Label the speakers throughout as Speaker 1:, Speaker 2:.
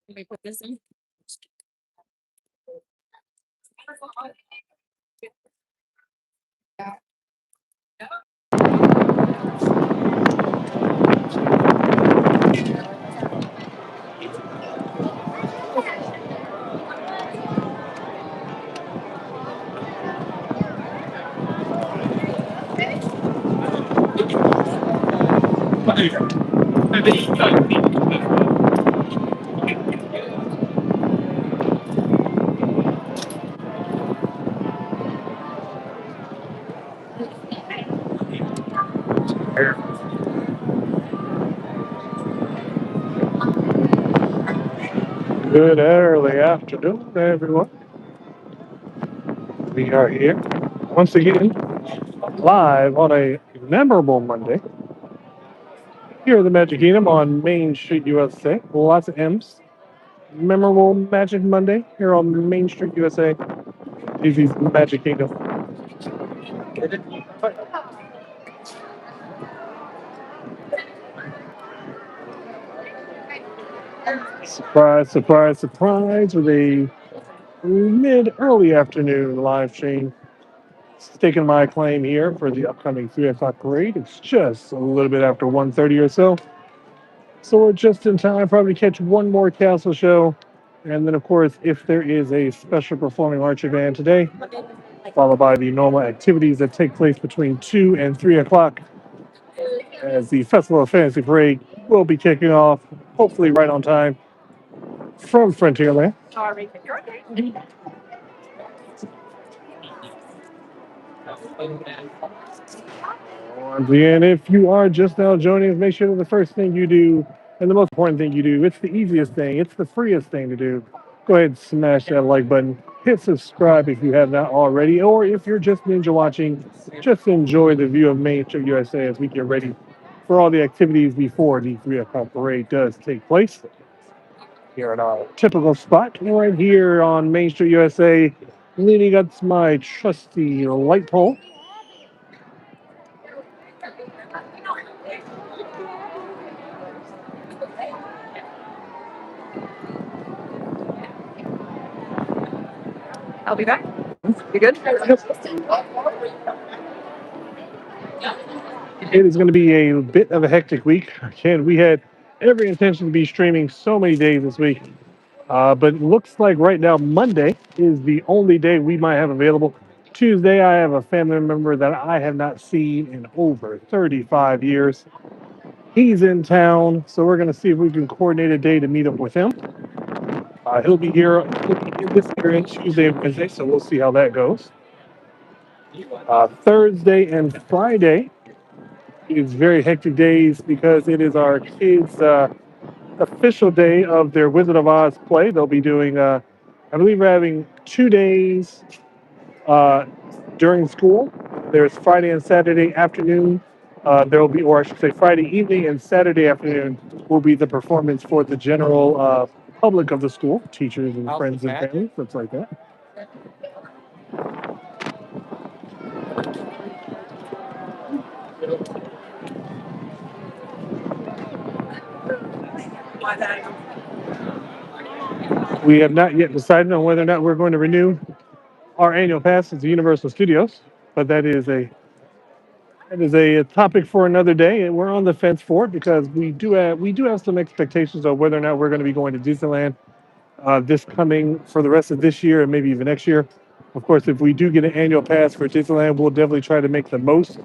Speaker 1: Let me put this in.
Speaker 2: Good early afternoon, everyone. We are here once again, live on a memorable Monday here at the Magic Kingdom on Main Street, USA. Lots of M's. Memorable Magic Monday here on Main Street, USA. Easy's Magic Kingdom. Surprise, surprise, surprise with a early afternoon live stream. Staking my claim here for the upcoming 3 o'clock parade. It's just a little bit after 1:30 or so. So we're just in time probably to catch one more castle show. And then, of course, if there is a special performing arts event today, followed by the normal activities that take place between 2 and 3 o'clock, as the Festival of Fantasy Parade will be kicking off, hopefully right on time, from Frontierland. Once again, if you are just now joining us, make sure that the first thing you do and the most important thing you do, it's the easiest thing, it's the freest thing to do. Go ahead and smash that like button. Hit subscribe if you have not already, or if you're just ninja watching, just enjoy the view of Main Street USA as we get ready for all the activities before the 3 o'clock parade does take place. Here at our typical spot, right here on Main Street USA, leaning against my trusty light pole.
Speaker 1: I'll be back. You good?
Speaker 2: It is going to be a bit of a hectic week. Again, we had every intention to be streaming so many days this week. But it looks like right now Monday is the only day we might have available. Tuesday, I have a family member that I have not seen in over 35 years. He's in town, so we're going to see if we can coordinate a day to meet up with him. He'll be here in this area Tuesday and Wednesday, so we'll see how that goes. Thursday and Friday is very hectic days because it is our kids' official day of their Wizard of Oz play. They'll be doing, I believe, we're having 2 days uh, during school. There's Friday and Saturday afternoon. There will be, or I should say, Friday evening and Saturday afternoon will be the performance for the general public of the school, teachers and friends and family, stuff like that. We have not yet decided on whether or not we're going to renew our annual pass at the Universal Studios, but that is a topic for another day, and we're on the fence for it because we do have some expectations of whether or not we're going to be going to Disneyland this coming for the rest of this year and maybe even next year. Of course, if we do get an annual pass for Disneyland, we'll definitely try to make the most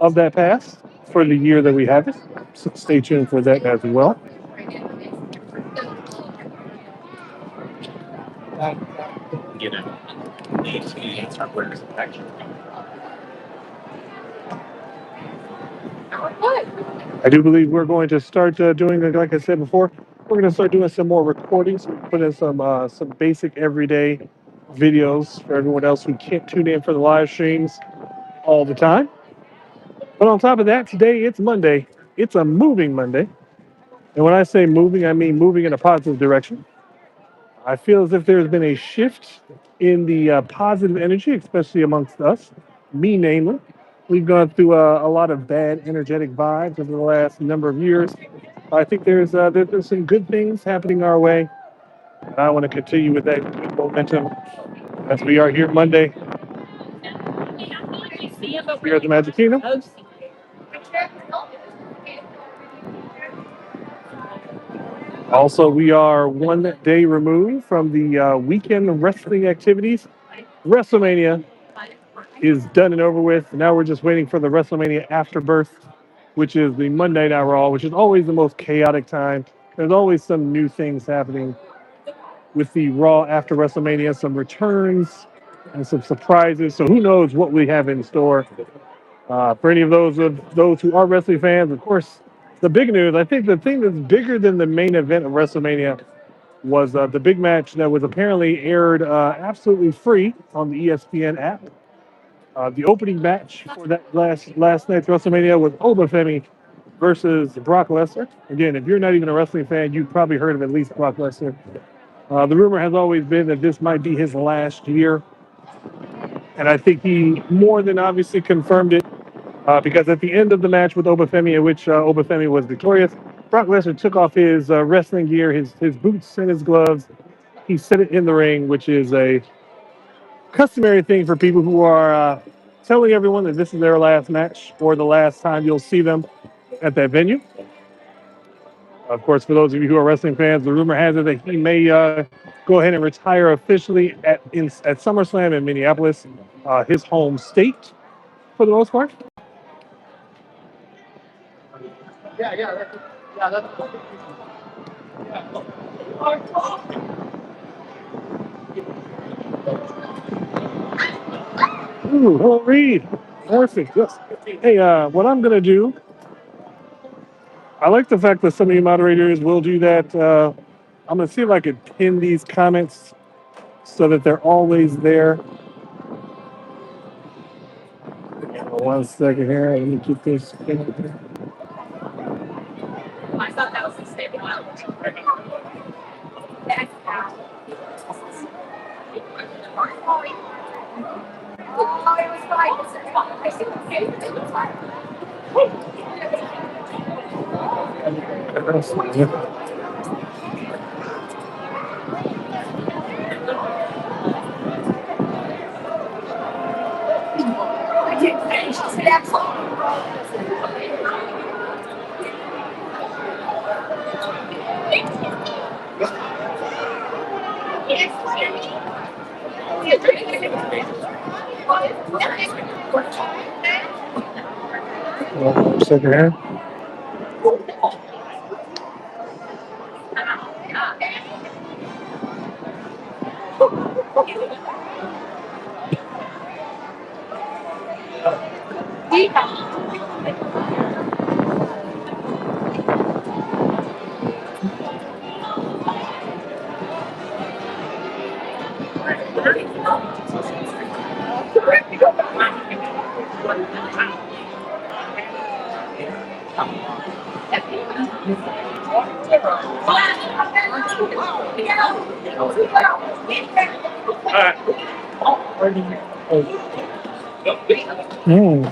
Speaker 2: of that pass for the year that we have it. So stay tuned for that as well. I do believe we're going to start doing, like I said before, we're going to start doing some more recordings. Put in some basic everyday videos for everyone else who can't tune in for the live streams all the time. But on top of that, today it's Monday. It's a moving Monday. And when I say moving, I mean moving in a positive direction. I feel as if there's been a shift in the positive energy, especially amongst us, me namely. We've gone through a lot of bad energetic vibes over the last number of years. I think there's some good things happening our way, and I want to continue with that good momentum as we are here Monday here at the Magic Kingdom. Also, we are 1 day removed from the weekend wrestling activities. WrestleMania is done and over with. Now we're just waiting for the WrestleMania afterbirth, which is the Monday Night Raw, which is always the most chaotic time. There's always some new things happening with the Raw after WrestleMania, some returns and some surprises. So who knows what we have in store for any of those who are wrestling fans. Of course, the big news. I think the thing that's bigger than the main event of WrestleMania was the big match that was apparently aired absolutely free on the ESPN app. The opening match for that last night's WrestleMania was Obafemi versus Brock Lesnar. Again, if you're not even a wrestling fan, you've probably heard of at least Brock Lesnar. The rumor has always been that this might be his last year, and I think he more than obviously confirmed it because at the end of the match with Obafemi, in which Obafemi was victorious, Brock Lesnar took off his wrestling gear, his boots and his gloves. He set it in the ring, which is a customary thing for people who are telling everyone that this is their last match or the last time you'll see them at that venue. Of course, for those of you who are wrestling fans, the rumor has it that he may go ahead and retire officially at SummerSlam in Minneapolis, his home state, for the most part. Ooh, hello, Reed. Perfect. Yes. Hey, what I'm gonna do? I like the fact that some of you moderators will do that. I'm gonna see if I could pin these comments so that they're always there. 1 second here. Let me keep this.
Speaker 1: I thought that was the same one. Oh, it was
Speaker 2: One second here.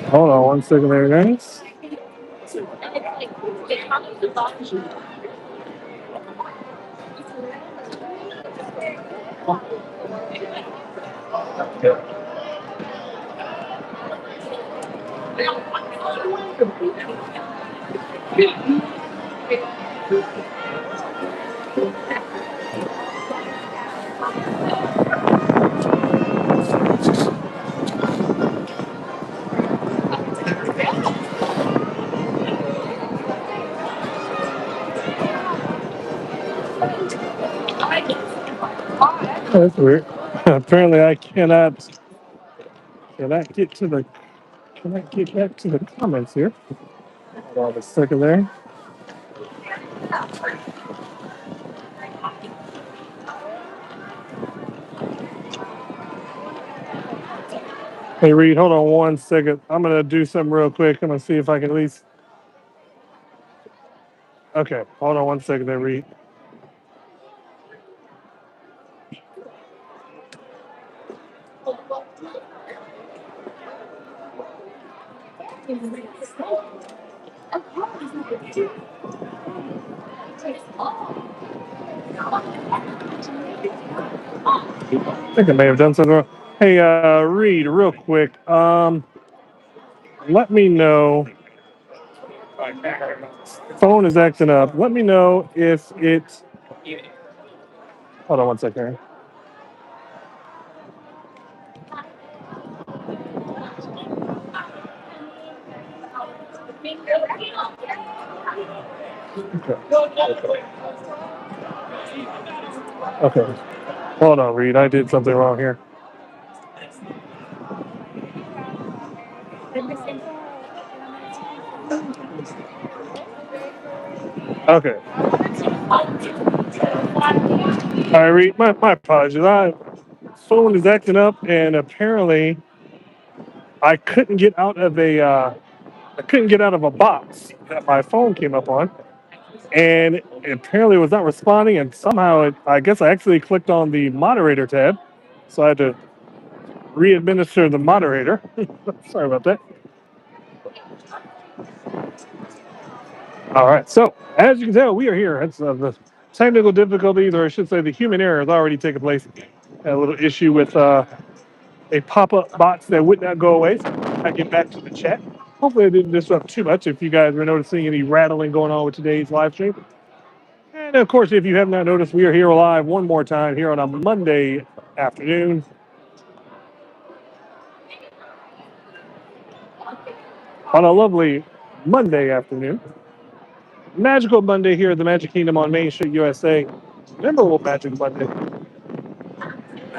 Speaker 2: Hold on 1 second there, guys. That's weird. Apparently, I cannot get to the cannot get back to the comments here. Hold on a second there. Hey, Reed, hold on 1 second. I'm gonna do something real quick. I'm gonna see if I can at least. Okay, hold on 1 second there, Reed. I think I may have done something wrong. Hey, Reed, real quick. Let me know. Phone is acting up. Let me know if it. Hold on one second. Okay. Hold on, Reed. I did something wrong here. Okay. All right, Reed. My apologies. Phone is acting up, and apparently I couldn't get out of a box that my phone came up on, and apparently it was not responding. And somehow, I guess I actually clicked on the moderator tab, so I had to re-administer the moderator. Sorry about that. All right. So as you can tell, we are here. It's the technical difficulties, or I should say, the human error has already taken place. Had a little issue with a pop-up box that would not go away. So I get back to the chat. Hopefully, it didn't disrupt too much. If you guys were noticing any rattling going on with today's live stream, and of course, if you have not noticed, we are here live one more time here on a Monday afternoon, on a lovely Monday afternoon. Magical Monday here at the Magic Kingdom on Main Street, USA. Memorable Magic Monday.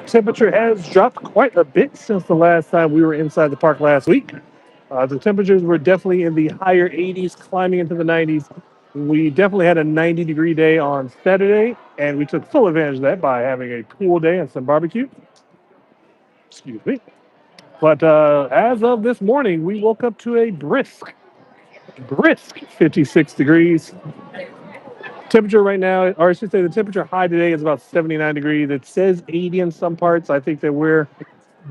Speaker 2: Temperature has dropped quite a bit since the last time we were inside the park last week. The temperatures were definitely in the higher 80s, climbing into the 90s. We definitely had a 90-degree day on Saturday, and we took full advantage of that by having a pool day and some barbecue. Excuse me. But as of this morning, we woke up to a brisk 56 degrees. Temperature right now, or I should say the temperature high today is about 79 degrees. It says 80 in some parts. I think that we're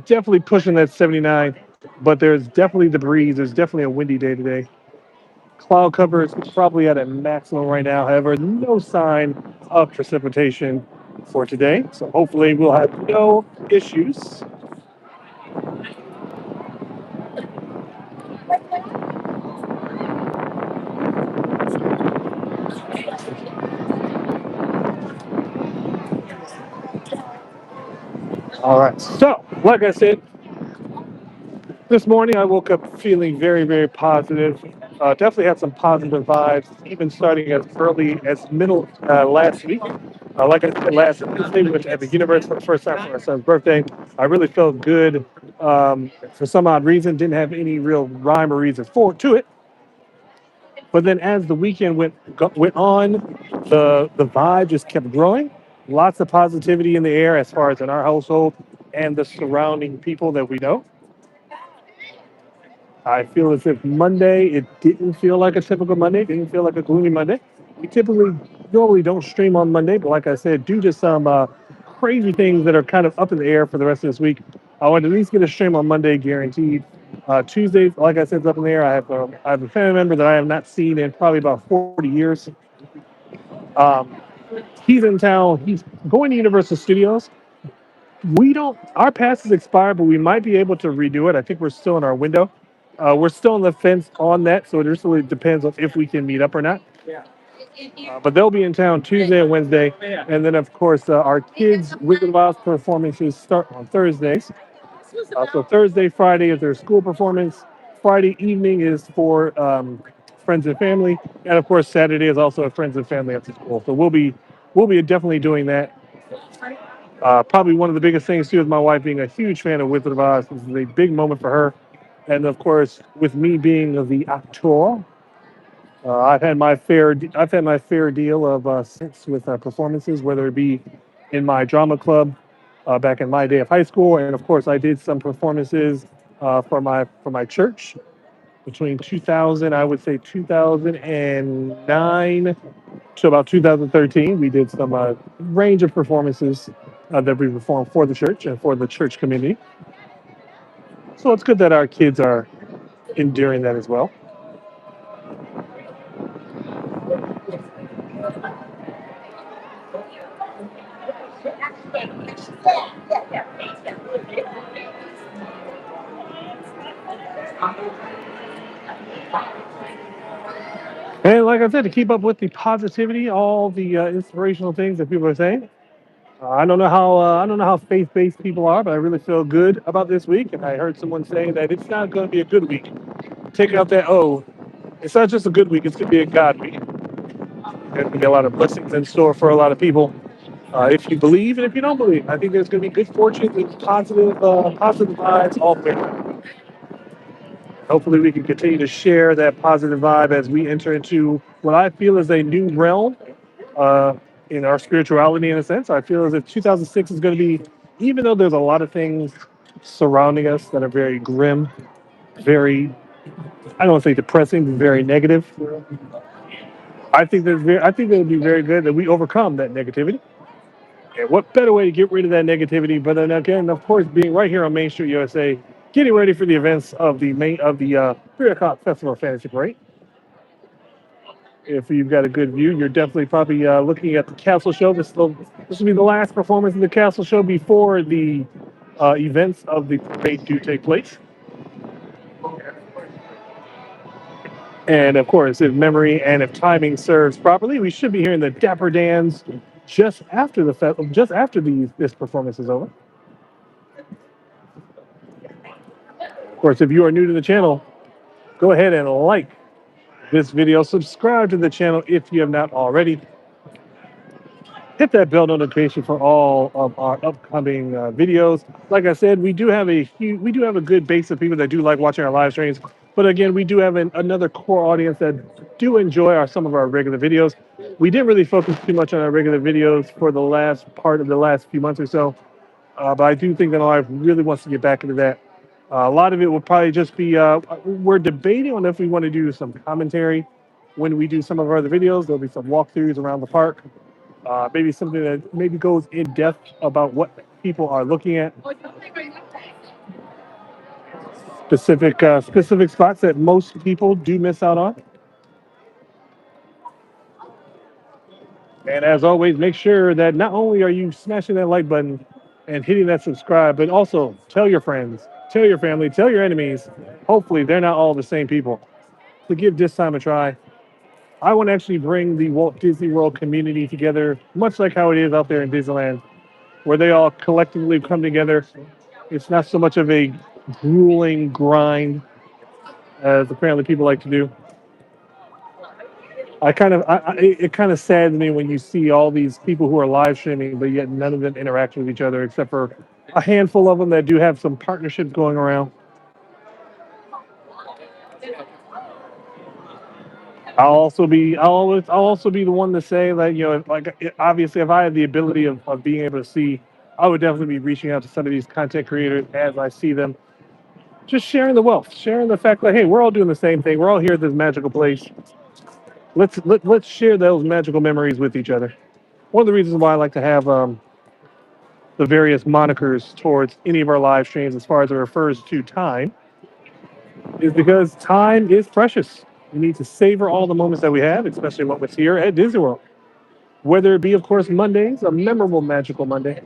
Speaker 2: definitely pushing that 79, but there's definitely the breeze. There's definitely a windy day today. Cloud cover is probably at a maximum right now. However, no sign of precipitation for today. So hopefully we'll have no issues. All right. So, like I said, this morning I woke up feeling very, very positive. Definitely had some positive vibes, even starting as early as middle last week. Like I said, last Wednesday we went to Epic Universe for the first time for our son's birthday. I really felt good. For some odd reason, didn't have any real rhyme or reason for to it. But then as the weekend went on, the vibe just kept growing. Lots of positivity in the air as far as in our household and the surrounding people that we know. I feel as if Monday, it didn't feel like a typical Monday, it didn't feel like a gloomy Monday. We typically normally don't stream on Monday, but like I said, due to some crazy things that are kind of up in the air for the rest of this week, I want to at least get a stream on Monday guaranteed. Tuesdays, like I said, is up in the air. I have a family member that I have not seen in probably about 40 years. Um, he's in town. He's going to Universal Studios. We don't. Our pass is expired, but we might be able to redo it. I think we're still in our window. We're still on the fence on that, so it just really depends on if we can meet up or not. But they'll be in town Tuesday and Wednesday, and then of course our kids' Wizard of Oz performances start on Thursdays. So Thursday, Friday is their school performance. Friday evening is for friends and family, and of course Saturday is also a friends and family after school. So we'll be definitely doing that. Probably one of the biggest things too is my wife being a huge fan of Wizard of Oz. This is a big moment for her, and of course, with me being the actor, I've had my fair deal of stints with performances, whether it be in my drama club back in my day of high school, and of course, I did some performances for my church between 2000, I would say 2009 to about 2013. We did some range of performances that we performed for the church and for the church community. So it's good that our kids are enduring that as well. And like I said, to keep up with the positivity, all the inspirational things that people are saying. I don't know how faith-based people are, but I really feel good about this week. And I heard someone saying that it's not going to be a good week. Take out that O. It's not just a good week; it's going to be a God week. There's going to be a lot of blessings in store for a lot of people. If you believe and if you don't believe, I think there's going to be good fortune and positive vibes all the way around. Hopefully, we can continue to share that positive vibe as we enter into what I feel is a new realm uh, in our spirituality. In a sense, I feel as if 2006 is going to be, even though there's a lot of things surrounding us that are very grim, very, I don't want to say depressing, but very negative. I think that it would be very good that we overcome that negativity. And what better way to get rid of that negativity? But then again, of course, being right here on Main Street, USA, getting ready for the events of the 3 o'clock Festival of Fantasy Parade. If you've got a good view, you're definitely probably looking at the Castle Show. This will be the last performance of the Castle Show before the events of the parade do take place. And of course, if memory and if timing serves properly, we should be hearing the Dapper Dans just after this performance is over. Of course, if you are new to the channel, go ahead and like this video, subscribe to the channel if you have not already. Hit that bell notification for all of our upcoming videos. Like I said, we do have a good base of people that do like watching our live streams. But again, we do have another core audience that do enjoy some of our regular videos. We didn't really focus too much on our regular videos for the last part of the last few months or so. But I do think that live really wants to get back into that. A lot of it will probably just be we're debating on if we want to do some commentary when we do some of our other videos. There'll be some walkthroughs around the park, maybe something that maybe goes in depth about what people are looking at, specific spots that most people do miss out on. And as always, make sure that not only are you smashing that like button and hitting that subscribe, but also tell your friends, tell your family, tell your enemies. Hopefully, they're not all the same people. To give this time a try. I want to actually bring the Walt Disney World community together, much like how it is out there in Disneyland, where they all collectively come together. It's not so much of a grueling grind as apparently people like to do. It kind of saddens me when you see all these people who are live streaming, but yet none of them interact with each other except for a handful of them that do have some partnerships going around. I'll also be the one to say that obviously if I had the ability of being able to see, I would definitely be reaching out to some of these content creators as I see them, just sharing the wealth, sharing the fact that hey, we're all doing the same thing. We're all here at this magical place. Let's share those magical memories with each other. One of the reasons why I like to have the various monikers towards any of our live streams, as far as it refers to time, is because time is precious. We need to savor all the moments that we have, especially moments here at Disney World. Whether it be, of course, Mondays, a memorable magical Monday.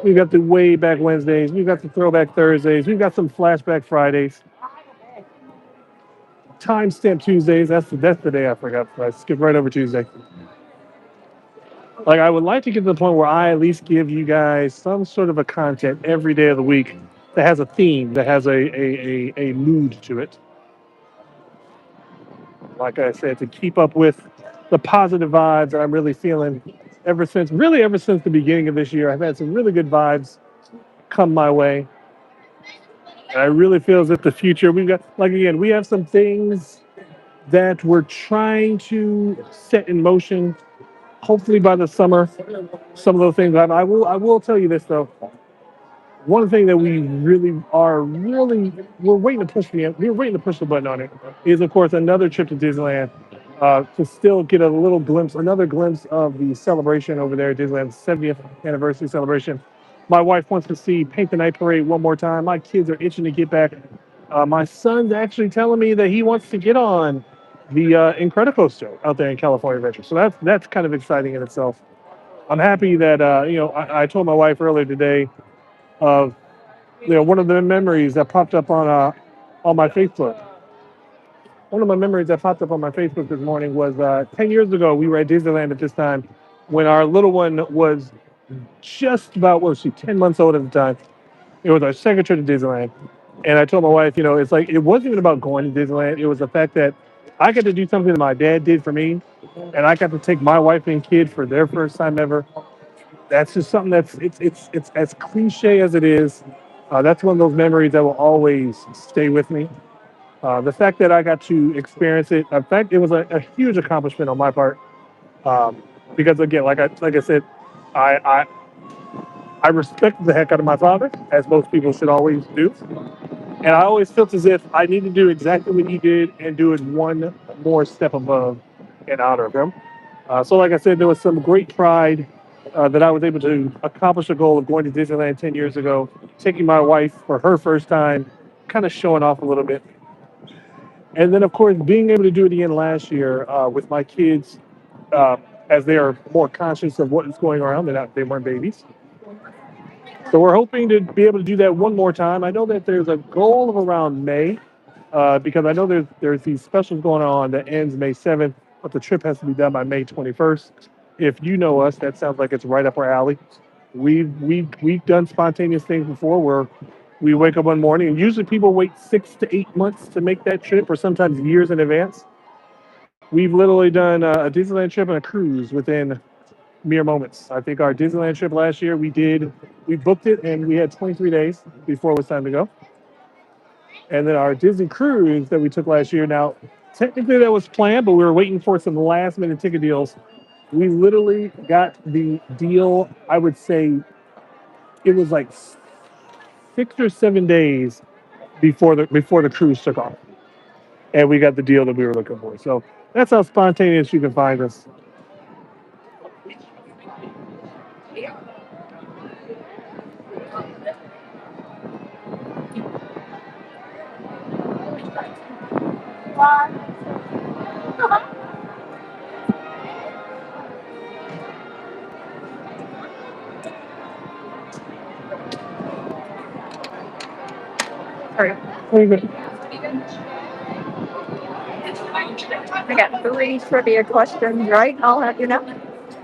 Speaker 2: We got the way back Wednesdays, we've got the throwback Thursdays, we've got some flashback Fridays, timestamp Tuesdays. That's the day I forgot. I skipped right over Tuesday. Like I would like to get to the point where I at least give you guys some sort of a content every day of the week that has a theme, that has a mood to it. Like I said, to keep up with the positive vibes that I'm really feeling ever since the beginning of this year. I've had some really good vibes come my way. And I really feel as if the future, we have some things that we're trying to set in motion. Hopefully by the summer, some of those things. I will tell you this though. One thing that we we're waiting to push the button on it is of course another trip to Disneyland to still get another glimpse of the celebration over there, Disneyland's 70th anniversary celebration. My wife wants to see Paint the Night Parade one more time. My kids are itching to get back. My son's actually telling me that he wants to get on the Incredicoaster out there in California Adventure. So that's kind of exciting in itself. I'm happy that I told my wife earlier today of one of the memories that popped up on my Facebook. One of my memories that popped up on my Facebook this morning was 10 years ago. We were at Disneyland at this time when our little one was just about, what was she, 10 months old at the time. It was our second trip to Disneyland. And I told my wife, it's like, it wasn't even about going to Disneyland. It was the fact that I got to do something that my dad did for me. And I got to take my wife and kid for their first time ever. That's just something it's as cliche as it is. That's one of those memories that will always stay with me. The fact that I got to experience it, in fact, it was a huge accomplishment on my part. Because again, like I said, I, I I respect the heck out of my father, as most people should always do. And I always felt as if I need to do exactly what he did and do it one more step above in honor of him. So, like I said, there was some great pride that I was able to accomplish the goal of going to Disneyland 10 years ago, taking my wife for her first time, kind of showing off a little bit. And then, of course, being able to do it again last year with my kids uh, as they are more conscious of what is going around. They weren't babies. So we're hoping to be able to do that one more time. I know that there's a goal of around May, because I know there's these specials going on that ends May 7th, but the trip has to be done by May 21st. If you know us, that sounds like it's right up our alley. We've done spontaneous things before where we wake up one morning, and usually people wait 6 to 8 months to make that trip, or sometimes years in advance. We've literally done a Disneyland trip and a cruise within mere moments. I think our Disneyland trip last year, we booked it and we had 23 days before it was time to go. And then our Disney cruise that we took last year, now technically that was planned, but we were waiting for some last minute ticket deals. We literally got the deal, I would say it was like 6 or 7 days before the cruise took off. And we got the deal that we were looking for. So that's how spontaneous you can find us.
Speaker 1: Sorry.
Speaker 2: Very good.
Speaker 1: I got three trivia questions, right? I'll have you know.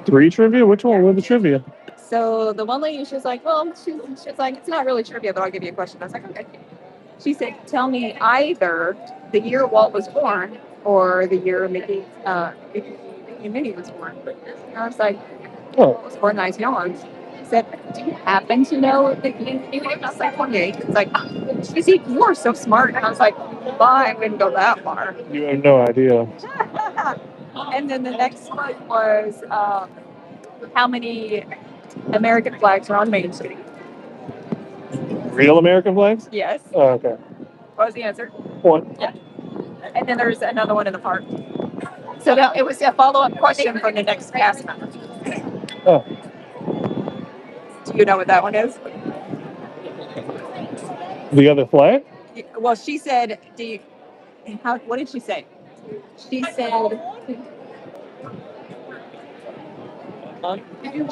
Speaker 2: Three trivia? Which one? What the trivia?
Speaker 1: So the one lady, she was like, well, she's like, it's not really trivia, but I'll give you a question. I was like, okay. She said, tell me either the year Walt was born or the year Mickey and Minnie was born. And I was like,
Speaker 2: Oh,
Speaker 1: Walt was born 1901. She said, do you happen to know the Minnie was? I was like, 28. It's like, she said, you are so smart. And I was like, I wouldn't go that far.
Speaker 2: you have no idea.
Speaker 1: And then the next one was how many American flags are on Main Street?
Speaker 2: Real American flags?
Speaker 1: Yes.
Speaker 2: Oh, okay.
Speaker 1: What was the answer?
Speaker 2: One.
Speaker 1: Yeah. And then there's another one in the park. So that it was a follow-up question from the next cast member.
Speaker 2: Oh,
Speaker 1: Do you know what that one is?
Speaker 2: the other flag?
Speaker 1: Well, she said, "Do you?" How? What did she say? She said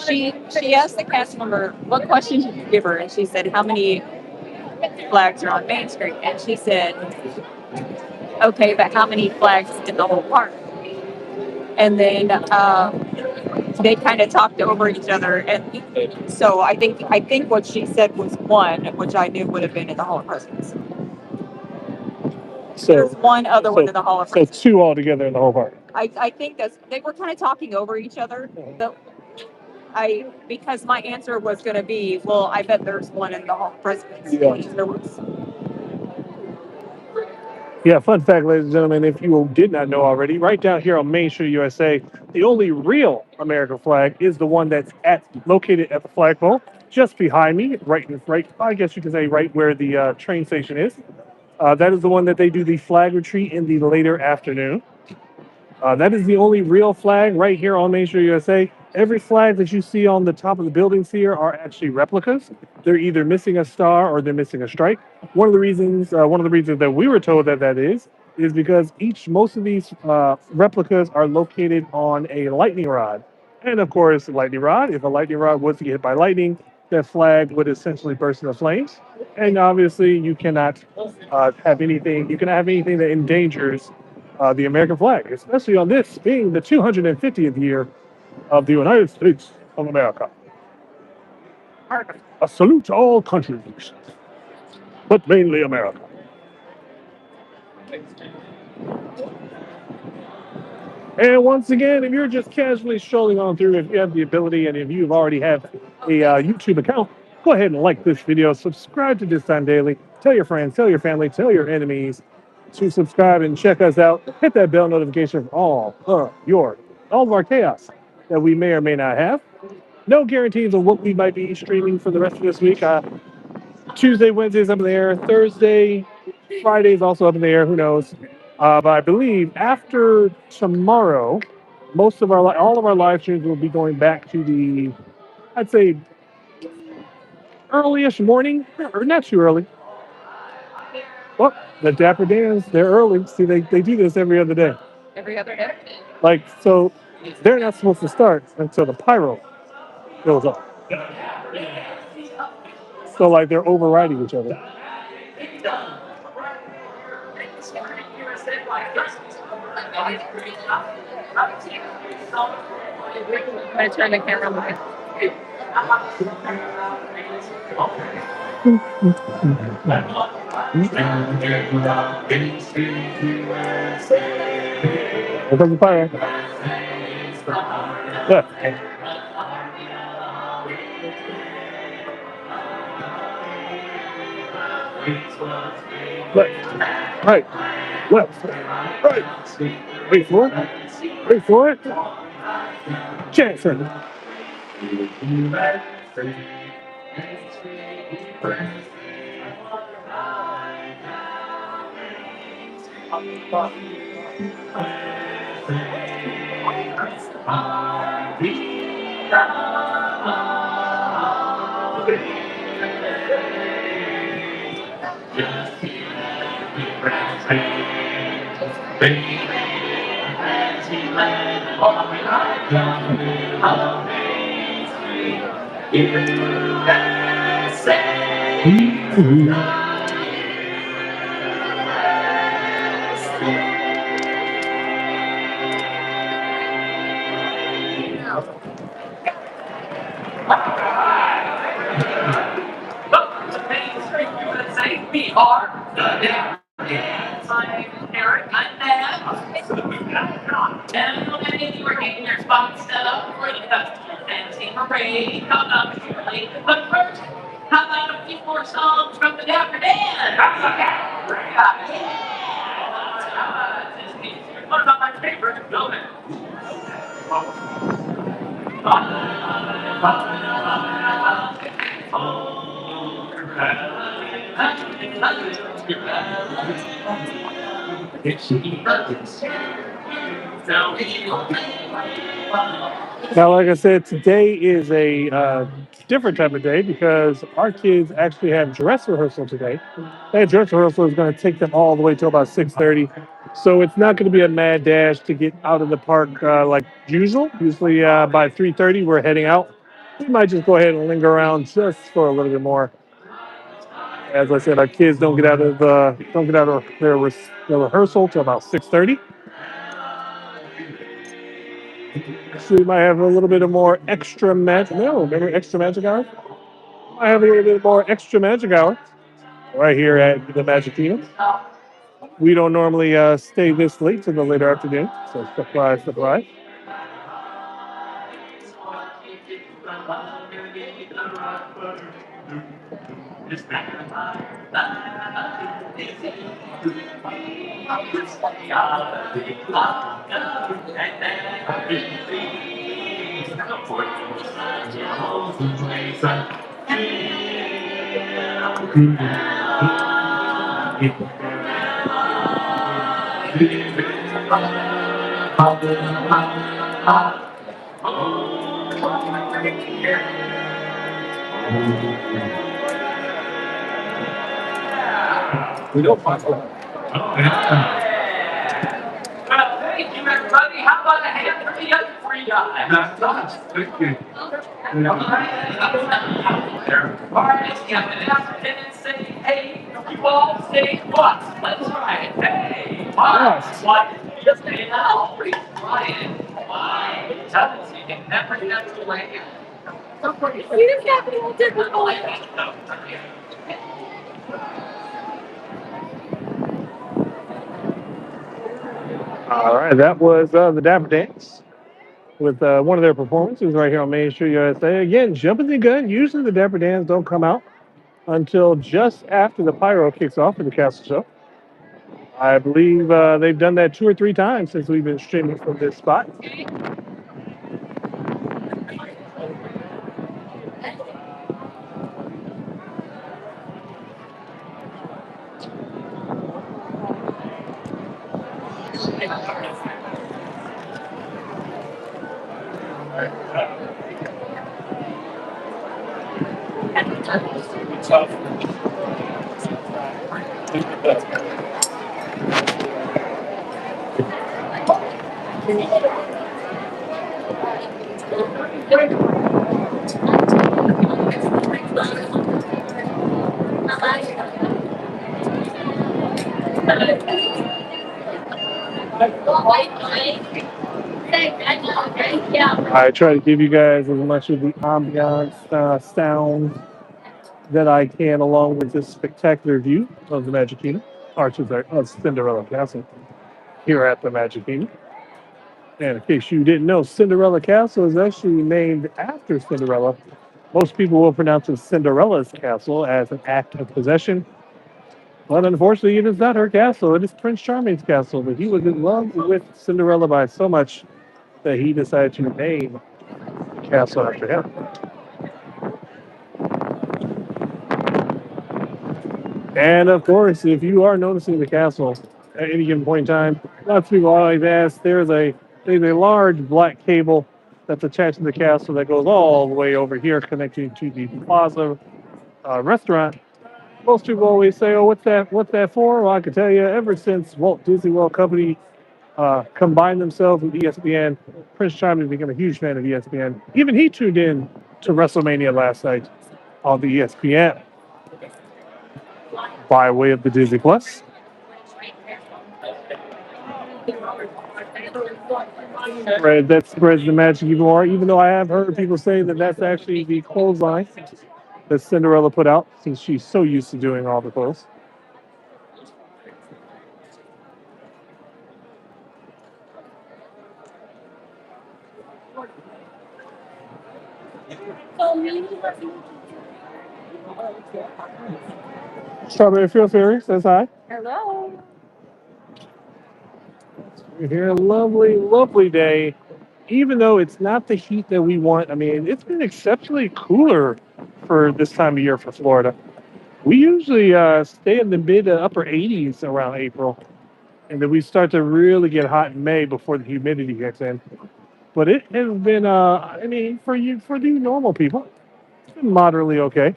Speaker 1: she asked the cast member what question did you give her, and she said how many flags are on Main Street, and she said, "Okay, but how many flags in the whole park?" And then they kind of talked over each other, and so I think what she said was one, which I knew would have been in the Hall of Presidents. There's
Speaker 2: So,
Speaker 1: one other one in the Hall of
Speaker 2: so
Speaker 1: Presidents.
Speaker 2: two altogether in the whole park.
Speaker 1: I think they were kind of talking over each other. So because my answer was going to be, well, I bet there's one in the Hall of Presidents.
Speaker 2: Yeah.
Speaker 1: Which there was.
Speaker 2: Yeah, fun fact, ladies and gentlemen, if you did not know already, right down here on Main Street, USA, the only real American flag is the one that's located at the flagpole, just behind me, right. I guess you could say right where the train station is. That is the one that they do the flag retreat in the later afternoon. That is the only real flag right here on Main Street, USA. Every flag that you see on the top of the buildings here are actually replicas. They're either missing a star or they're missing a stripe. One of the reasons that we were told that is is because most of these replicas are located on a lightning rod. And of course, lightning rod, if a lightning rod was to get hit by lightning, that flag would essentially burst into flames. And obviously, you cannot you cannot have anything that endangers the American flag, especially on this being the 250th year of the United States of America. A salute to all countries, but mainly America. And once again, if you're just casually strolling on through, if you have the ability and if you've already have a YouTube account, go ahead and like this video, subscribe to This Time Daily, tell your friends, tell your family, tell your enemies to subscribe and check us out. Hit that bell notification for all of our chaos that we may or may not have. No guarantees on what we might be streaming for the rest of this week. Tuesday, Wednesday's up in the air. Thursday, Friday's also up in the air. Who knows? But I believe after tomorrow, all of our live streams will be going back to the, I'd say, early-ish morning, or not too early. Well, the Dapper Dans, they're early. See, they do this every other day.
Speaker 1: Every other day.
Speaker 2: Like, so they're not supposed to start until the pyro goes off. So, like, they're overriding each other.
Speaker 1: I'm gonna turn the camera on.
Speaker 2: Here comes the pyro. Left, right, left, right. Wait for it. Wait for it. Jackson. We are the I'm Eric. I'm Dad. Gentlemen, you are getting your spots set up for the festival dancing parade. How about Shirley? But first, how about a few more songs from the Dapper Dan? What about my favorite moment? Now, like I said, today is a different type of day because our kids actually have dress rehearsal today. That dress rehearsal is going to take them all the way till about 6:30. So it's not going to be a mad dash to get out of the park like usual. Usually by 3:30 we're heading out. We might just go ahead and linger around just for a little bit more. As I said, our kids don't get out of their rehearsal till about 6:30. So we might have a little bit of more extra magic. No, remember extra magic hour? I have a little bit more extra magic hour right here at the Magic Kingdom. We don't normally stay this late to the later afternoon, so surprise, surprise. We don't find All right, that was the Dapper Dance with one of their performances right here on Main Street USA. Again, jumping the gun. Usually the Dapper Dance don't come out until just after the pyro kicks off for the Castle Show. I believe they've done that 2 or 3 times since we've been streaming from this spot. I try to give you guys as much of the ambiance sound that I can, along with this spectacular view of the Magic Kingdom, or should I, of Cinderella Castle here at the Magic Kingdom. And in case you didn't know, Cinderella Castle is actually named after Cinderella. Most people will pronounce it Cinderella's Castle as an act of possession. But unfortunately, it is not her castle. It is Prince Charming's castle. But he was in love with Cinderella by so much that he decided to name the castle after him. And of course, if you are noticing the castle at any given point in time, lots of people always ask, there's a large black cable that's attached to the castle that goes all the way over here, connecting to the Plaza restaurant. Most people always say, "Oh, what's that? What's that for?" Well, I can tell you, ever since Walt Disney World Company combined themselves with ESPN, Prince Charming became a huge fan of ESPN. Even he tuned in to WrestleMania last night on the ESPN by way of the Disney Plus. Right, that spreads the magic even more. Even though I have heard people say that that's actually the clothesline that Cinderella put out, since she's so used to doing all the clothes. Strawberry Field Fairy says hi.
Speaker 1: Hello.
Speaker 2: We're here, lovely, lovely day. Even though it's not the heat that we want, I mean, it's been exceptionally cooler for this time of year for Florida. We usually stay in the mid to upper 80s around April, and then we start to really get hot in May before the humidity gets in. But it has been, I mean, for the normal people, it's been moderately okay.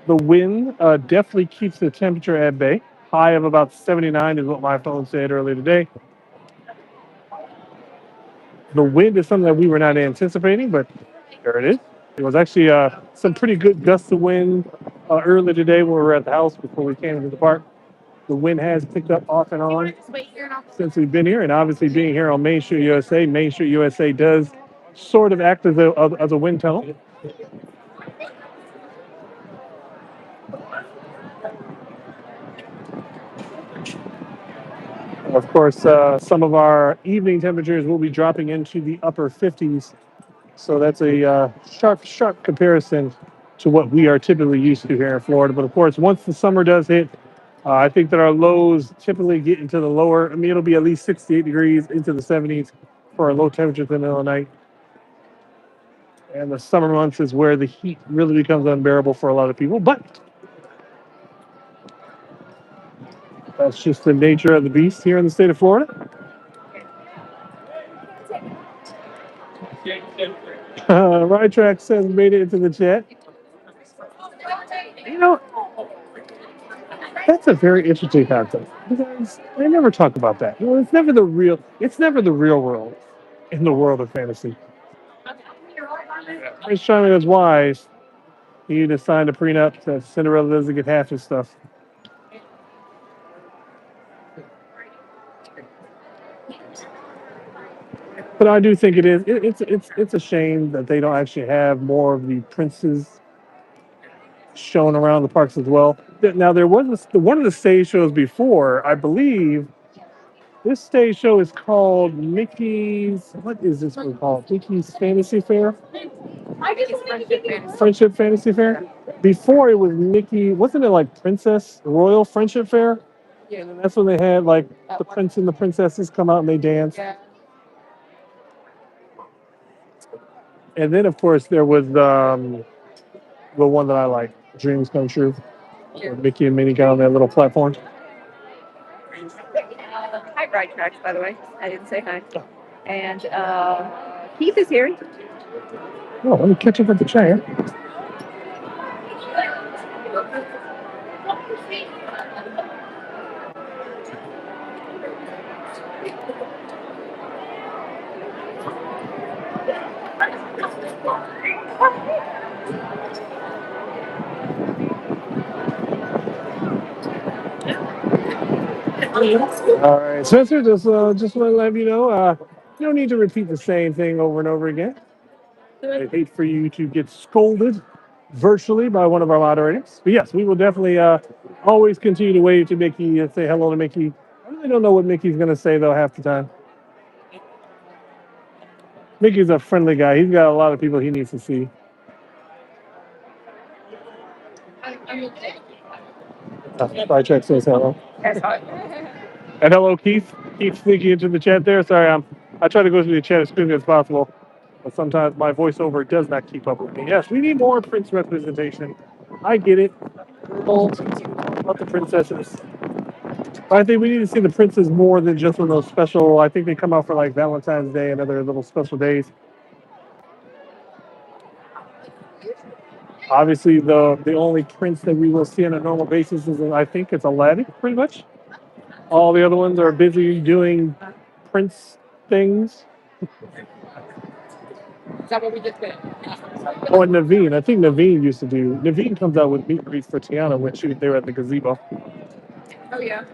Speaker 2: The wind definitely keeps the temperature at bay. High of about 79 is what my phone said earlier today. The wind is something that we were not anticipating, but there it is. It was actually some pretty good gusts of wind earlier today when we were at the house before we came into the park. The wind has picked up off and on since we've been here, and obviously being here on Main Street USA does sort of act as a wind tunnel. Of course, some of our evening temperatures will be dropping into the upper 50s. So that's a sharp comparison to what we are typically used to here in Florida. But of course, once the summer does hit, I think that our lows typically get into the lower. I mean, it'll be at least 68 degrees into the 70s for our low temperatures in the middle of the night. And the summer months is where the heat really becomes unbearable for a lot of people. But that's just the nature of the beast here in the state of Florida. Ride Track says made it into the chat. You know, That's a very interesting concept because they never talk about that. You know, it's never the real. It's never the real world in the world of fantasy. Prince Charming is wise. He just signed a prenup that Cinderella doesn't get half his stuff. But I do think it is. It's a shame that they don't actually have more of the princes shown around the parks as well. Now there was one of the stage shows before. I believe this stage show is called Mickey's. What is this one called? Mickey's Fantasy Fair.
Speaker 1: It's friendship fantasy.
Speaker 2: Friendship Fantasy Fair. Before it was Mickey, wasn't it like Princess Royal Friendship Fair?
Speaker 1: Yeah.
Speaker 2: And then that's when they had like the
Speaker 1: That one.
Speaker 2: prince and the princesses come out and they dance.
Speaker 1: Yeah.
Speaker 2: And then of course there was the one that I like, Dreams Come True,
Speaker 1: Yeah.
Speaker 2: where Mickey and Minnie got on that little platform.
Speaker 1: Hi, Bright Tracks, by the way. I didn't say hi. And Keith is here.
Speaker 2: Oh, let me catch up with the chair. All right, Spencer, just want to let you know, you don't need to repeat the same thing over and over again. I'd hate for you to get scolded virtually by one of our moderators. But yes, we will definitely always continue to wave to Mickey and say hello to Mickey. I really don't know what Mickey's going to say, though, half the time. Mickey's a friendly guy. He's got a lot of people he needs to see. Check says hello.
Speaker 1: That's hot.
Speaker 2: And hello, Keith. Keith sneaking into the chat there. Sorry, I try to go through the chat as quickly as possible, but sometimes my voiceover does not keep up with me. Yes, we need more Prince representation. I get it. Girls, about the princesses. But I think we need to see the princes more than just on those special. I think they come out for like Valentine's Day and other little special days. Obviously, the only prince that we will see on a normal basis is, I think, it's Aladdin, pretty much. All the other ones are busy doing prince things.
Speaker 1: Is that what we just did?
Speaker 2: Oh, and Naveen. I think Naveen used to do. Naveen comes out with meet and greets for Tiana when she was there at the gazebo.
Speaker 1: Oh, yeah.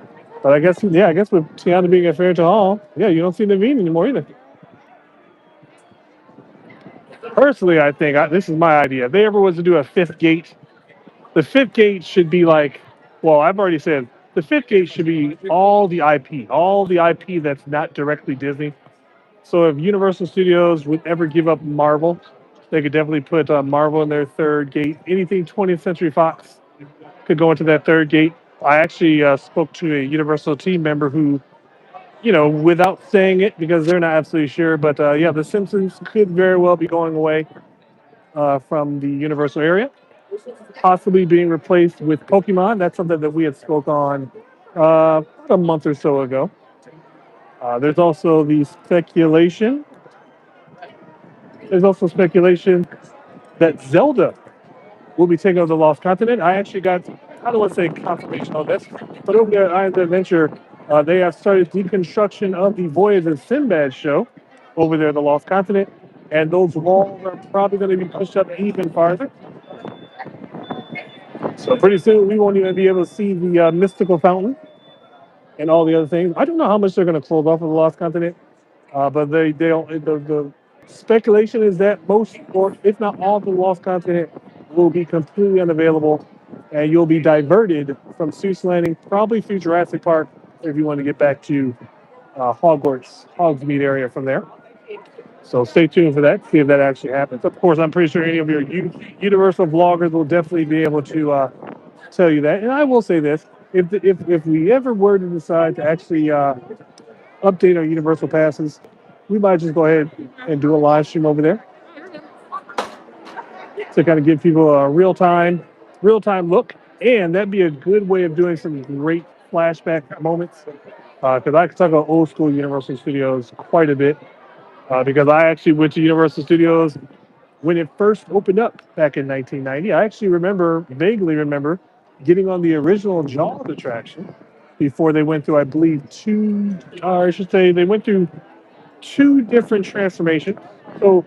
Speaker 2: But I guess, yeah, I guess with Tiana being at Fairchild Hall, yeah, you don't see Naveen anymore either. Personally, I think this is my idea. If they ever was to do a fifth gate, the fifth gate should be like, well, I've already said the fifth gate should be all the IP that's not directly Disney. So if Universal Studios would ever give up Marvel, they could definitely put Marvel in their third gate. Anything 20th Century Fox could go into that third gate. I actually spoke to a Universal team member who, without saying it because they're not absolutely sure, but yeah, The Simpsons could very well be going away from the Universal area, possibly being replaced with Pokemon. That's something that we had spoke on about a month or so ago. There's also the speculation. There's also speculation that Zelda will be taking over the Lost Continent. I actually got, I don't want to say confirmation on this, but over there at Islands Adventure, they have started deconstruction of the Voyage of Sinbad show over there at the Lost Continent. And those walls are probably going to be pushed up even farther. So pretty soon we won't even be able to see the mystical fountain and all the other things. I don't know how much they're going to close off of the Lost Continent, but they don't. The speculation is that most, or if not all, of the Lost Continent will be completely unavailable, and you'll be diverted from Seuss Landing, probably through Jurassic Park, if you want to get back to Hogwarts, Hogsmeade area from there. So stay tuned for that. See if that actually happens. Of course, I'm pretty sure any of your Universal vloggers will definitely be able to tell you that. And I will say this: if we ever were to decide to actually update our Universal passes, we might just go ahead and do a live stream over there to kind of give people a real time look, and that'd be a good way of doing some great flashback moments. Because I could talk about old school Universal Studios quite a bit. Because I actually went to Universal Studios when it first opened up back in 1990. I actually vaguely remember getting on the original Jaws attraction before they went through, I believe, two, or I should say, they went through two different transformations. So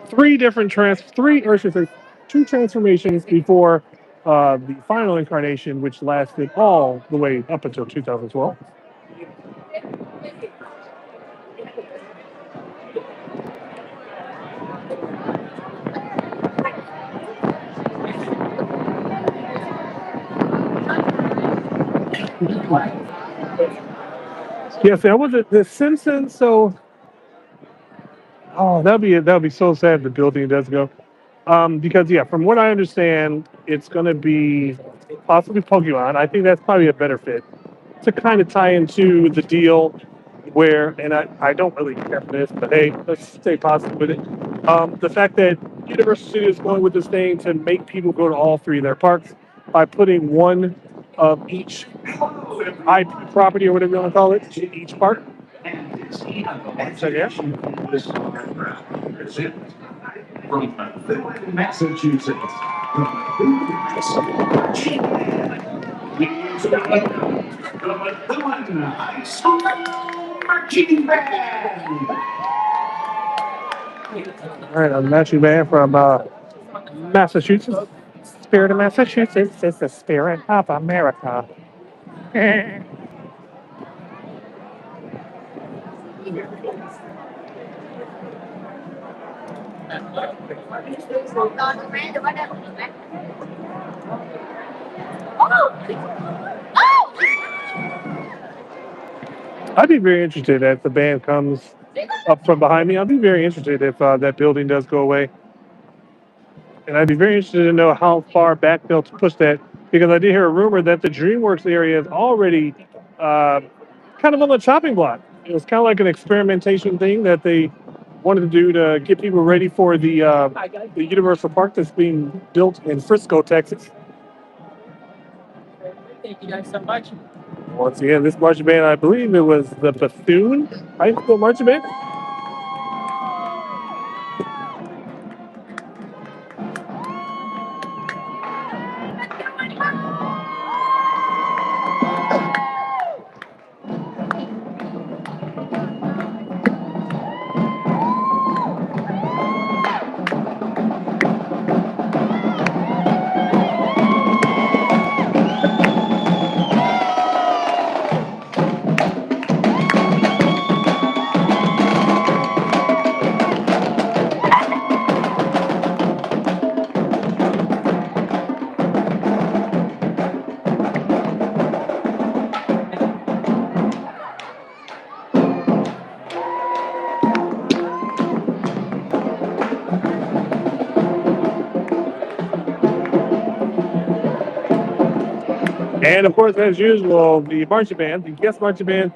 Speaker 2: three, or I should say, two transformations before the final incarnation, which lasted all the way up until 2012. Yes, that was it. The Simpsons. So, oh, that'd be so sad if the building does go. Because yeah, from what I understand, it's going to be possibly Pokemon. I think that's probably a better fit to kind of tie into the deal where, and I don't really care for this, but hey, let's stay positive with it. The fact that Universal Studios is going with this thing to make people go to all three of their parks by putting one of each IP property or whatever you want to call it to each park. So yeah.
Speaker 3: From Massachusetts. The High School Marching Band.
Speaker 2: All right, a marching band from Massachusetts. Spirit of Massachusetts is the spirit of America. I'd be very interested if the band comes up from behind me. I'd be very interested if that building does go away. And I'd be very interested to know how far back they'll push that because I did hear a rumor that the DreamWorks area is already uh, kind of on the chopping block. It was kind of like an experimentation thing that they wanted to do to get people ready for the Universal Park that's being built in Frisco, Texas.
Speaker 1: Thank you guys so much.
Speaker 2: Once again, this marching band, I believe it was the Bethune High School Marching Band. And of course, as usual, the marching band, the guest marching band,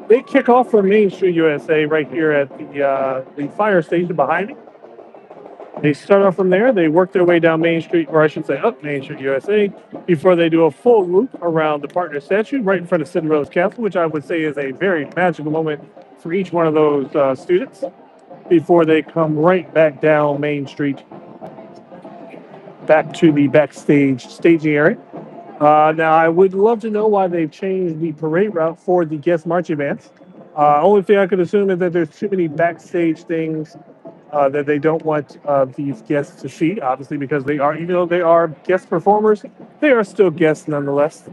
Speaker 2: they kick off from Main Street, USA, right here at the fire station behind me. They start off from there. They work their way down Main Street, or I should say up Main Street, USA, before they do a full loop around the partner statue right in front of Cinderella's castle, which I would say is a very magical moment for each one of those students before they come right back down Main Street back to the backstage staging area. Now, I would love to know why they've changed the parade route for the guest marching bands. Only thing I could assume is that there's too many backstage things that they don't want these guests to see, obviously, because they are, even though they are guest performers, they are still guests nonetheless.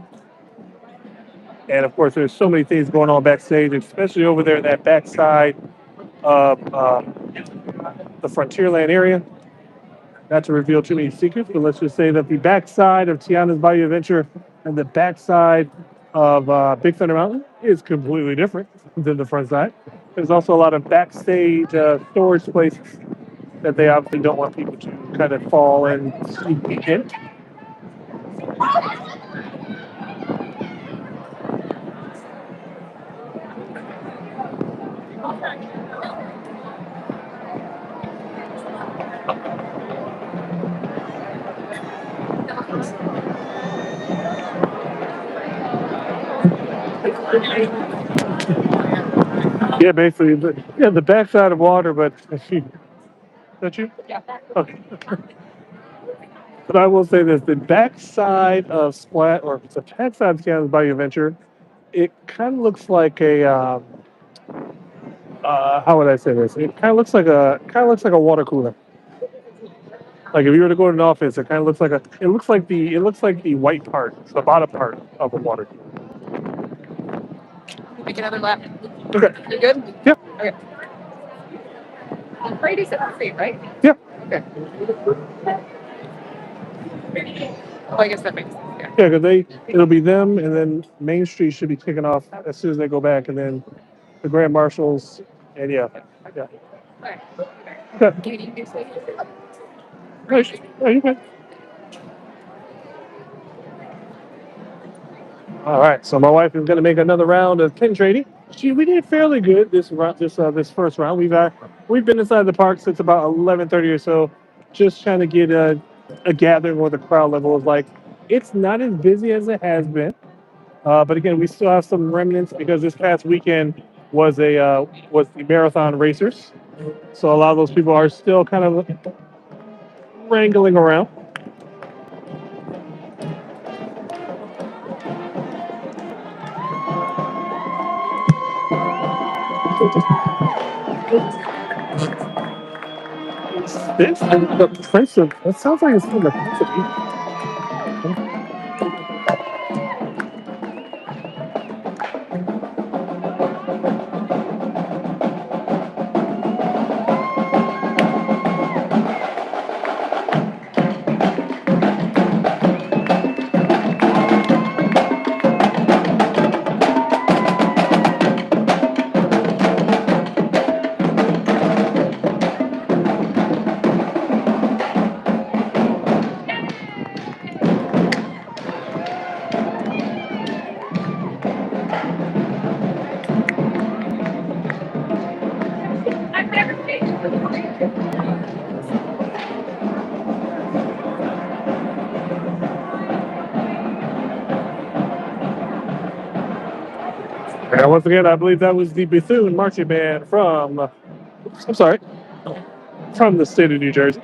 Speaker 2: And of course, there's so many things going on backstage, especially over there in that backside of the Frontierland area. Not to reveal too many secrets, but let's just say that the backside of Tiana's Bayou Adventure and the backside of Big Thunder Mountain is completely different than the front side. There's also a lot of backstage storage places that they obviously don't want people to kind of fall and sneak in. Yeah, basically, the backside of water, but is that you?
Speaker 1: Yeah.
Speaker 2: Okay. But I will say this: the backside of Splat, or the backside of Scan's Bayou Adventure, it kind of looks like a. How would I say this? It kind of looks like a water cooler. Like if you were to go to an office, it kind of looks like a. It looks like the white part, the bottom part of a water cooler.
Speaker 1: Make another lap.
Speaker 2: Okay.
Speaker 1: You good?
Speaker 2: Yeah.
Speaker 1: Okay. Brady said free, right?
Speaker 2: Yeah.
Speaker 1: Okay. Well, I guess that makes sense. Yeah.
Speaker 2: Yeah, because it'll be them, and then Main Street should be kicking off as soon as they go back, and then the Grand Marshals, and yeah.
Speaker 1: Okay.
Speaker 2: Okay.
Speaker 1: Do you need to say?
Speaker 2: Nice. Yeah, you can. All right, so my wife is going to make another round of pin trading. We did fairly good this round, this first round. We've been inside the park since about 11:30 or so, just trying to get a gathering where the crowd level is like. It's not as busy as it has been, but again, we still have some remnants because this past weekend was the marathon racers, so a lot of those people are still kind of wrangling around. This the Prince of. That sounds like it's from the Prince of
Speaker 1: I've never been.
Speaker 2: And once again, I believe that was the Bethune marching band I'm sorry, from the state of New Jersey.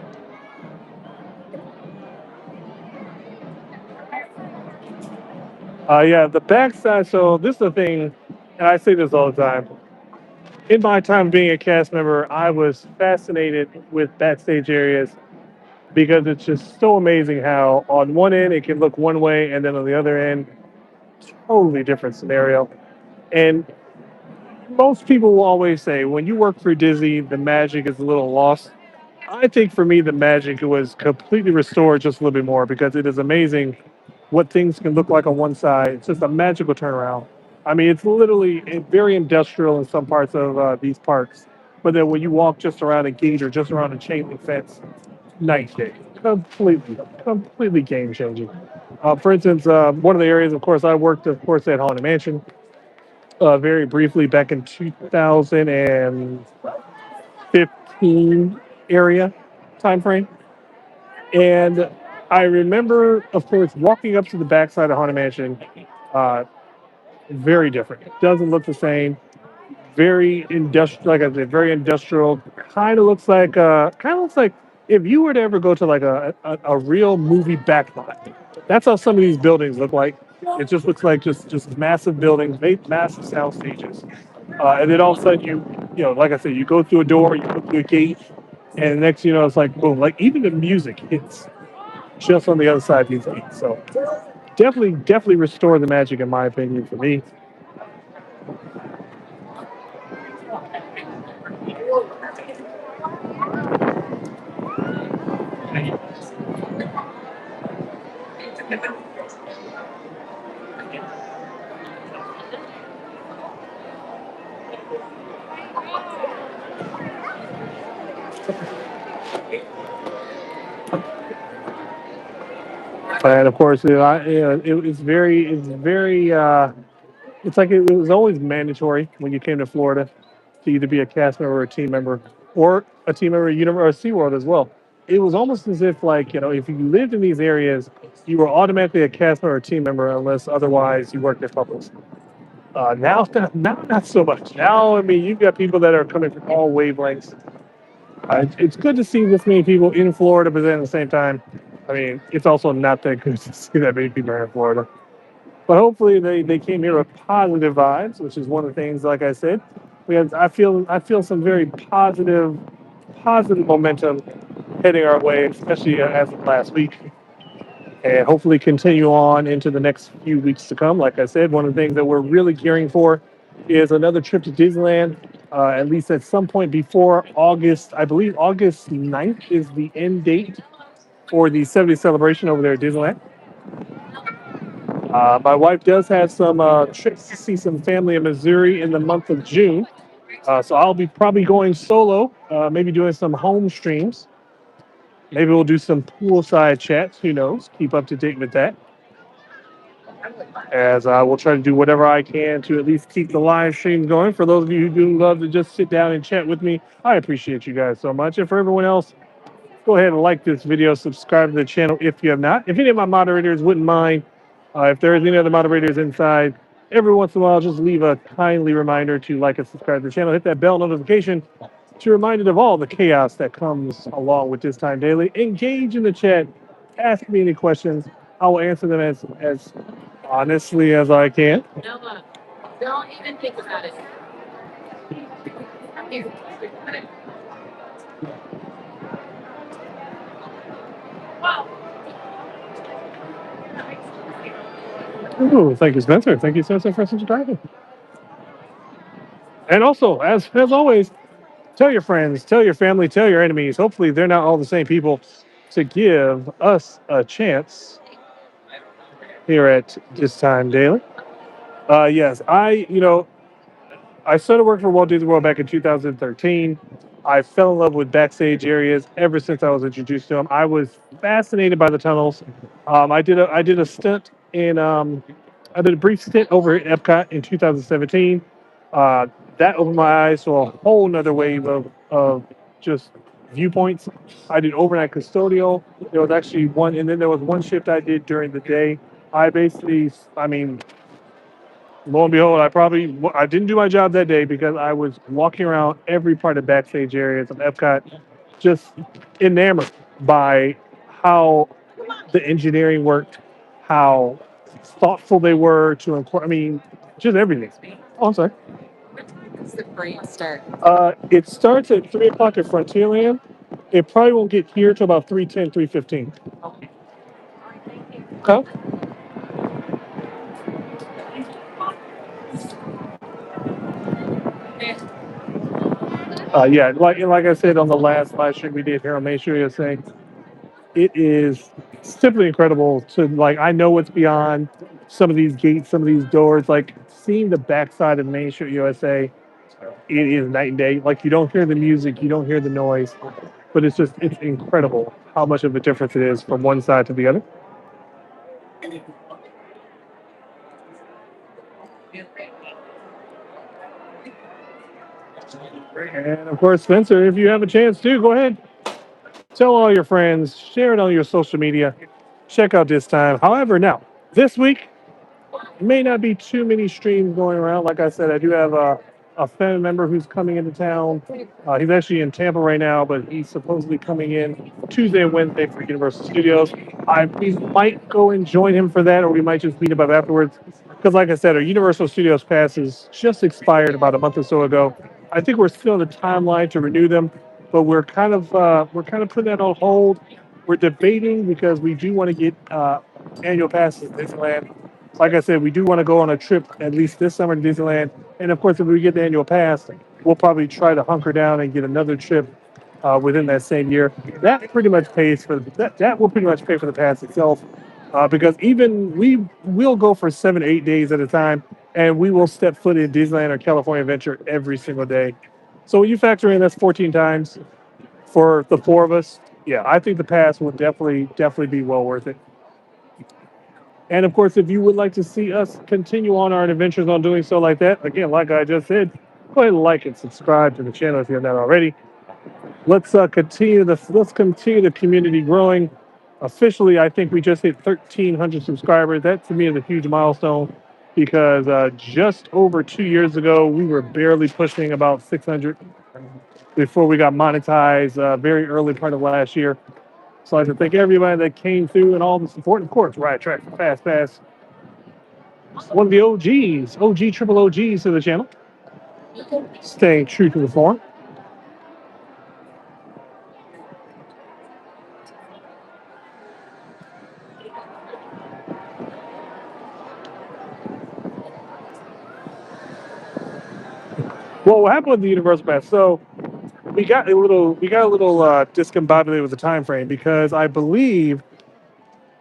Speaker 2: Yeah, the backside. So this is the thing, and I say this all the time. In my time being a cast member, I was fascinated with backstage areas because it's just so amazing how on one end it can look one way, and then on the other end, totally different scenario. And most people will always say when you work for Disney, the magic is a little lost. I think for me, the magic was completely restored just a little bit more because it is amazing what things can look like on one side. It's just a magical turnaround. I mean, it's literally very industrial in some parts of these parks, but then when you walk just around a gate or just around a chain link fence, night and day, completely game changing. For instance, one of the areas, of course, I worked, of course, at Haunted Mansion very briefly back in 2015 area time frame. And I remember, of course, walking up to the backside of Haunted Mansion. Uh, very different. It doesn't look the same. Very industrial, like I said, very industrial. Kind of looks like if you were to ever go to like a real movie backlot. That's how some of these buildings look like. It just looks like just massive buildings, massive sound stages, and then all of a sudden like I said, you go through a door, you go through a gate, and next it's like boom, like even the music hits just on the other side of these gates. So definitely restore the magic in my opinion for me. And of course, it's like it was always mandatory when you came to Florida to either be a cast member or a team member, or a team member at SeaWorld as well. It was almost as if like if you lived in these areas, you were automatically a cast member or a team member unless otherwise you worked at Publix. Now, now not so much. Now, I mean, you've got people that are coming from all wavelengths. It's good to see this many people in Florida, but then at the same time, I mean, it's also not that good to see that many people here in Florida. But hopefully they came here with positive vibes, which is one of the things. Like I said, I feel some very positive momentum heading our way, especially as of last week, and hopefully continue on into the next few weeks to come. Like I said, one of the things that we're really gearing for is another trip to Disneyland, at least at some point before August. I believe August 9th is the end date for the 70th celebration over there at Disneyland. My wife does have some trips to see some family in Missouri in the month of June. So I'll be probably going solo, maybe doing some home streams. Maybe we'll do some poolside chats. Who knows? Keep up to date with that. As I will try to do whatever I can to at least keep the live stream going. For those of you who do love to just sit down and chat with me, I appreciate you guys so much. And for everyone else, go ahead and like this video, subscribe to the channel if you have not. If any of my moderators wouldn't mind, if there is any other moderators inside, every once in a while, just leave a kindly reminder to like and subscribe to the channel. Hit that bell notification to be reminded of all the chaos that comes along with this time daily. Engage in the chat. Ask me any questions. I will answer them as honestly as I can.
Speaker 1: Don't even think about it. Here.
Speaker 2: Ooh, thank you, Spencer. Thank you, Spencer, for subscribing. And also, as always, tell your friends, tell your family, tell your enemies. Hopefully, they're not all the same people. To give us a chance here at This Time Daily. Yes, I started working for Walt Disney World back in 2013. I fell in love with backstage areas ever since I was introduced to them. I was fascinated by the tunnels. I did a stint in I did a brief stint over at Epcot in 2017. Uh, that opened my eyes to a whole nother wave of just viewpoints. I did overnight custodial. There was actually one, and then there was one shift I did during the day. I mean, lo and behold, I didn't do my job that day because I was walking around every part of backstage areas of Epcot, just enamored by how the engineering worked, how thoughtful they were to incorporate. I mean, just everything. Oh, I'm sorry.
Speaker 1: What's the brain start?
Speaker 2: It starts at 3 o'clock at Frontierland. It probably won't get here till about 3:10, 3:15. Okay. Yeah, like I said on the last live stream we did here on Main Street USA, it is simply incredible to like. I know what's beyond some of these gates, some of these doors. Like seeing the backside of Main Street USA, it is night and day. Like you don't hear the music, you don't hear the noise, but it's incredible how much of a difference it is from one side to the other. And of course, Spencer, if you have a chance to, go ahead, tell all your friends, share it on your social media. Check out This Time. However, now this week may not be too many streams going around. Like I said, I do have a family member who's coming into town. He's actually in Tampa right now, but he's supposedly coming in Tuesday and Wednesday for Universal Studios. We might go and join him for that, or we might just meet up afterwards. Because, like I said, our Universal Studios passes just expired about a month or so ago. I think we're still in the timeline to renew them, but we're kind of putting that on hold. We're debating because we do want to get annual passes to Disneyland. Like I said, we do want to go on a trip at least this summer to Disneyland. And of course, if we get the annual pass, we'll probably try to hunker down and get another trip within that same year. That pretty much pays for that. That will pretty much pay for the pass itself, because even we will go for 7, 8 days at a time, and we will step foot in Disneyland or California Adventure every single day. So when you factor in that's 14 times for the four of us, yeah, I think the pass will definitely be well worth it. And of course, if you would like to see us continue on our adventures on doing so like that, again, like I just said, go ahead and like and subscribe to the channel if you have not already. Let's continue the community growing. Officially, I think we just hit 1,300 subscribers. That to me is a huge milestone because just over 2 years ago, we were barely pushing about 600 before we got monetized very early part of last year. So I'd like to thank everybody that came through and all the support. Of course, Riot Track for Fast Pass, one of the OGs, OG triple OGs of the channel, staying true to the form. Well, what happened with the Universal Pass? So we got a little discombobulated with the time frame because I believe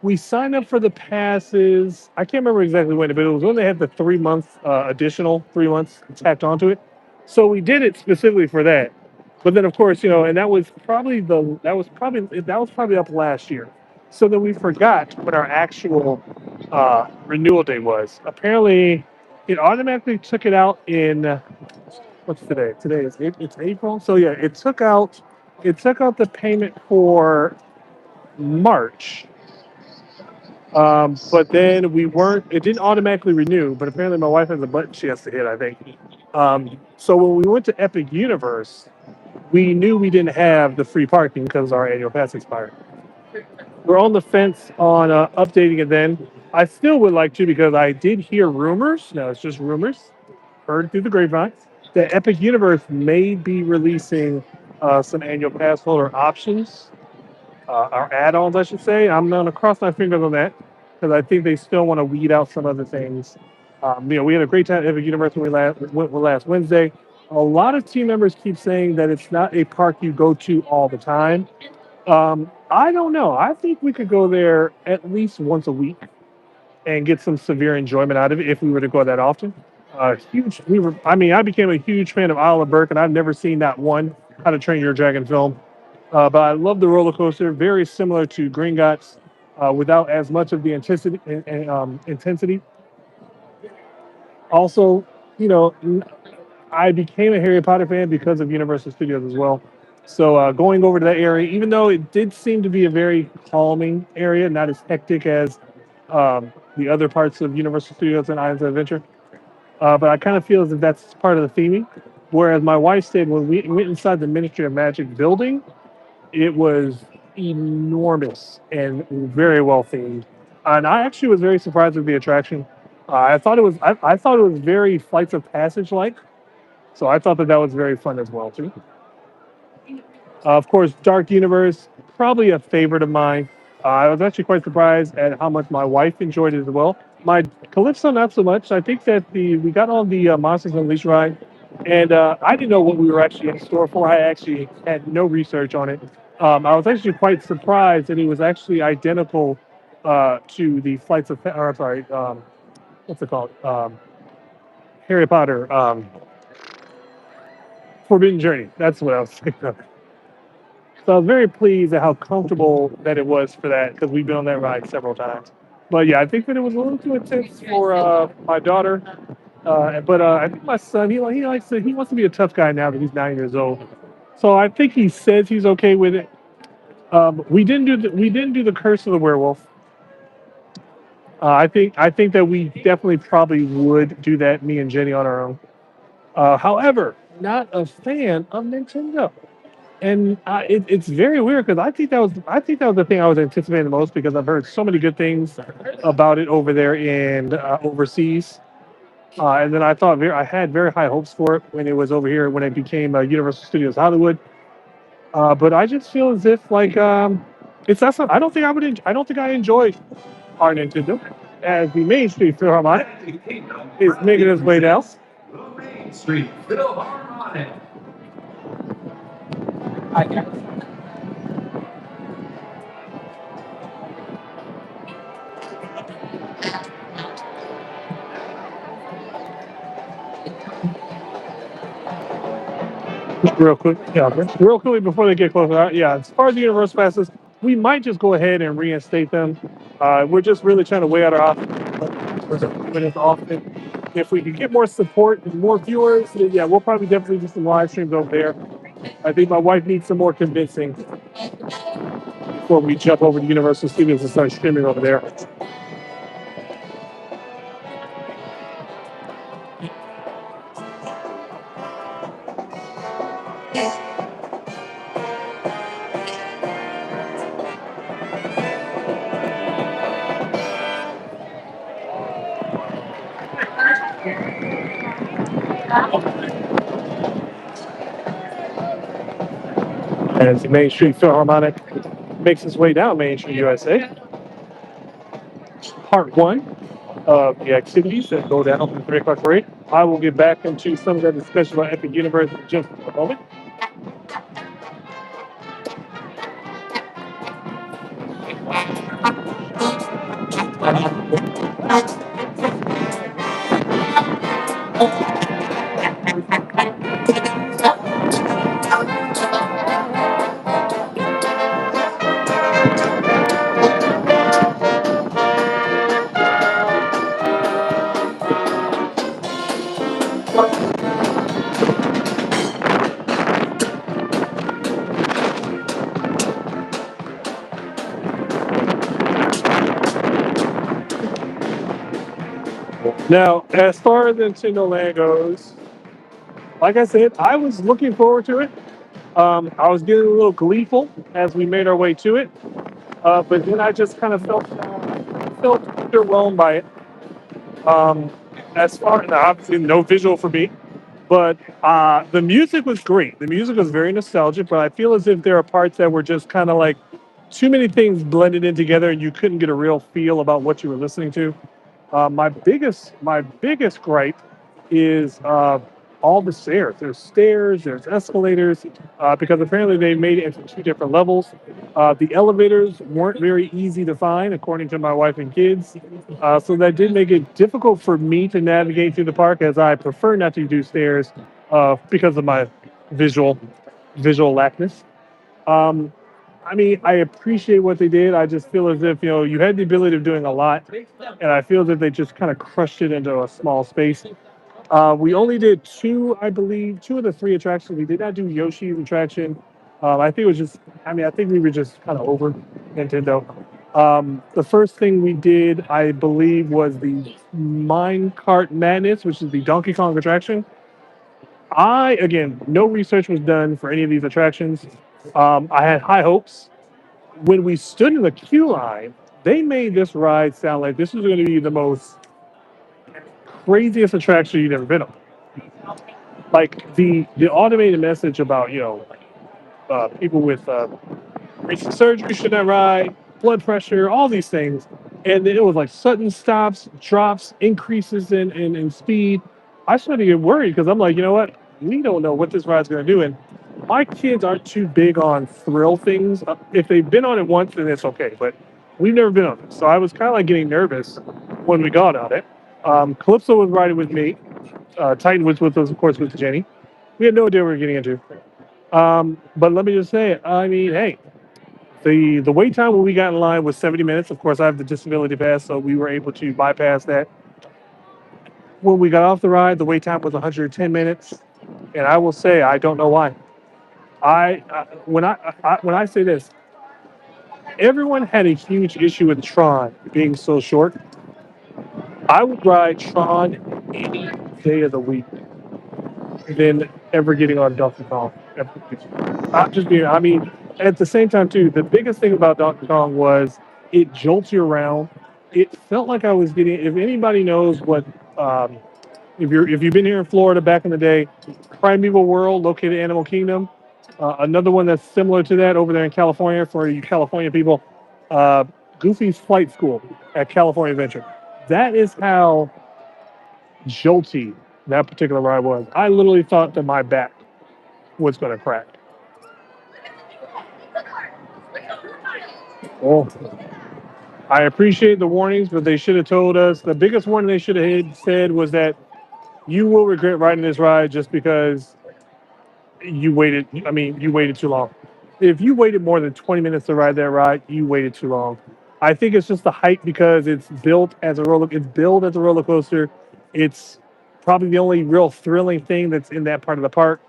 Speaker 2: we signed up for the passes. I can't remember exactly when, but it was when they had the 3 months additional 3 months tacked onto it. So we did it specifically for that. But then, of course, and that was probably up last year. So then we forgot what our actual renewal date was. Apparently, it automatically took it out in what's today? Today is it's April. So yeah, it took out the payment for March, but then we weren't. It didn't automatically renew, but apparently my wife has a button she has to hit. I think. So when we went to Epic Universe, we knew we didn't have the free parking because our annual pass expired. We're on the fence on updating it. Then I still would like to because I did hear rumors. No, it's just rumors. Heard through the grapevine that Epic Universe may be releasing some annual pass holder options or add-ons, I should say. I'm going to cross my fingers on that because I think they still want to weed out some other things. We had a great time at Epic Universe when we went last Wednesday. A lot of team members keep saying that it's not a park you go to all the time. I don't know. I think we could go there at least once a week and get some severe enjoyment out of it if we were to go that often. Huge. I became a huge fan of Oliver Burke, and I've never seen that one How to Train Your Dragon film. But I love the roller coaster, very similar to Gringotts, without as much of the intensity. Also, you know, I became a Harry Potter fan because of Universal Studios as well. So going over to that area, even though it did seem to be a very calming area, not as hectic as the other parts of Universal Studios and Islands of Adventure, but I kind of feel as if that's part of the theming. Whereas my wife said when we went inside the Ministry of Magic building, it was enormous and very well themed. And I actually was very surprised with the attraction. I thought it was very Flights of Passage like. So I thought that that was very fun as well too. Of course, Dark Universe, probably a favorite of mine. I was actually quite surprised at how much my wife enjoyed it as well. My Calypso, not so much. I think that we got on the Monsters Unleashed ride, and I didn't know what we were actually in store for. I actually had no research on it. I was actually quite surprised that it was actually identical to the Flights of, or I'm sorry, what's it called? Harry Potter, Forbidden Journey. That's what I was thinking of. So I was very pleased at how comfortable that it was for that because we've been on that ride several times. But yeah, I think that it was a little too intense for my daughter. But I think my son he wants to be a tough guy now that he's 9 years old. So I think he says he's okay with it. We didn't do the Curse of the Werewolf. I think that we definitely probably would do that, me and Jenny on our own. However, not a fan of Nintendo. And it's very weird because I think that was the thing I was anticipating the most because I've heard so many good things about it over there in overseas. And then I had very high hopes for it when it was over here when it became Universal Studios Hollywood. But I just feel as if like it's not something I don't think I would. I don't think I enjoy our Nintendo as the Main Street Philharmonic is making its way down.
Speaker 3: Main Street Philharmonic.
Speaker 2: Real quick, yeah, real quickly before they get closer. Yeah, as far as the universe passes, we might just go ahead and reinstate them. We're just really trying to weigh out our options. We're doing this often. If we can get more support and more viewers, then yeah, we'll probably definitely do some live streams over there. I think my wife needs some more convincing before we jump over to Universal Studios and start streaming over there. as the Main Street Philharmonic makes its way down Main Street, USA. Part one of the activities that go down from the 3 o'clock parade. I will get back into some of that discussion about Epic Universe in just a moment. Now, as far as Nintendo Land goes, like I said, I was looking forward to it. I was getting a little gleeful as we made our way to it, but then I just kind of felt underwhelmed by it. Um, as far now, obviously no visual for me, but the music was great. The music was very nostalgic, but I feel as if there are parts that were just kind of like too many things blended in together, and you couldn't get a real feel about what you were listening to. My biggest gripe is all the stairs. There's stairs, there's escalators, because apparently they made it into two different levels. The elevators weren't very easy to find, according to my wife and kids. So that did make it difficult for me to navigate through the park, as I prefer not to do stairs because of my visual visual lackness. Um, I mean, I appreciate what they did. I just feel as if you had the ability of doing a lot, and I feel that they just kind of crushed it into a small space. We only did two, I believe, two of the three attractions. We did not do Yoshi's attraction. I think it was just, I mean, I think we were just kind of over Nintendo. The first thing we did, I believe, was the Minecart Madness, which is the Donkey Kong attraction. Again, no research was done for any of these attractions. I had high hopes. When we stood in the queue line, they made this ride sound like this was going to be the most craziest attraction you've ever been on. Like the automated message about people with recent surgery should not ride, blood pressure, all these things. And then it was like sudden stops, drops, increases in speed. I started to get worried because I'm like, you know what? We don't know what this ride's going to do. And my kids aren't too big on thrill things. If they've been on it once, then it's okay. But we've never been on it. So I was kind of like getting nervous when we got on it. Calypso was riding with me. Titan was with us, of course, with Jenny. We had no idea what we were getting into. But let me just say, I mean, hey, the wait time when we got in line was 70 minutes. Of course, I have the disability pass, so we were able to bypass that. When we got off the ride, the wait time was 110 minutes, and I will say I don't know why. When I say this, everyone had a huge issue with Tron being so short. I would ride Tron any day of the week than ever getting on Donkey Kong. Not just being, I mean, at the same time too, the biggest thing about Donkey Kong was it jolts you around. It felt like I was getting. If anybody knows what, um, if you've been here in Florida back in the day, Primeval World, located in Animal Kingdom. Another one that's similar to that over there in California for you California people, uh, Goofy's Flight School at California Adventure. That is how jolty that particular ride was. I literally thought that my back was going to crack. Oh, I appreciate the warnings, but they should have told us. The biggest warning they should have said was that you will regret riding this ride just because you waited. I mean, you waited too long. If you waited more than 20 minutes to ride that ride, you waited too long. I think it's just the hype because it's built as a roller. It's built as a roller coaster. It's probably the only real thrilling thing that's in that part of the park.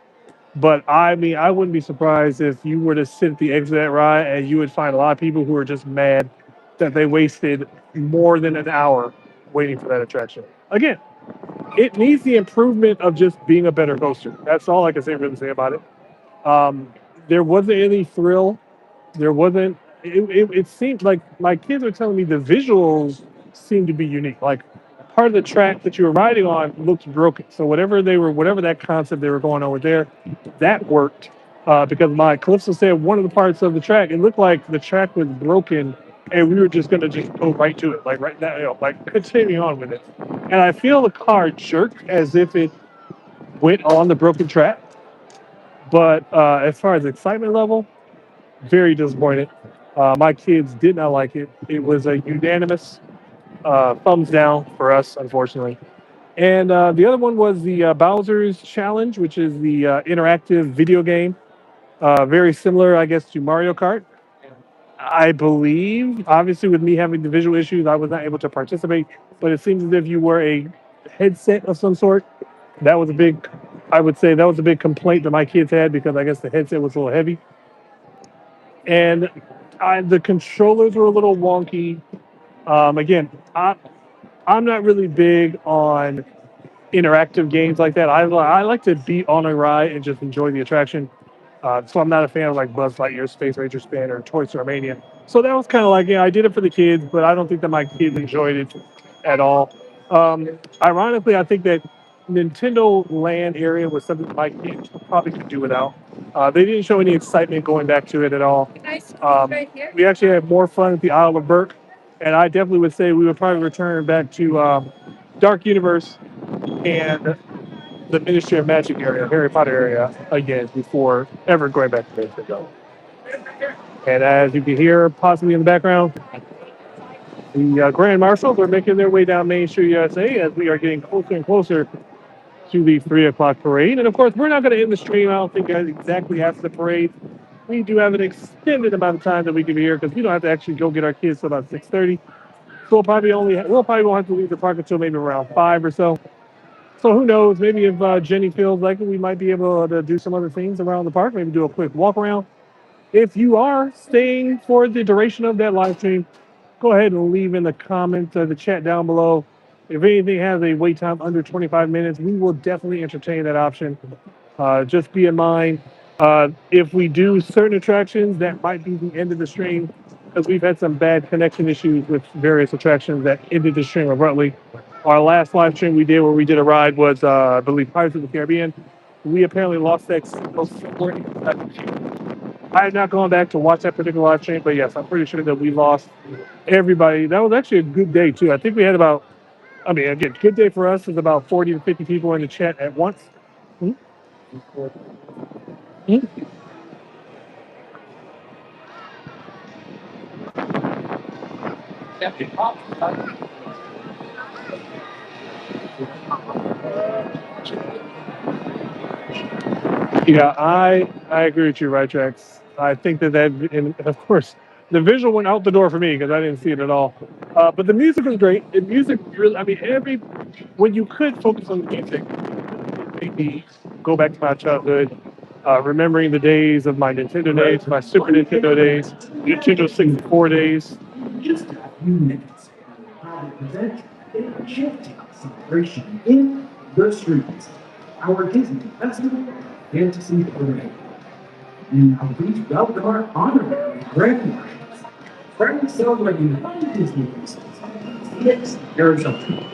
Speaker 2: But I mean, I wouldn't be surprised if you were to sit at the exit of that ride and you would find a lot of people who are just mad that they wasted more than an hour waiting for that attraction. Again, it needs the improvement of just being a better coaster. That's all I can really say about it. There wasn't any thrill. There wasn't. It seemed like my kids are telling me the visuals seem to be unique. Like part of the track that you were riding on looked broken. So whatever that concept they were going on with there, that worked. because my Calypso said one of the parts of the track, it looked like the track was broken and we were just going to just go right to it, like right now, like continuing on with it. And I feel the car jerked as if it went on the broken track. But as far as excitement level, very disappointed. My kids did not like it. It was a unanimous thumbs down for us, unfortunately. And the other one was the Bowser's Challenge, which is the interactive video game, very similar, I guess, to Mario Kart. I believe, obviously, with me having the visual issues, I was not able to participate. But it seems as if you wore a headset of some sort. That was a big, I would say, that was a big complaint that my kids had because I guess the headset was a little heavy, and the controllers were a little wonky. Again, I'm not really big on interactive games like that. I like to be on a ride and just enjoy the attraction. So I'm not a fan of like Buzz Lightyear, Space Ranger Spin, or Toy Story Mania. So that was kind of like, yeah, I did it for the kids, but I don't think that my kids enjoyed it at all. Ironically, I think that Nintendo Land area was something that my kids probably could do without. They didn't show any excitement going back to it at all. We actually had more fun at the Isle of Burke, and I definitely would say we would probably return back to Dark Universe and the Ministry of Magic area, Harry Potter area again before ever going back to Mexico. And as you can hear, possibly in the background, the Grand Marshals are making their way down Main Street, USA, as we are getting closer and closer to the 3 o'clock parade. And of course, we're not going to end the stream, I don't think, exactly after the parade. We do have an extended amount of time that we can be here because we don't have to actually go get our kids till about 6:30. So we'll probably won't have to leave the park until maybe around 5 or so. So who knows? Maybe if Jenny feels like it, we might be able to do some other things around the park. Maybe do a quick walk around. If you are staying for the duration of that live stream, go ahead and leave in the comments or the chat down below. If anything has a wait time under 25 minutes, we will definitely entertain that option. Just be in mind, if we do certain attractions, that might be the end of the stream because we've had some bad connection issues with various attractions that ended the stream abruptly. Our last live stream we did where we did a ride was, I believe, Pirates of the Caribbean. We apparently lost that signal somewhere inside the queue. I have not gone back to watch that particular live stream, but yes, I'm pretty sure that we lost everybody. That was actually a good day too. I think we had about, I mean, again, good day for us is about 40 to 50 people in the chat at once. Hmm? Hmm? Yeah, I agree with you, right, Trax. I think and of course, the visual went out the door for me because I didn't see it at all. But the music was great. The music really, I mean, when you could focus on the music, it made me go back to my childhood, remembering the days of my Nintendo days, my Super Nintendo days, Nintendo 64 days.
Speaker 3: Just a few minutes, I will present a enchanting celebration in the streets. Our Disney Festival of Fantasy Parade. And I'm pleased to welcome our honorary grand marshals. Proudly celebrating the fun Disney princess. Yes, Arizona.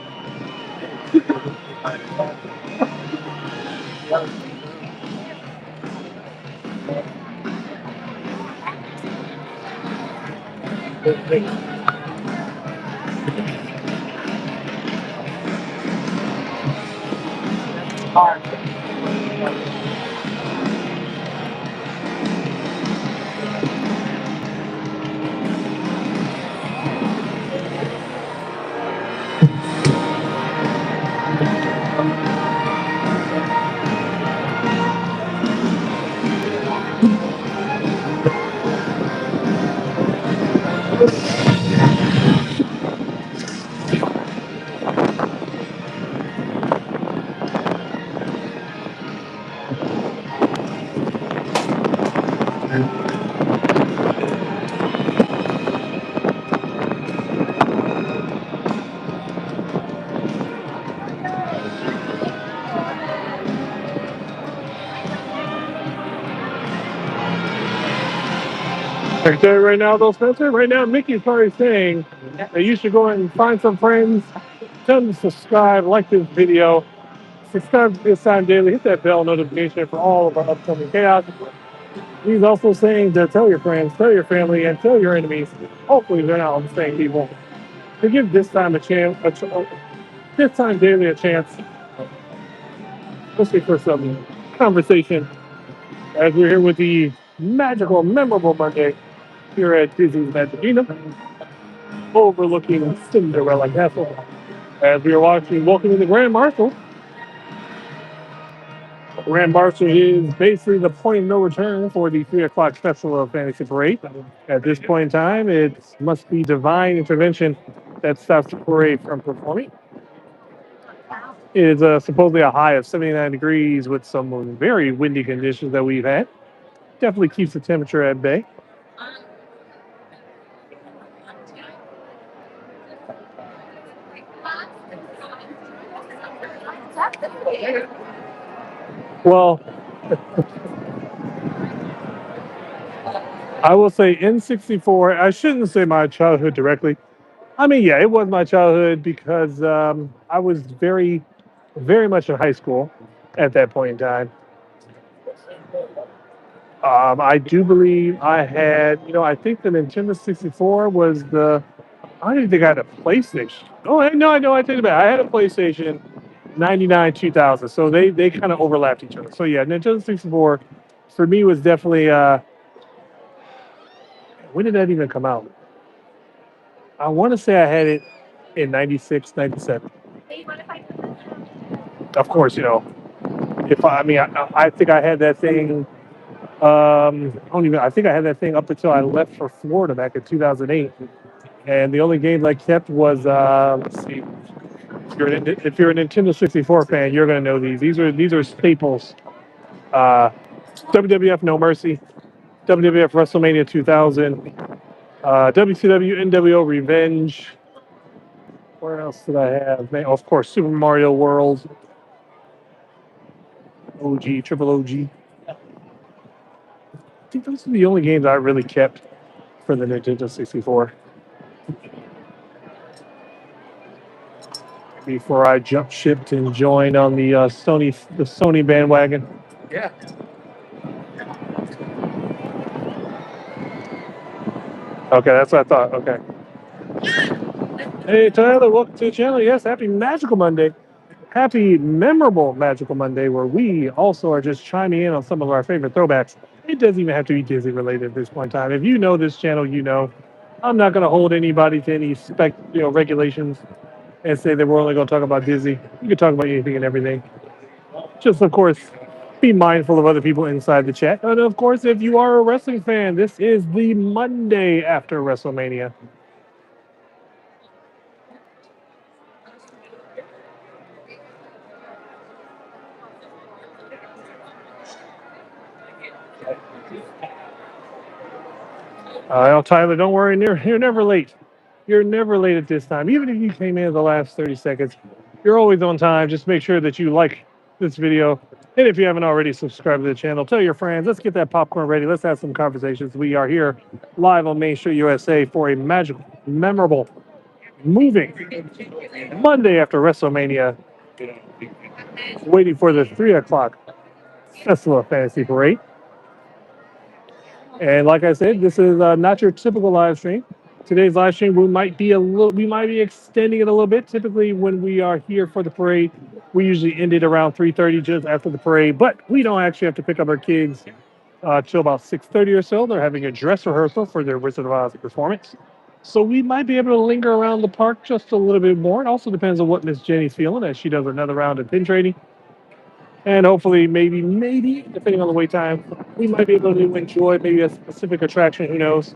Speaker 2: I can tell you right now, though, Spencer, right now, Mickey's probably saying that you should go and find some friends, tell them to subscribe, like this video, subscribe to this time daily, hit that bell notification for all of our upcoming chaos. He's also saying to tell your friends, tell your family, and tell your enemies. Hopefully, they're not all the same people. To give this time a chance, this time daily a chance, especially for some conversation, as we're here with the magical, memorable Monday here at Disney's Magic Kingdom, overlooking Cinderella Castle. As we are watching Welcome to the Grand Marshal. Grand Marshal is basically the point of no return for the 3 o'clock Festival of Fantasy Parade. At this point in time, it must be divine intervention that stops the parade from performing. It is supposedly a high of 79 degrees with some very windy conditions that we've had. Definitely keeps the temperature at bay. Well, I will say N64, I shouldn't say my childhood directly. I mean, yeah, it was my childhood because I was very, very much in high school at that point in time. I do believe I had, I think the Nintendo 64 was I don't even think I had a PlayStation. Oh, no, I know, I take it back. I had a PlayStation 99, 2000. So they kind of overlapped each other. So yeah, Nintendo 64 for me was definitely, when did that even come out? I want to say I had it in 96, 97. Of course, if I mean, I think I had that thing. I don't even. I think I had that thing up until I left for Florida back in 2008. And the only games I kept was let's see. If you're a Nintendo 64 fan, you're gonna know these. These are staples. Uh, WWF No Mercy, WWF WrestleMania 2000, WCW NWO Revenge. Where else did I have? Man, of course, Super Mario World, OG, Triple OG. I think those are the only games I really kept for the Nintendo 64 before I jumped ship and joined on the Sony bandwagon. Okay, that's what I thought. Okay. Hey Tyler, welcome to the channel. Yes, happy Magical Monday. Happy memorable Magical Monday, where we also are just chiming in on some of our favorite throwbacks. It doesn't even have to be Disney related at this point in time. If you know this channel, you know I'm not going to hold anybody to any regulations and say that we're only going to talk about Disney. You can talk about anything and everything. Just, of course, be mindful of other people inside the chat. And, of course, if you are a wrestling fan, this is the Monday after WrestleMania. Tyler, don't worry. You're never late. You're never late at this time. Even if you came in the last 30 seconds, you're always on time. Just make sure that you like this video. And if you haven't already subscribed to the channel, tell your friends. Let's get that popcorn ready. Let's have some conversations. We are here live on Main Street, USA for a magical, memorable, moving Monday after WrestleMania, waiting for the 3 o'clock Festival of Fantasy Parade. And like I said, this is not your typical live stream. Today's live stream, we might be extending it a little bit. Typically, when we are here for the parade, we usually end it around 3:30, just after the parade. But we don't actually have to pick up our kids till about 6:30 or so. They're having a dress rehearsal for their Wizard of Oz performance, so we might be able to linger around the park just a little bit more. It also depends on what Miss Jenny's feeling as she does another round of pin trading. And hopefully, maybe, depending on the wait time, we might be able to enjoy maybe a specific attraction. Who knows?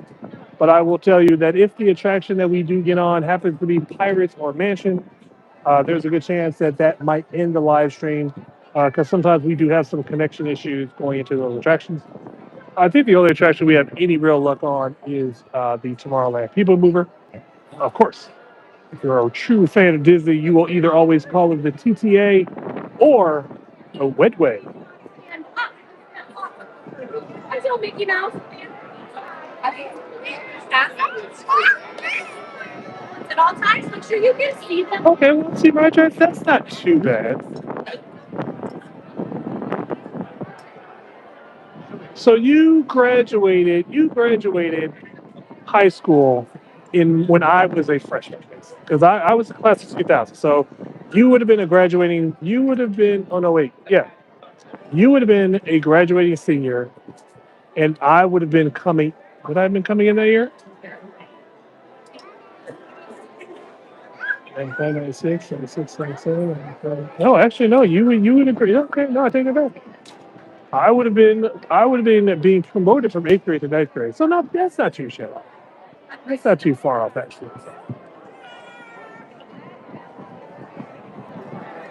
Speaker 2: But I will tell you that if the attraction that we do get on happens to be Pirates or Mansion, there's a good chance that that might end the live stream because sometimes we do have some connection issues going into those attractions. I think the only attraction we have any real luck on is the Tomorrowland People Mover. Of course, if you're a true fan of Disney, you will either always call it the TTA or a Wetway.
Speaker 1: I feel Mickey Mouse. At all times, make sure you can see them.
Speaker 2: Okay, well, let's see my address. That's not too bad. So you graduated high school in when I was a freshman, because I was the class of 2000. So you would have been, oh no, wait, yeah, you would have been a graduating senior, and I would have been coming, would I have been coming in that year? 95, 96, 96, 97, 97. No, actually, no, you would agree. Okay, no, I take it back. I would have been being promoted from eighth grade to ninth grade. So not that's not too shallow. That's not too far off actually.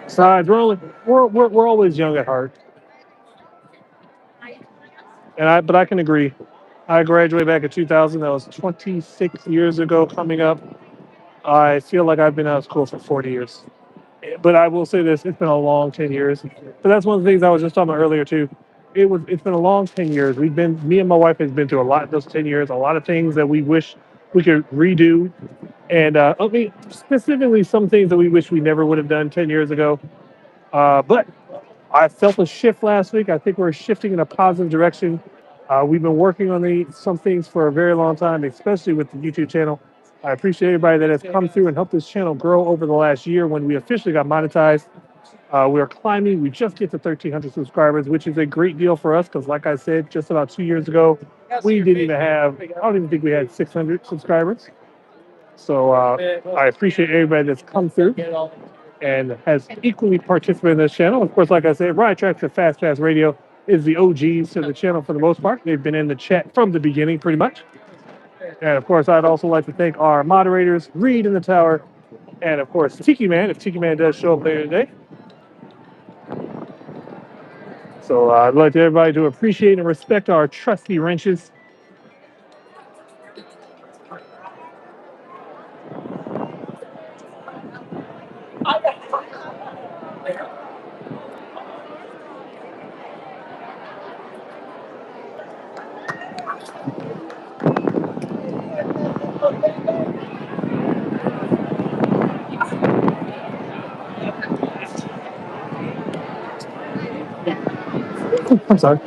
Speaker 2: Besides, we're always young at heart, but I can agree. I graduated back in 2000. That was 26 years ago. Coming up, I feel like I've been out of school for 40 years. But I will say this: it's been a long 10 years. But that's one of the things I was just talking about earlier too. It's been a long 10 years. Me and my wife has been through a lot in those 10 years. A lot of things that we wish we could redo, and I mean specifically some things that we wish we never would have done 10 years ago. But I felt a shift last week. I think we're shifting in a positive direction. We've been working on some things for a very long time, especially with the YouTube channel. I appreciate everybody that has come through and helped this channel grow over the last year when we officially got monetized. We're climbing. We just get to 1,300 subscribers, which is a great deal for us because, like I said, just about 2 years ago, we didn't even have, I don't even think we had 600 subscribers. So I appreciate everybody that's come through and has equally participated in this channel. Of course, like I said, Ride Tracks and Fast Pass Radio is the OGs to the channel for the most part. They've been in the chat from the beginning, pretty much. And of course, I'd also like to thank our moderators, Reed in the Tower, and of course, Tiki Man, if Tiki Man does show up later today. So I'd like everybody to appreciate and respect our trusty wrenches. I'm sorry.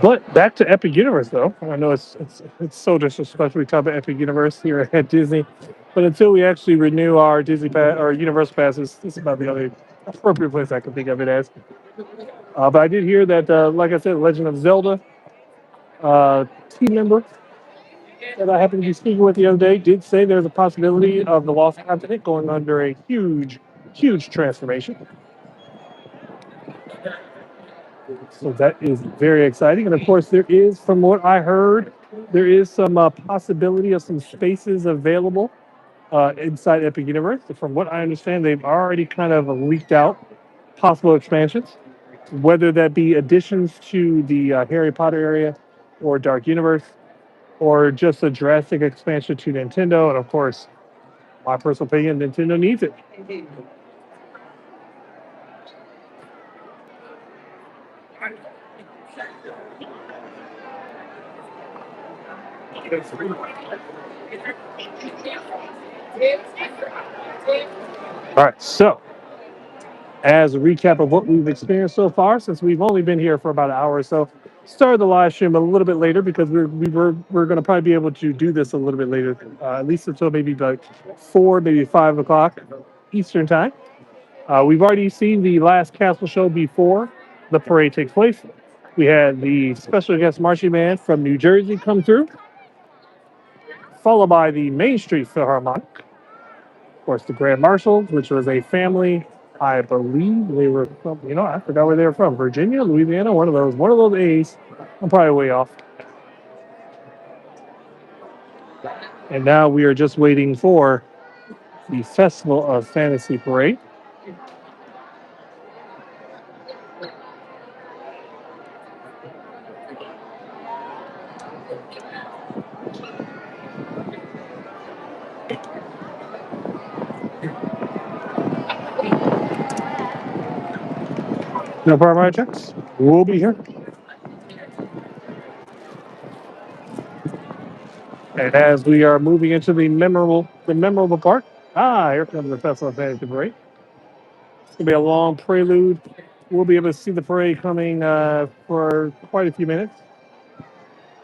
Speaker 2: But back to Epic Universe, though. I know it's so disrespectful we talk about Epic Universe here at Disney, but until we actually renew our Disney Pass or Universe passes, this is about the only appropriate place I can think of it as. But I did hear that, like I said, Legend of Zelda team member that I happened to be speaking with the other day did say there's a possibility of the Lost Continent going under a huge, huge transformation. So that is very exciting. And of course, there is, from what I heard, there is some possibility of some spaces available inside Epic Universe. From what I understand, they've already kind of leaked out possible expansions, whether that be additions to the Harry Potter area or Dark Universe, or just a drastic expansion to Nintendo. And of course, my personal opinion, Nintendo needs it. All right, so as a recap of what we've experienced so far, since we've only been here for about an hour or so, started the live stream a little bit later because we're going to probably be able to do this a little bit later, at least until maybe like 4, maybe 5 o'clock Eastern time. We've already seen the last castle show before the parade takes place. We had the special guest marching band from New Jersey come through, followed by the Main Street Philharmonic. Of course, the Grand Marshals, which was a family. I believe they were from, I forgot where they were from. Virginia, Louisiana, one of those A's. I'm probably way off. And now we are just waiting for the Festival of Fantasy Parade. No problem, right, checks. We'll be here. And as we are moving into the memorable part, here comes the Festival of Fantasy Parade. It's gonna be a long prelude. We'll be able to see the parade coming for quite a few minutes.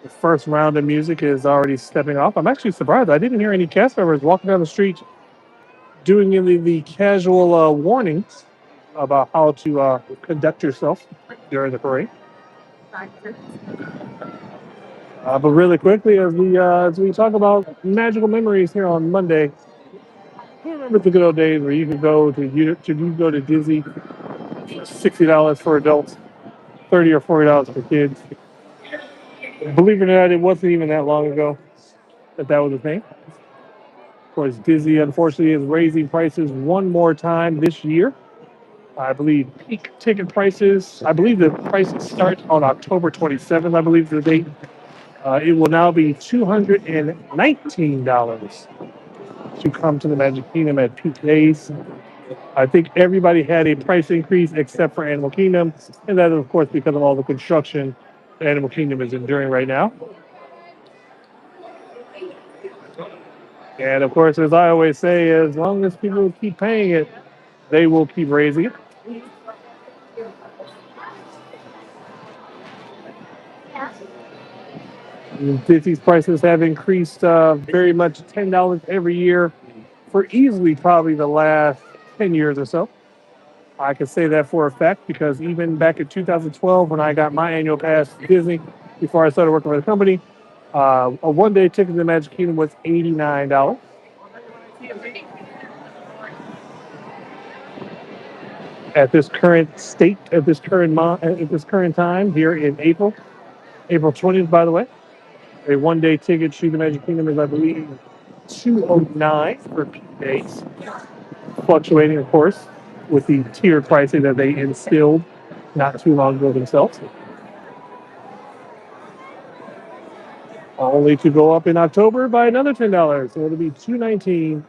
Speaker 2: The first round of music is already stepping off. I'm actually surprised. I didn't hear any cast members walking down the street doing any of the casual warnings about how to conduct yourself during the parade. But really quickly, as we talk about magical memories here on Monday, I remember the good old days where you could go to Disney for $60 for adults, 30 or $40 for kids. Believe it or not, it wasn't even that long ago that was a thing. Of course, Disney unfortunately is raising prices one more time this year. I believe peak ticket prices. I believe the prices start on October 27th. I believe the date. It will now be $219 to come to the Magic Kingdom at peak days. I think everybody had a price increase except for Animal Kingdom, and that is, of course, because of all the construction Animal Kingdom is enduring right now. And of course, as I always say, as long as people keep paying it, they will keep raising it. Disney's prices have increased very much $10 every year for easily probably the last 10 years or so. I can say that for a fact because even back in 2012, when I got my annual pass to Disney before I started working for the company, a one-day ticket to the Magic Kingdom was $89. At this current time here in April 20th, by the way, a one-day ticket to the Magic Kingdom is, I believe, 209 for peak days, fluctuating, of course, with the tiered pricing that they instilled not too long ago themselves, only to go up in October by another $10. So it'll be 219.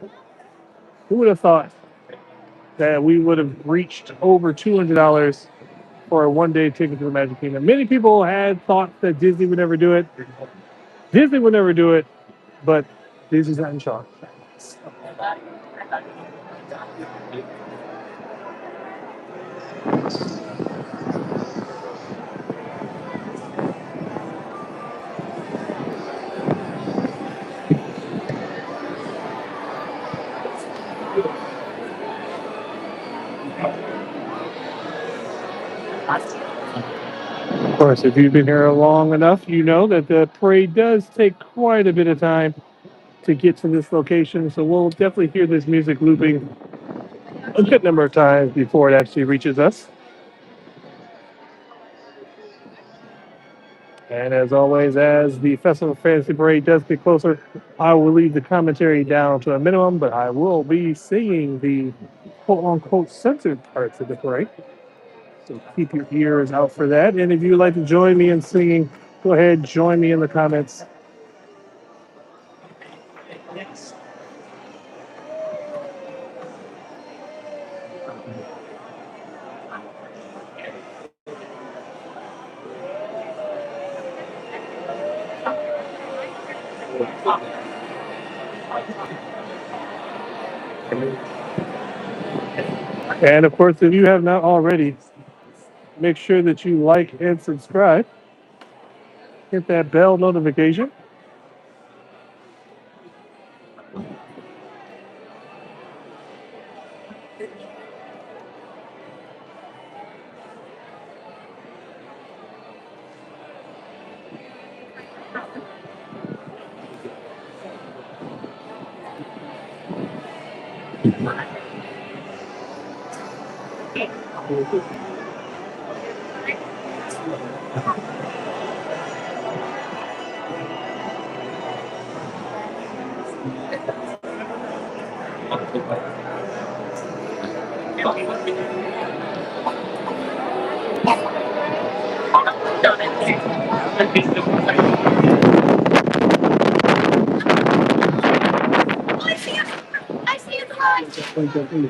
Speaker 2: Who would have thought that we would have reached over $200 for a one-day ticket to the Magic Kingdom? Many people had thought that Disney would never do it. Disney would never do it, but Disney's not in charge. Of course, if you've been here long enough, you know that the parade does take quite a bit of time to get to this location. So we'll definitely hear this music looping a good number of times before it actually reaches us. And as always, as the Festival of Fantasy Parade does get closer, I will leave the commentary down to a minimum, but I will be singing the quote unquote censored parts of the parade. So keep your ears out for that. And if you'd like to join me in singing, go ahead, join me in the comments. And of course, if you have not already, make sure that you like and subscribe. Hit that bell notification.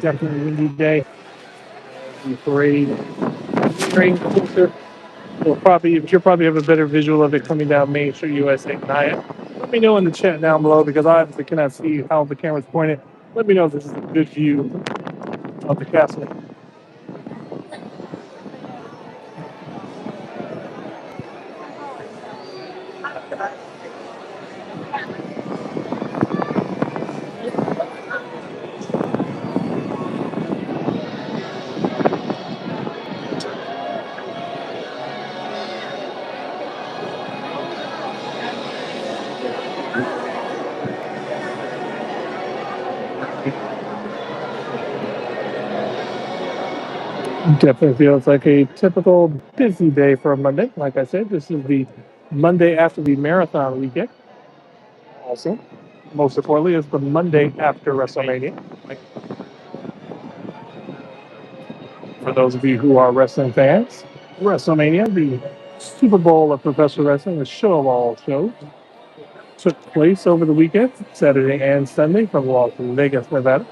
Speaker 2: Definitely windy day. The parade closer. You'll probably have a better visual of it coming down Main Street USA than I am. Let me know in the chat down below because I obviously cannot see how the camera's pointed. Let me know if this is a good view of the castle. Definitely feels like a typical busy day for a Monday. Like I said, this is the Monday after the marathon weekend. Also, most importantly, it's the Monday after WrestleMania. For those of you who are wrestling fans, WrestleMania, the Super Bowl of professional wrestling, the show of all shows, took place over the weekend, Saturday and Sunday, from Las Vegas, Nevada.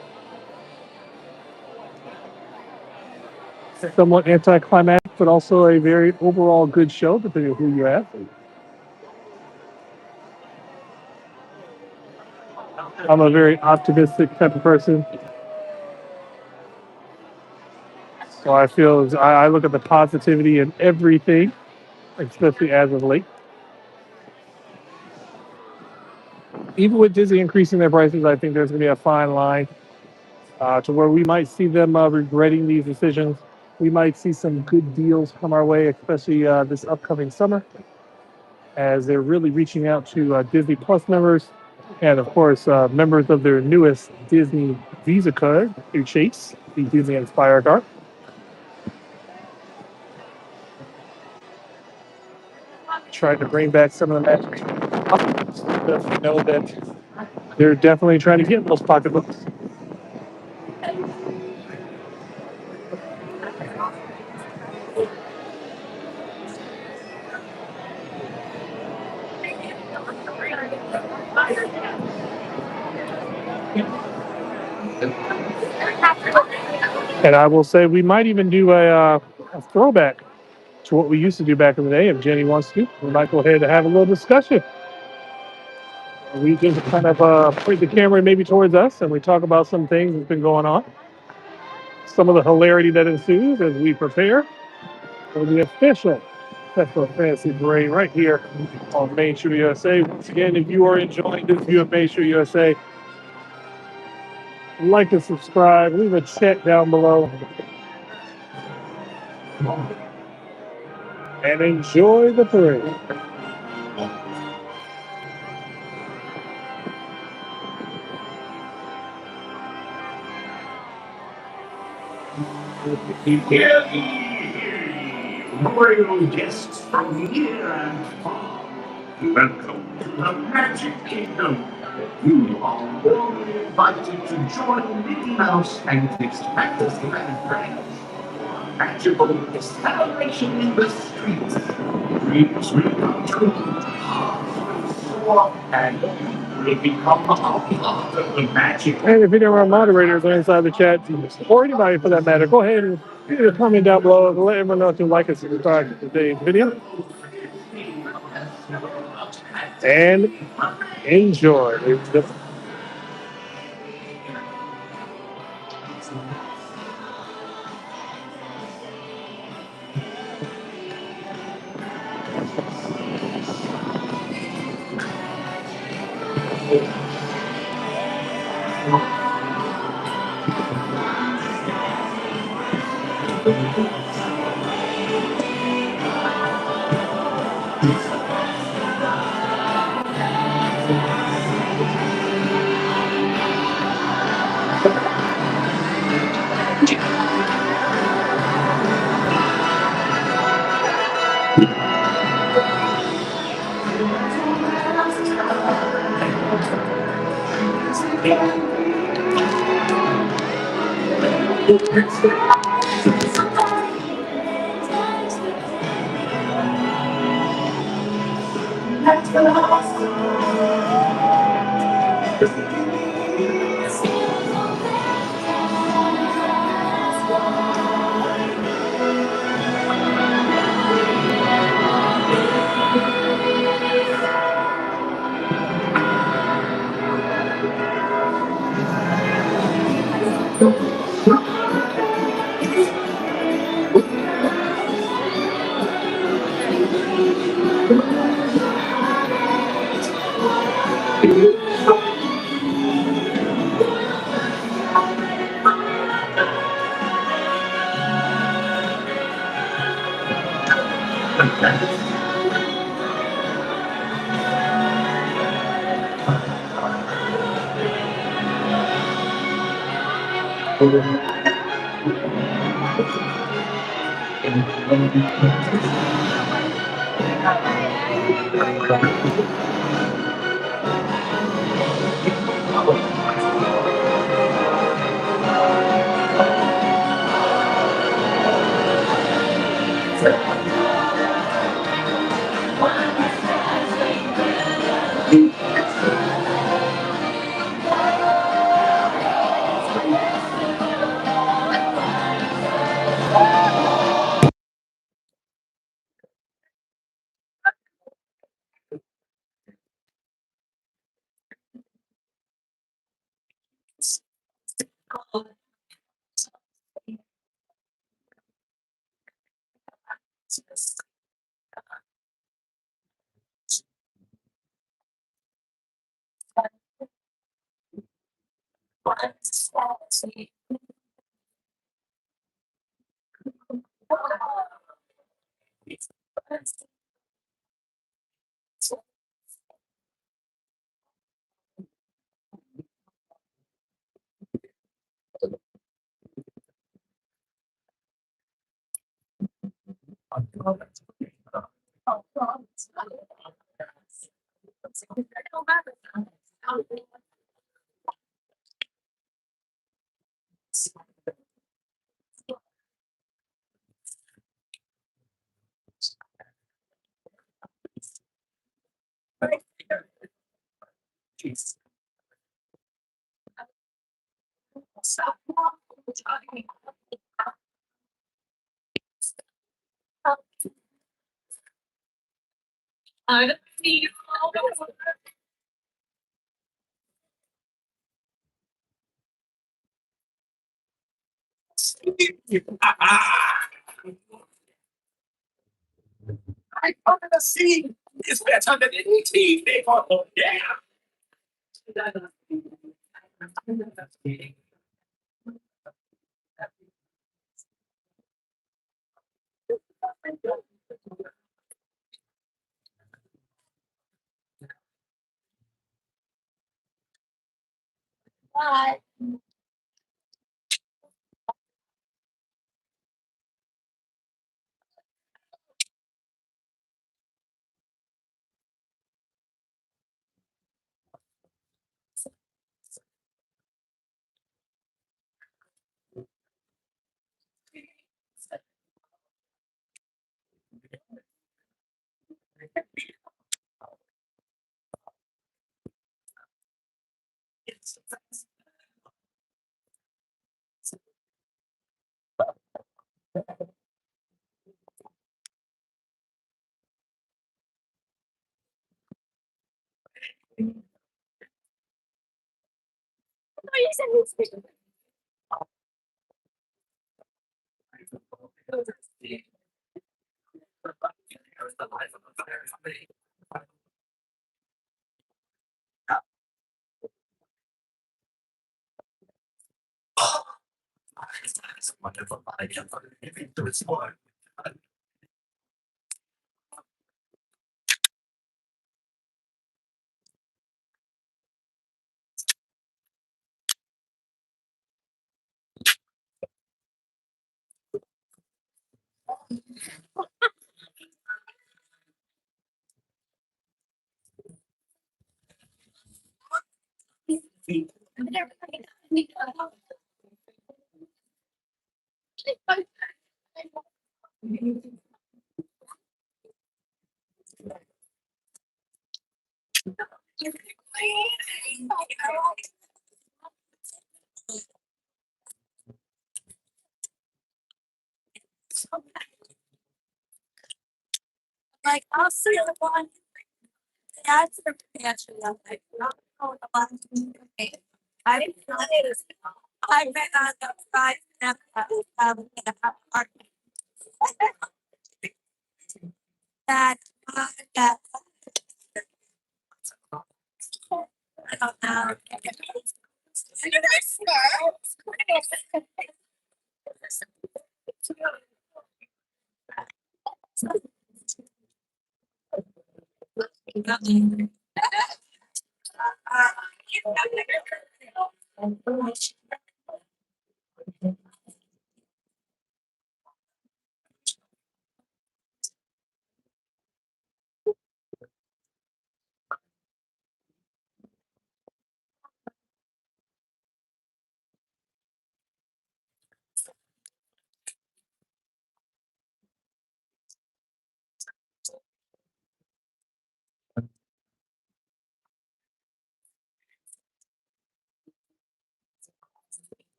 Speaker 2: Somewhat anticlimactic, but also a very overall good show, depending on who you ask. I'm a very optimistic type of person, so I feel I look at the positivity in everything, especially as of late. Even with Disney increasing their prices, I think there's going to be a fine line to where we might see them regretting these decisions. We might see some good deals come our way, especially this upcoming summer, as they're really reaching out to Disney Plus members and, of course, members of their newest Disney Visa card through Chase, the Disney Inspire card. Trying to bring back some of the magic. We know that they're definitely trying to get those pocketbooks. And I will say we might even do a throwback to what we used to do back in the day. If Jenny wants to, we might go ahead and have a little discussion. We just kind of point the camera maybe towards us and we talk about some things that's been going on. Some of the hilarity that ensues as we prepare for the official Festival Fantasy Parade right here on Main Street USA. Once again, if you are enjoying this view of Main Street USA, like and subscribe, leave a chat down below, and enjoy the parade.
Speaker 3: Hear ye, royal guests from near and far. Welcome to the Magic Kingdom. You are warmly invited to join Mickey Mouse and his Fantasyland friends. Magical celebration in the streets. Dreams will come true. Hearts will soar, and you will become a part of the magic.
Speaker 2: And if any of our moderators are inside the chat, or anybody for that matter, go ahead and leave a comment down below and let everyone know if you like and subscribe to today's video. And enjoy.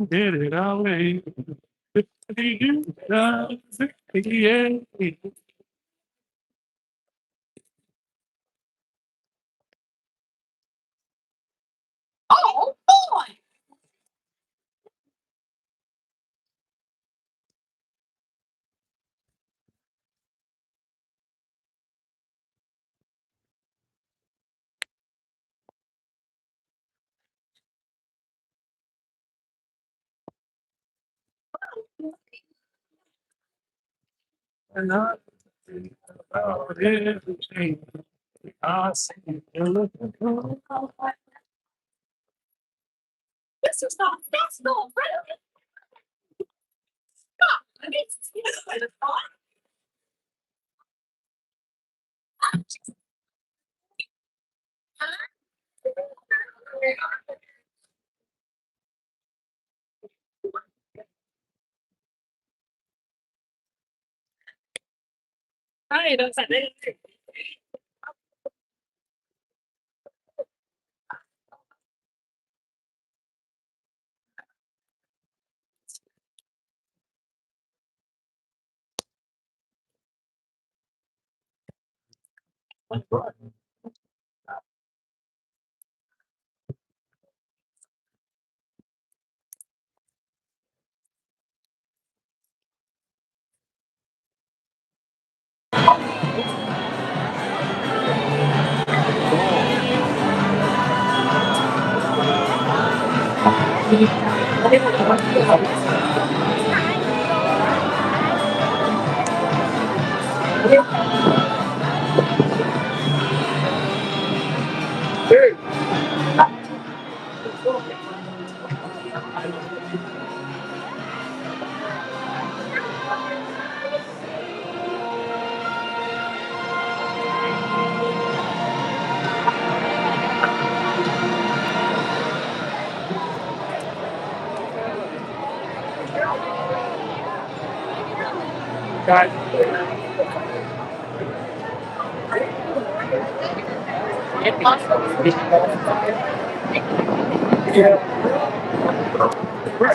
Speaker 2: Get it away. And I about everything. I see you looking good.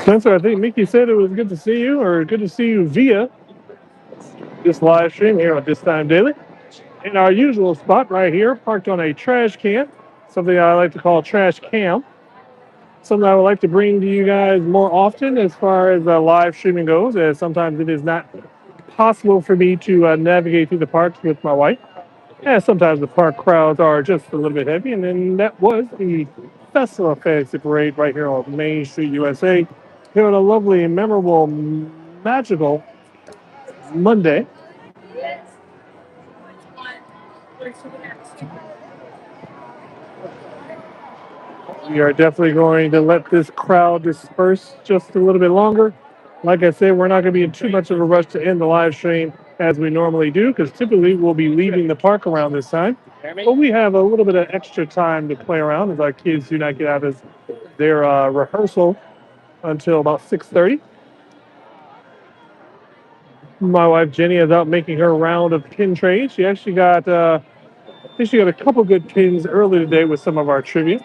Speaker 2: Spencer, I think Mickey said it was good to see you, or good to see you via this live stream here on This Time Daily. In our usual spot right here, parked on a trash can, something I like to call trash cam. something I would like to bring to you guys more often as far as live streaming goes, as sometimes it is not possible for me to navigate through the parks with my wife. And sometimes the park crowds are just a little bit heavy. And then that was the Festival of Fantasy Parade right here on Main Street, USA. Here on a lovely, memorable, magical Monday. We are definitely going to let this crowd disperse just a little bit longer. Like I said, we're not going to be in too much of a rush to end the live stream as we normally do, because typically we'll be leaving the park around this time. But we have a little bit of extra time to play around as our kids do not get out of their rehearsal until about 6:30. My wife Jenny is out making her round of pin trades. She actually got, I think she got a couple good pins early today with some of our trivia.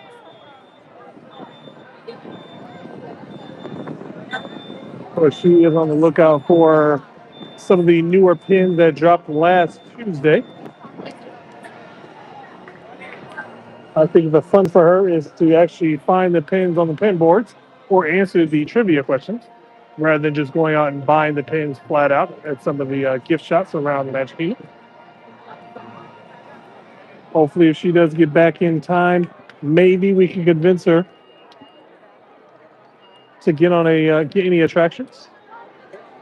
Speaker 2: So she is on the lookout for some of the newer pins that dropped last Tuesday. I think the fun for her is to actually find the pins on the pin boards or answer the trivia questions rather than just going out and buying the pins flat out at some of the gift shops around the Magic Kingdom. Hopefully, if she does get back in time, maybe we can convince her to get on get any attractions.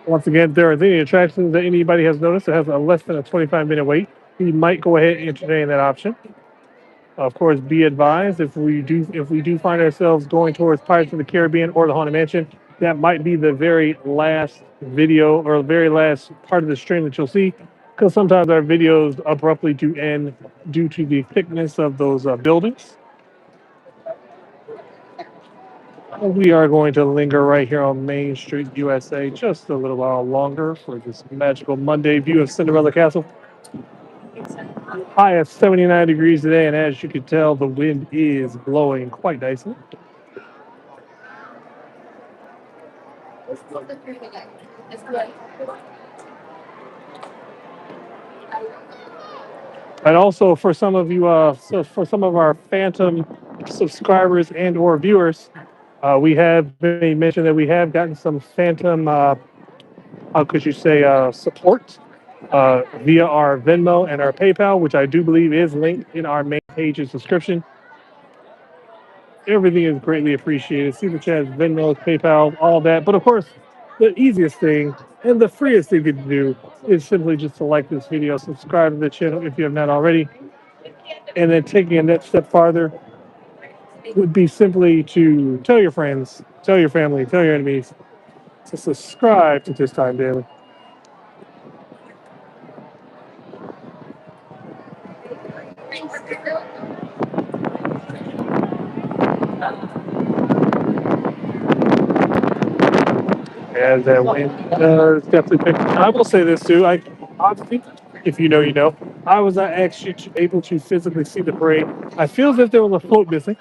Speaker 2: Once again, if there are any attractions that anybody has noticed that has a less than a 25-minute wait, we might go ahead and entertain that option. Of course, be advised if we do find ourselves going towards Pirates of the Caribbean or the Haunted Mansion, that might be the very last video or the very last part of the stream that you'll see, because sometimes our videos abruptly do end due to the thickness of those buildings. We are going to linger right here on Main Street, USA, just a little while longer for this magical Monday view of Cinderella Castle. High of 79 degrees today, and as you can tell, the wind is blowing quite nicely. And also for some of you, so for some of our Phantom subscribers and/or viewers, we have been mentioned that we have gotten some Phantom, how could you say, support via our Venmo and our PayPal, which I do believe is linked in our main page's description. Everything is greatly appreciated. Super Chat, Venmo, PayPal, all that. But of course, the easiest thing and the freest thing to do is simply just to like this video, subscribe to the channel if you have not already, and then taking a next step farther would be simply to tell your friends, tell your family, tell your enemies to subscribe to This Time Daily. As that wind definitely picked. I will say this too. Obviously, if you know, you know. I was not actually able to physically see the parade. I feel as if there was a float missing.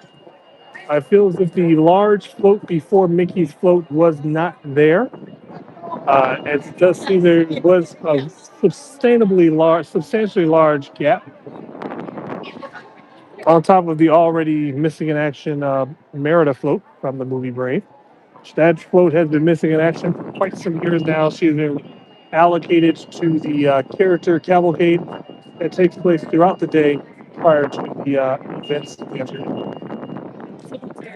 Speaker 2: I feel as if the large float before Mickey's float was not there. As it does seem there was a substantially large gap on top of the already missing in action Merida float from the movie Brave. That float has been missing in action for quite some years now. She's been allocated to the character cavalcade that takes place throughout the day prior to the events of the afternoon.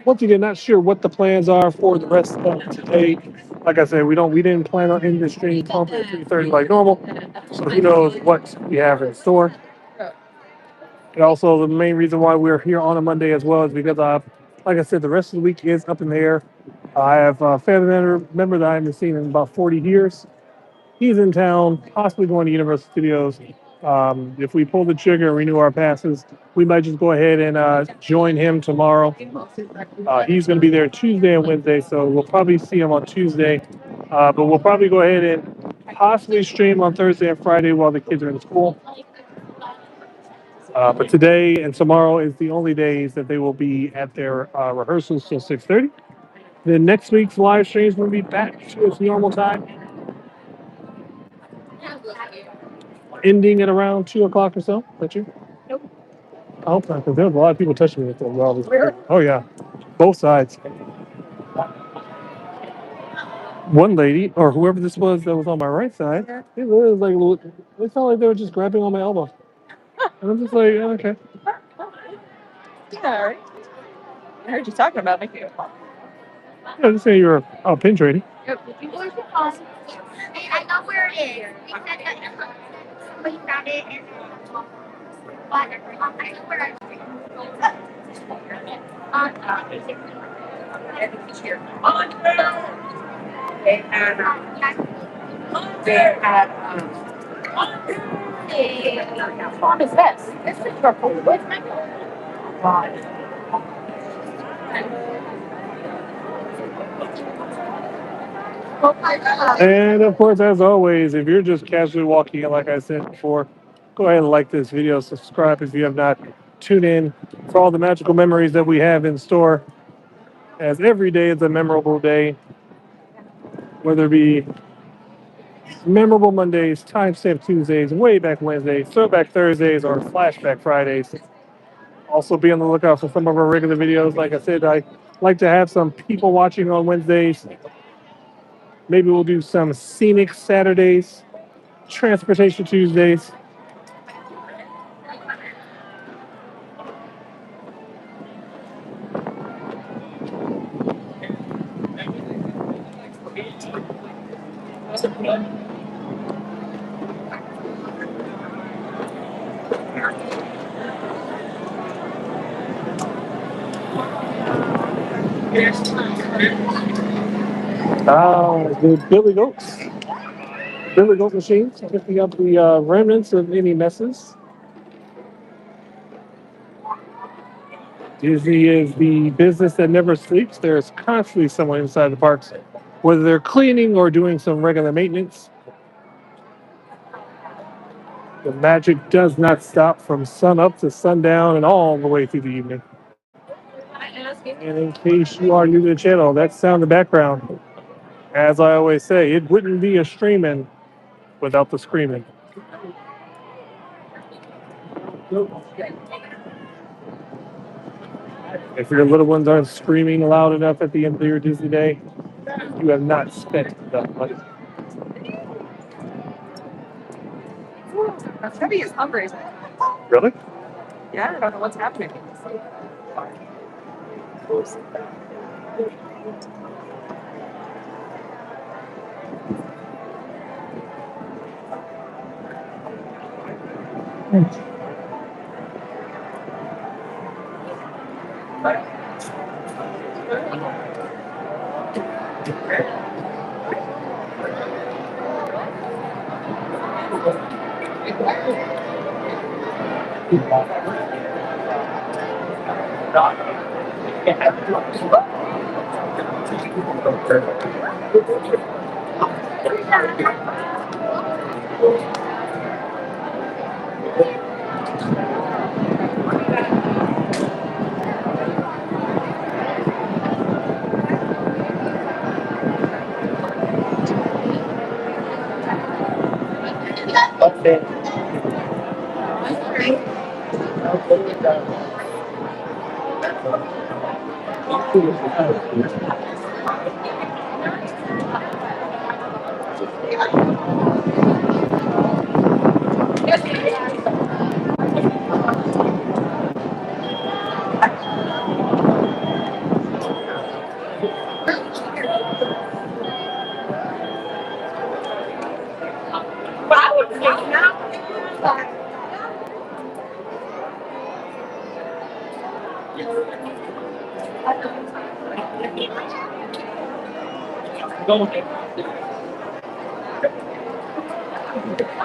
Speaker 2: Once again, not sure what the plans are for the rest of today. Like I said, we didn't plan on ending the stream at 3:30 like normal, so who knows what we have in store. And also, the main reason why we're here on a Monday as well is because, like I said, the rest of the week is up in the air. I have a family member that I haven't seen in about 40 years. He's in town, possibly going to Universal Studios. If we pull the trigger and renew our passes, we might just go ahead and join him tomorrow. He's going to be there Tuesday and Wednesday, so we'll probably see him on Tuesday. But we'll probably go ahead and possibly stream on Thursday and Friday while the kids are in school. But today and tomorrow is the only days that they will be at their rehearsals till 6:30. Then next week's live streams will be back to its normal time, ending at around 2 o'clock or so. Is that you? I hope not, because there's a lot of people touching me. Oh yeah, both sides. One lady, or whoever this was that was on my right side, it was like, it felt like they were just grabbing on my elbow. And I'm just like, okay.
Speaker 1: Yeah, right. I heard you talking about me.
Speaker 2: Yeah, just saying you're pin trading.
Speaker 1: Yep.
Speaker 3: I know where it is. They said that somebody found it and I know where I
Speaker 1: How fun is this? This is purple. Where's my God?
Speaker 2: And of course, as always, if you're just casually walking in, like I said before, go ahead and like this video, subscribe if you have not. Tune in for all the magical memories that we have in store, as every day is a memorable day, whether it be memorable Mondays, timestamp Tuesdays, way back Wednesdays, throwback Thursdays, or flashback Fridays. Also, be on the lookout for some of our regular videos. Like I said, I like to have some people watching on Wednesdays. Maybe we'll do some scenic Saturdays, transportation Tuesdays. The Billy Goat machines, picking up the remnants of any messes. Disney is the business that never sleeps. There's constantly someone inside the parks, whether they're cleaning or doing some regular maintenance. The magic does not stop from sun up to sundown and all the way through the evening. And in case you are new to the channel, that sound in the background, as I always say, it wouldn't be a streaming without the screaming. If your little ones aren't screaming loud enough at the end of your Disney day, you have not spent enough money.
Speaker 1: Chubby is hungry.
Speaker 2: Really?
Speaker 1: Yeah, I don't know what's happening.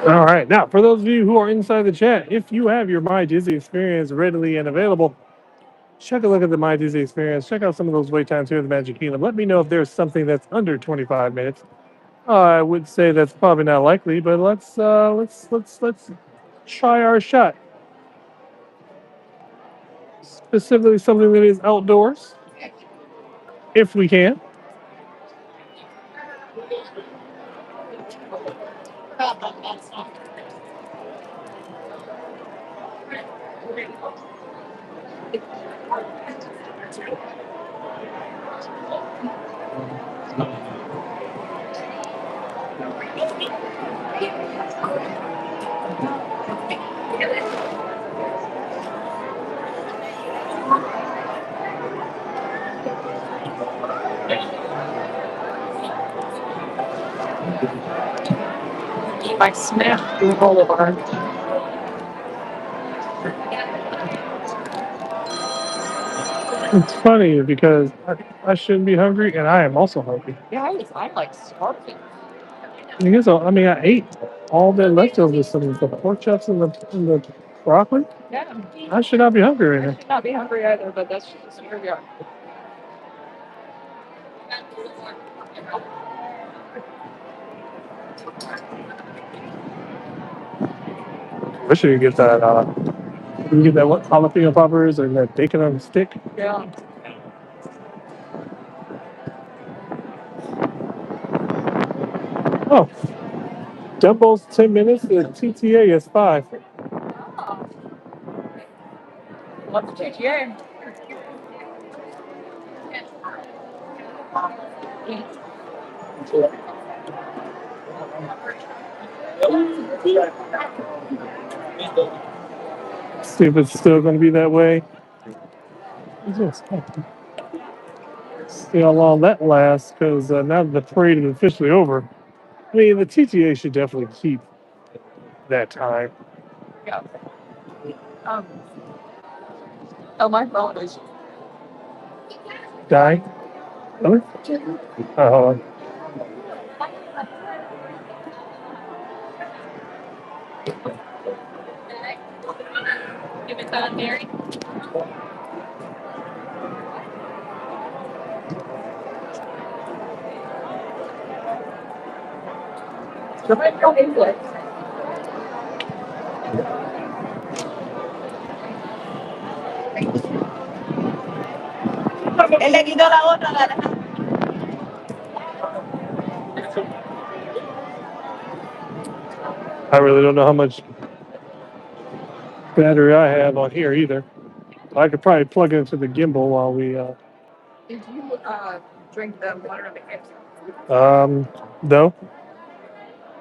Speaker 2: All right. Now, for those of you who are inside the chat, if you have your My Disney experience readily and available, check a look at the My Disney experience. Check out some of those wait times here at the Magic Kingdom. Let me know if there's something that's under 25 minutes. I would say that's probably not likely, but let's try our shot. Specifically, something that is outdoors, if we can.
Speaker 1: I smashed through Boulevard.
Speaker 2: It's funny because I shouldn't be hungry, and I am also hungry.
Speaker 1: Yeah, I'm like starving.
Speaker 2: I mean, I ate all the leftovers, some of the pork chops and the broccoli.
Speaker 1: Yeah,
Speaker 2: I should not be hungry right
Speaker 1: I
Speaker 2: now.
Speaker 1: should not be hungry either, but that's just where we are.
Speaker 2: I should get that. You get that what jalapeno poppers and that bacon on a stick.
Speaker 1: Yeah.
Speaker 2: Oh, Dumbo's 10 minutes. The TTA is 5.
Speaker 1: Oh, what's TGA?
Speaker 2: See if it's still going to be that way. See how long that lasts, because now that the parade is officially over, I mean, the TTA should definitely keep that time.
Speaker 1: Yeah. Um, oh, my phone is.
Speaker 2: Dying? Really? Hold on.
Speaker 1: Give it that, Mary. Él le quitó la otra,
Speaker 2: I really don't know how much battery I have on here either. I could probably plug it into the gimbal while we.
Speaker 1: Did you drink the water in the case?
Speaker 2: No.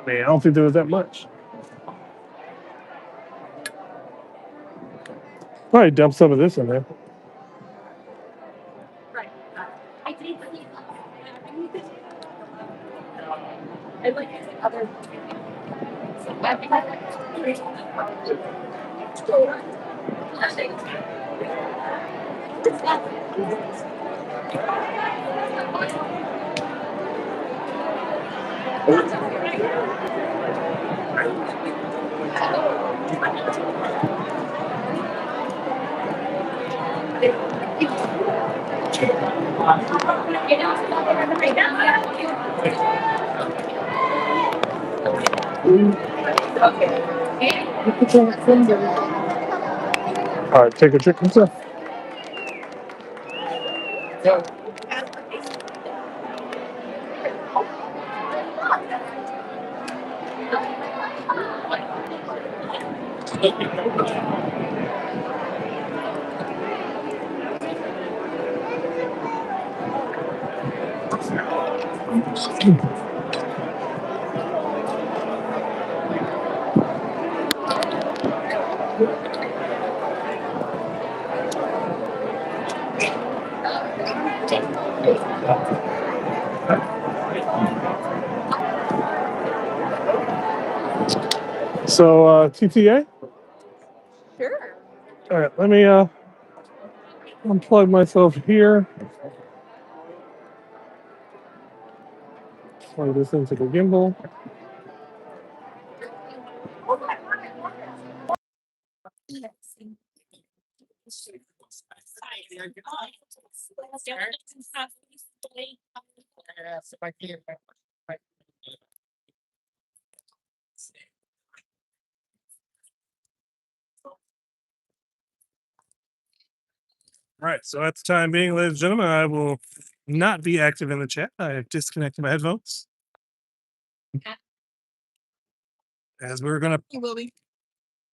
Speaker 2: I mean, I don't think there was that much. Probably dump some of this in there.
Speaker 1: Right. I like other.
Speaker 2: All right, take a drink and stuff. So, TTA?
Speaker 1: Sure.
Speaker 2: All right, let me unplug myself here. Plug this into the gimbal. All right, so at the time being, ladies and gentlemen, I will not be active in the chat. I have disconnected my headphones. As we're gonna,
Speaker 1: You will be.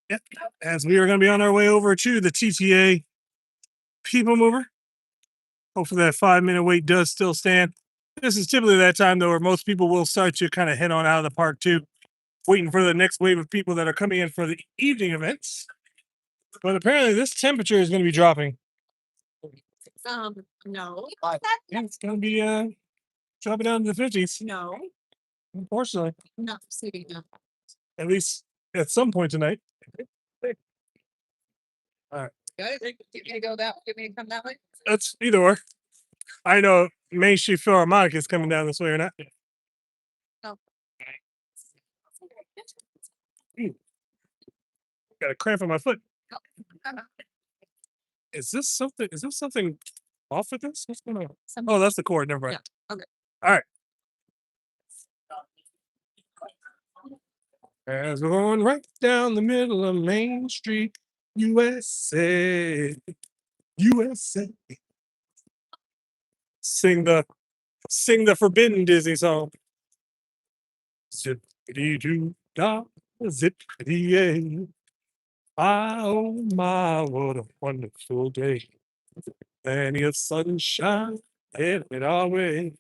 Speaker 2: yep, as we are gonna be on our way over to the TTA PeopleMover. Hopefully that 5-minute wait does still stand. This is typically that time though where most people will start to kind of head on out of the park too, waiting for the next wave of people that are coming in for the evening events. But apparently this temperature is going to be dropping.
Speaker 1: No.
Speaker 2: Yeah, it's going to be dropping down to the 50s.
Speaker 1: No.
Speaker 2: Unfortunately.
Speaker 1: No. Sitting no.
Speaker 2: At least at some point tonight. All right.
Speaker 1: Get me to go that. Get me to come that way.
Speaker 2: That's either or. I know Main Street Philharmonic is coming down this way or not.
Speaker 1: No.
Speaker 2: Got a cramp in my foot.
Speaker 1: Uh-huh.
Speaker 2: Is this something off with this? What's going on? Oh, that's the cord. Never mind.
Speaker 1: Yeah. Okay.
Speaker 2: All right. As we're going right down the middle of Main Street, USA, USA. Sing the forbidden Disney song. Zippity doo dah, zippity yay. Oh my, what a wonderful day. Plenty of sunshine headed our way.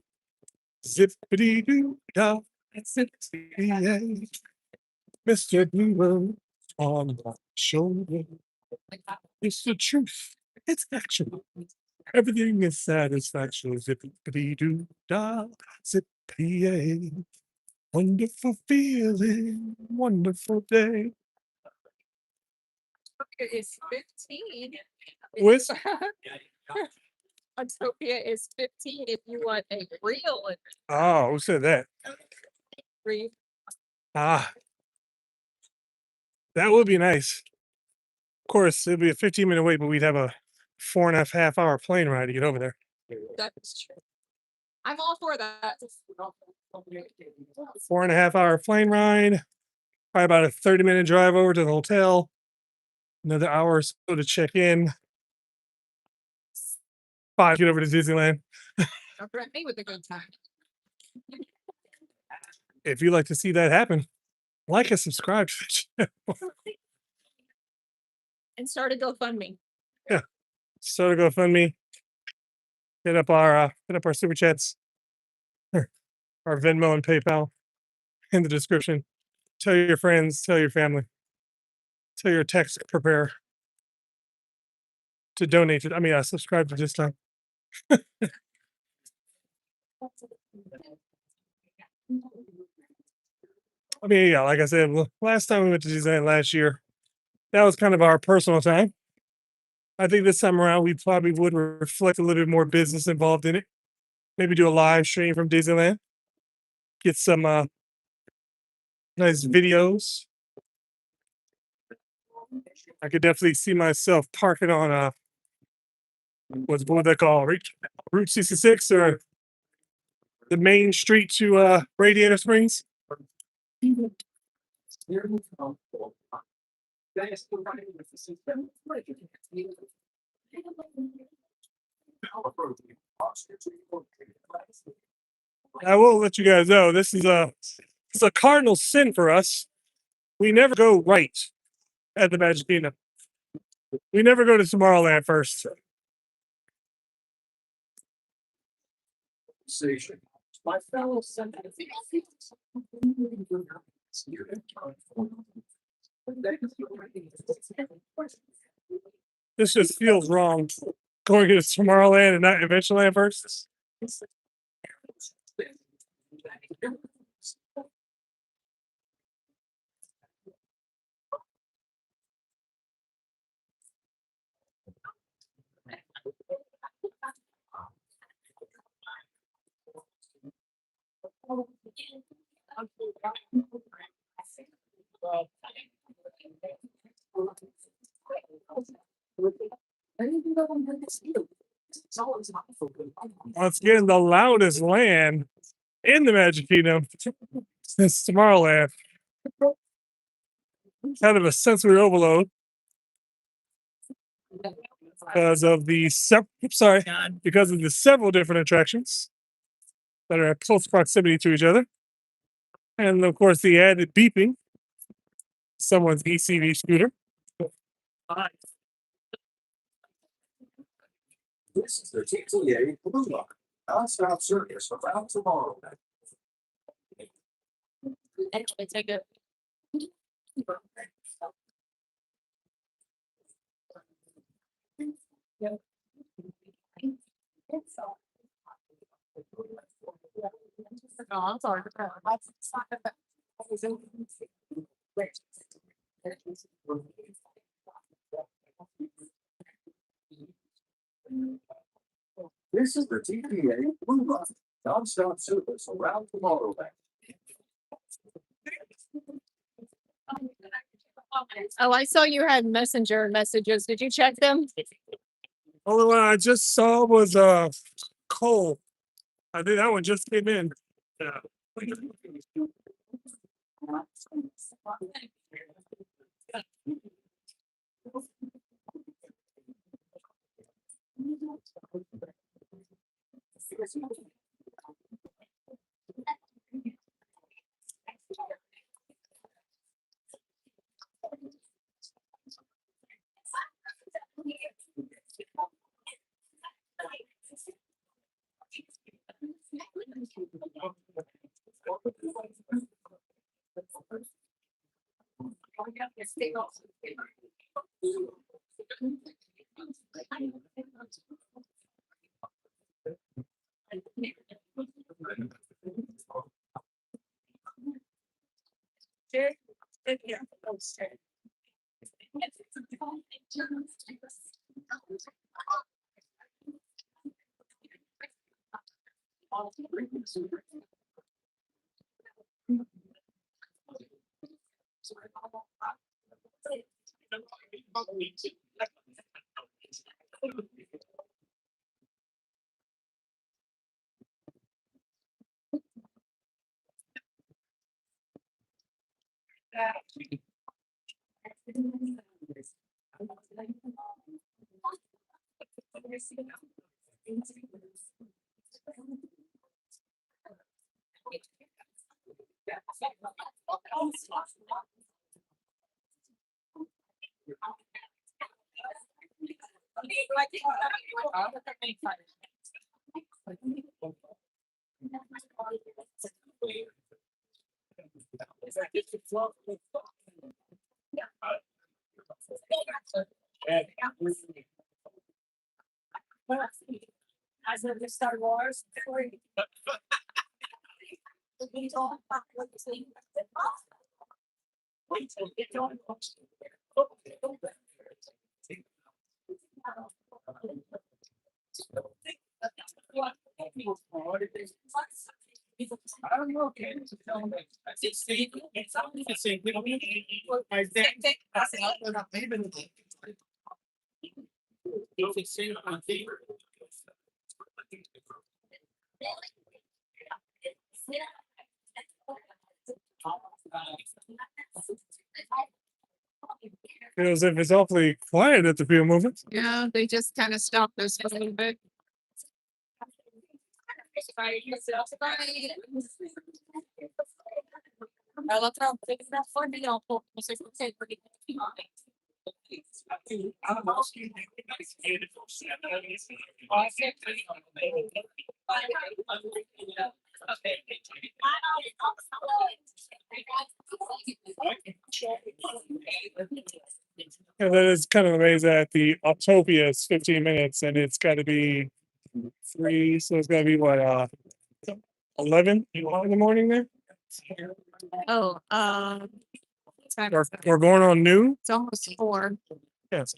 Speaker 2: Zippity doo dah, zippity yay. Mr. Blue on my shoulder. It's the truth. It's actual. Everything is satisfaction. Zippity doo dah, zippity yay. Wonderful feeling, wonderful day.
Speaker 1: It's 15.
Speaker 2: With
Speaker 1: Utopia is 15 if you want a real
Speaker 2: oh, who said that?
Speaker 1: free.
Speaker 2: Ah, that would be nice. Of course, it'd be a 15-minute wait, but we'd have a 4.5 hour plane ride to get over there.
Speaker 1: That's true. I'm all for that.
Speaker 2: 4.5 hour plane ride, probably about a 30-minute drive over to the hotel, another hour or so to check in. 5 get over to Disneyland.
Speaker 1: Don't threaten me with a good time.
Speaker 2: If you'd like to see that happen, like and subscribe to the channel.
Speaker 1: And start a GoFundMe.
Speaker 2: So to GoFundMe, hit up our super chats, our Venmo and PayPal in the description. Tell your friends, tell your family, tell your text preparer to donate it. I mean, subscribe to this time. I mean, yeah, like I said, last time we went to Disneyland last year, that was kind of our personal time. I think this time around, we probably would reflect a little bit more business involved in it. Maybe do a live stream from Disneyland. Get some nice videos. I could definitely see myself parking on what they call Route 66 or the main street to Radiator Springs. I will let you guys know this is a cardinal sin for us. We never go right at the Magic Kingdom. We never go to Tomorrowland first. My fellow this just feels wrong. Going to Tomorrowland and not Adventureland first. Once again, the loudest land in the Magic Kingdom is Tomorrowland. Kind of a sensory overload because of the several different attractions that are at close proximity to each other, and of course the added beeping. Someone's ECV scooter.
Speaker 3: This is the TTA Blue Lock. Non-stop service around tomorrow.
Speaker 1: Actually, take it. No, I'm sorry.
Speaker 3: This is the TPA Blue Bus. Non-stop service around tomorrow.
Speaker 1: Oh, I saw you had messenger messages. Did you check them?
Speaker 2: Only one I just saw was Cole. I think that one just came in. Yeah. Feels as if it's awfully quiet at the field movement.
Speaker 1: Yeah, they just kind of stopped this for a little bit.
Speaker 2: And then it's kind of amazing that the Autopia is 15 minutes and it's got to be 3. So it's got to be what, 11 in the morning there?
Speaker 1: Oh,
Speaker 2: We're going on noon?
Speaker 1: it's almost 4.
Speaker 2: Yes.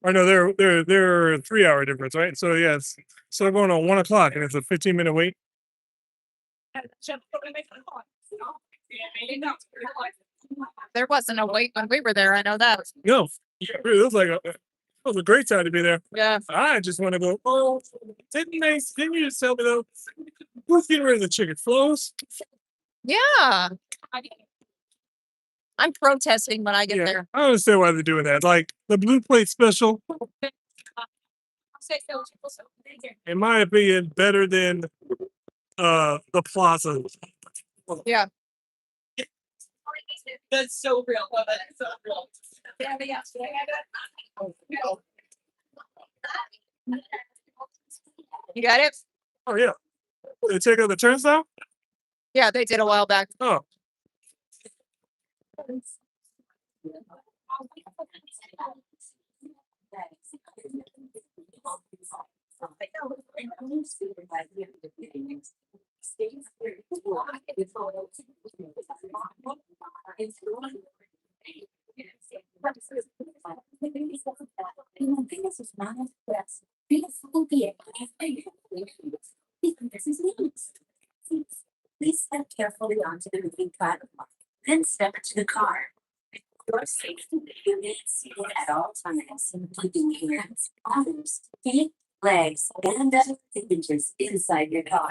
Speaker 2: Or no, they're a 3-hour difference, right? So yes. So we're going on 1 o'clock and it's a 15-minute wait.
Speaker 1: There wasn't a wait when we were there. I know that.
Speaker 2: No. It was a great time to be there.
Speaker 1: Yeah.
Speaker 2: I just want to go, oh, didn't you just tell me though? Who's getting rid of the chicken flows?
Speaker 1: Yeah. I'm protesting when I get there.
Speaker 2: I don't understand why they're doing that. Like the blue plate special, in my opinion, better than the plaza.
Speaker 1: Yeah.
Speaker 4: That's so real. That's so real.
Speaker 1: You got it?
Speaker 2: Oh yeah. They take out the turnstile?
Speaker 1: Yeah, they did a while back.
Speaker 2: Oh.
Speaker 3: Please step carefully onto the moving platform, then step into the car. Your safety units at all times, keeping hands, arms, feet, legs, and other appendages inside your car.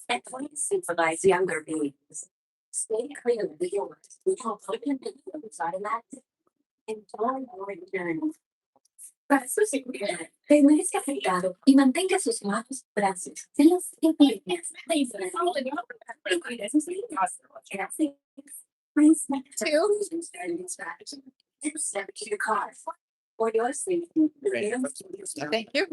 Speaker 3: And please supervise younger babies. Stay clear of the doors. We will open the doors automatically. Enjoy your journey. Para su seguridad, permanezca sentado y mantenga sus manos, brazos, pies y piernas dentro del vehículo. Y cuide sus niños. Gracias. Please make two strategy. Step to your car. For your safety,
Speaker 1: Thank you.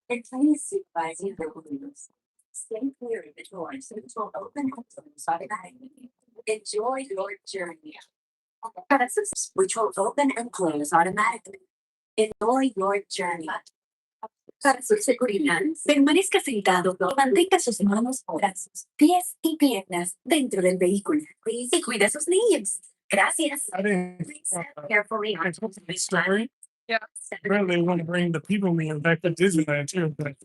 Speaker 3: And please supervise your rules. Stay clear of the doors, which will open and close automatically. Enjoy your journey. Which will open and close automatically. Enjoy your journey. Para su seguridad, permanezca sentado y mantenga sus manos, brazos, pies y piernas dentro del vehículo. Y cuida a sus niños. Gracias.
Speaker 2: I didn't.
Speaker 3: Please step carefully
Speaker 2: I
Speaker 3: onto
Speaker 2: told
Speaker 3: the
Speaker 2: the story.
Speaker 1: Yeah.
Speaker 2: Apparently, they want to bring the PeopleMover back to Disneyland too, but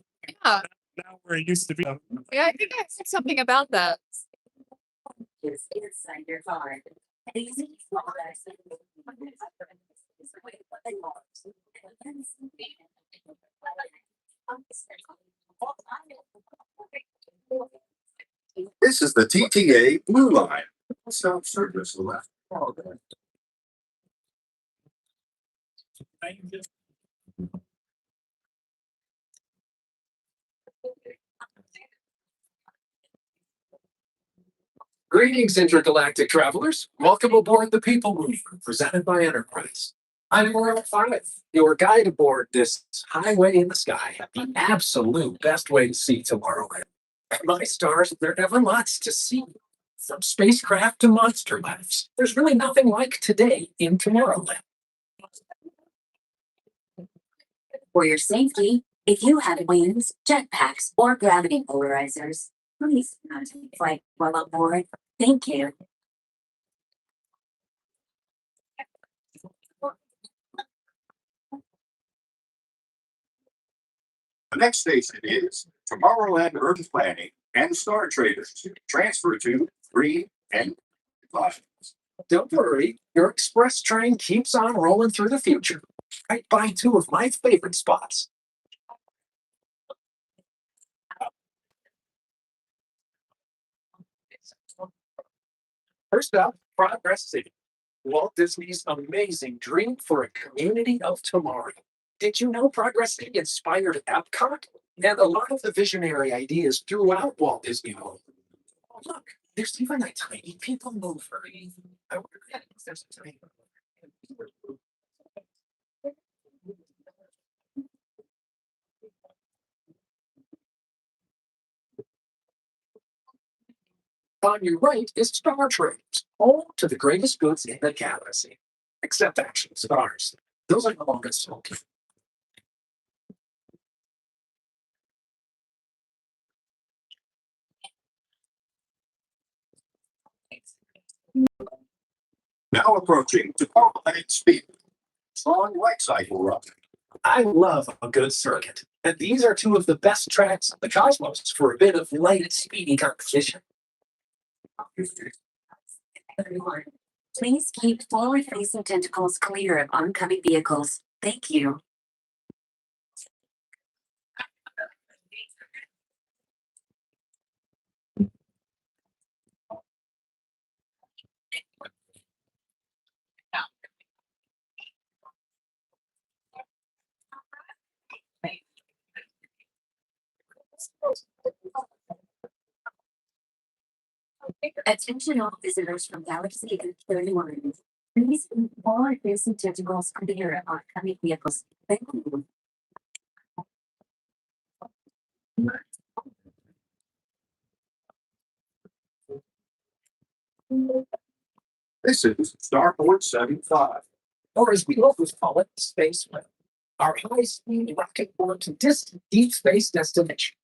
Speaker 1: Yeah.
Speaker 2: now where it used to be.
Speaker 1: Yeah, I think I said something about that.
Speaker 3: Is inside your car. Easy.
Speaker 5: This is the TTA Blue Line. Self-service left. Greetings, intergalactic travelers. Welcome aboard the PeopleMover, presented by Enterprise. I'm Walt, your guide aboard this highway in the sky, the absolute best way to see Tomorrowland. My stars, there are never lots to see. From spacecraft to monster labs, there's really nothing like today in Tomorrowland.
Speaker 3: For your safety, if you have wings, jetpacks, or gravity polarizers, please do not take flight while aboard. Thank you.
Speaker 5: The next station is Tomorrowland Urban Planning and Star Traders. Transfer to 3 and 5.
Speaker 6: Don't worry, your express train keeps on rolling through the future, right by two of my favorite spots. First up, Progress City, Walt Disney's amazing dream for a community of tomorrow. Did you know Progress City inspired Epcot? And a lot of the visionary ideas throughout Walt Disney World. Oh, look, there's even a tiny people mover. I wonder if there's a tiny. On your right is Star Traders, home to the greatest goods in the galaxy. Except actually stars. Those are the longest smoking.
Speaker 5: Now approaching Tomorrowland Speed. Strong light cycle run.
Speaker 6: I love a good circuit, and these are two of the best tracks in the cosmos for a bit of light and speedy competition.
Speaker 3: Everyone, please keep forward-facing tentacles clear of oncoming vehicles. Thank you. Attention all visitors from Galaxy 31.
Speaker 7: Please all passenger goes clear on coming vehicles. Thank you.
Speaker 6: This is Starport 75, or as we locals call it, Spaceway. Our high-speed rocket board to distant deep space destination.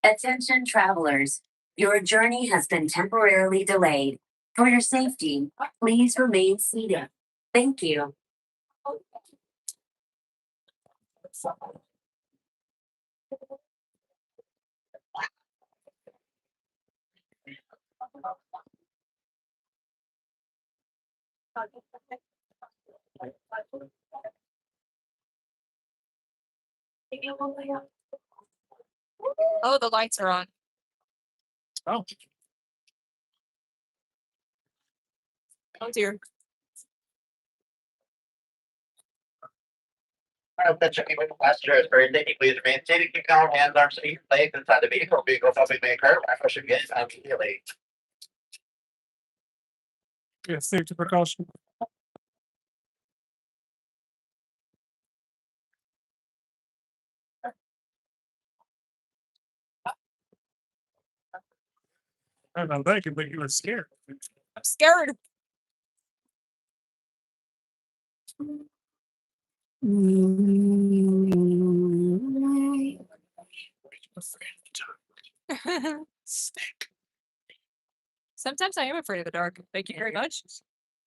Speaker 7: Attention travelers, your journey has been temporarily delayed. For your safety, please remain seated. Thank you.
Speaker 1: Oh, the lights are on.
Speaker 2: Oh,
Speaker 1: Oh dear.
Speaker 8: Checking with passengers for safety, please remain seated, keep your hands, arms, feet, legs inside the vehicle. Vehicle helping make curve. Push again immediately.
Speaker 2: yeah, safety precaution. I don't know, that could make you scared.
Speaker 1: I'm scared. Sometimes I am afraid of the dark. Thank you very much.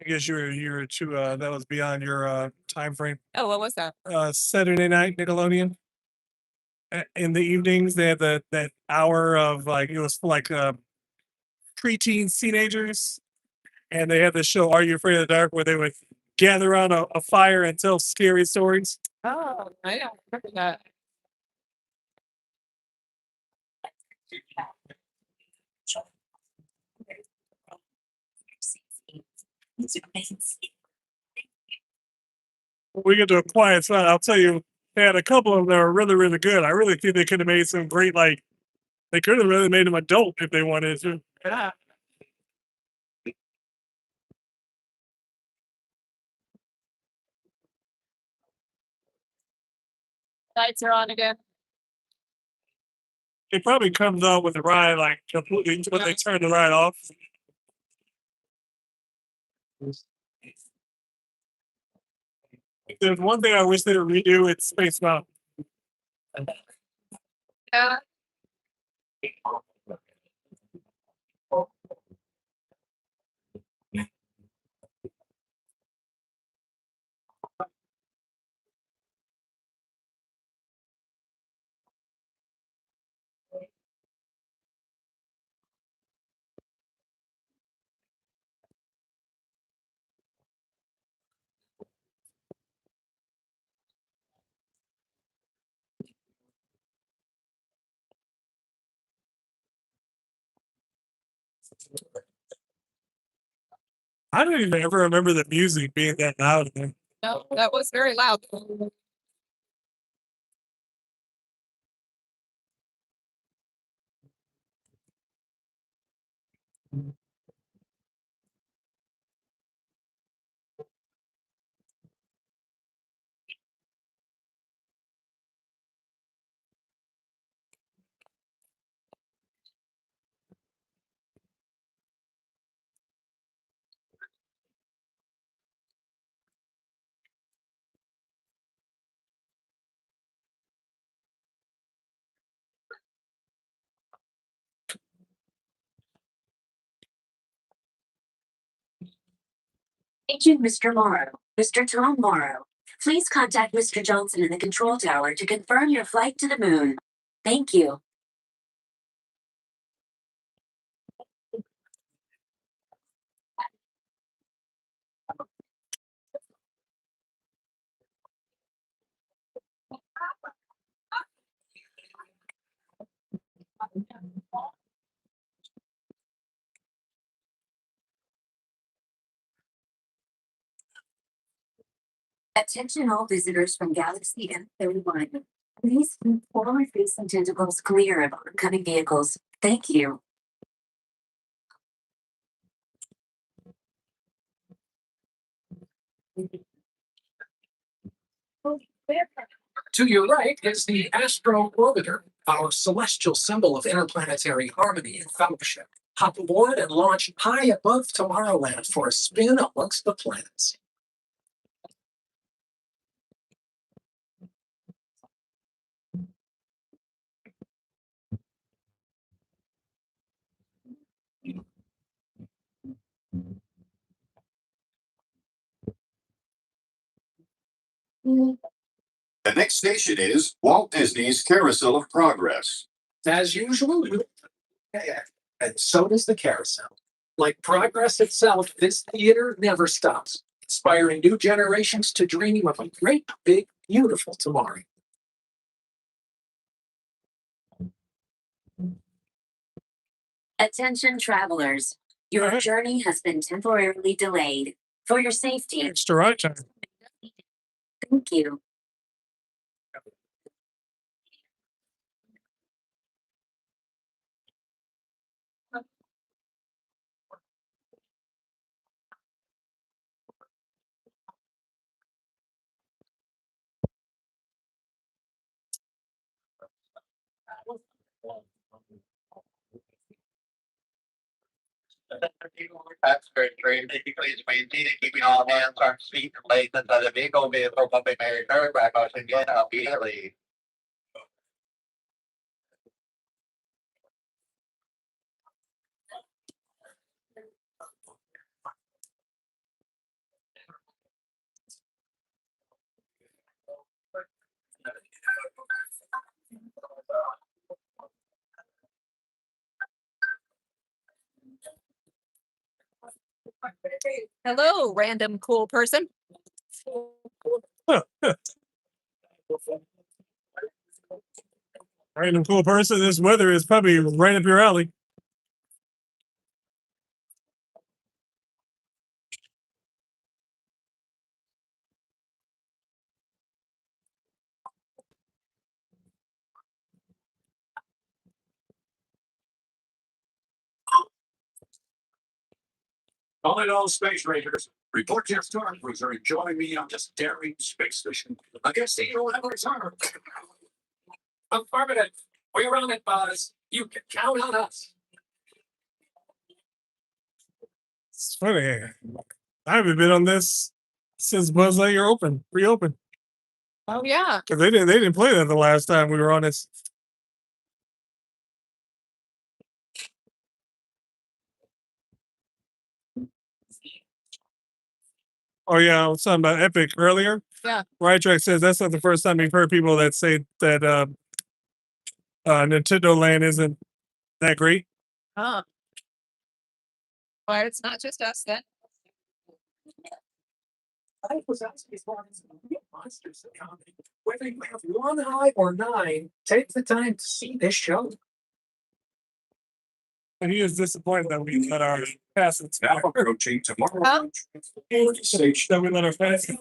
Speaker 2: I guess you're too that was beyond your time frame.
Speaker 1: Oh, what was that?
Speaker 2: Saturday night Nickelodeon. In the evenings they had that hour of like it was like preteens, teenagers, and they had the show Are You Afraid of the Dark where they would gather around a fire and tell scary stories.
Speaker 1: Oh, I don't remember that.
Speaker 2: When we get to a quiet spot, I'll tell you, they had a couple of them that were really, really good. I really think they could have made some great like they could have really made them adult if they wanted to.
Speaker 1: Yeah. Lights are on again.
Speaker 2: It probably comes on with the ride like completely when they turn the ride off. There's one thing I wish they would redo at Space Mountain.
Speaker 1: Yeah.
Speaker 2: I don't even ever remember the music being that loud. Man.
Speaker 1: No, that was very loud.
Speaker 7: Agent Mr. Morrow, Mr. Tom Morrow, please contact Mr. Johnson in the control tower to confirm your flight to the moon. Thank you. Attention all visitors from Galaxy M31. Please keep forward-facing tentacles clear of oncoming vehicles. Thank you.
Speaker 5: To your right is the Astro Orbiter, our celestial symbol of interplanetary harmony and fellowship. Hop aboard and launch high above Tomorrowland for a spin amongst the planets.
Speaker 9: The next station is Walt Disney's Carousel of Progress.
Speaker 5: As usual, and so does the carousel. Like progress itself, this theater never stops, inspiring new generations to dream of a great, big, beautiful tomorrow.
Speaker 7: Attention travelers. Your journey has been temporarily delayed. For your safety,
Speaker 2: It's the right time.
Speaker 7: thank you.
Speaker 8: Passenger train, please maintain keeping all hands on seat placed inside the vehicle. Vehicle pumping may occur. Back out again immediately.
Speaker 1: Hello, random cool person.
Speaker 2: Random cool person. This weather is probably right up your alley.
Speaker 6: All Space Rangers, report to your Star Cruiser and join me on this daring space mission against the evil Avatar. Affirmative. We're on it, Buzz. You can count on us.
Speaker 2: It's funny. I haven't been on this since Buzz Lightyear reopened.
Speaker 1: Oh yeah.
Speaker 2: Because they didn't play that the last time we were on this. Oh yeah, I was talking about Epic earlier.
Speaker 1: Yeah.
Speaker 2: Rytrack says that's not the first time we've heard people that say that Nintendo Land isn't that great.
Speaker 1: Huh. Well, it's not just us then.
Speaker 5: I was asking as far as real monsters are coming. Whether you have one eye or nine, take the time to see this show.
Speaker 2: And he is disappointed that we let our passes
Speaker 6: Now approaching tomorrow.
Speaker 1: Huh?
Speaker 2: that we let our passes.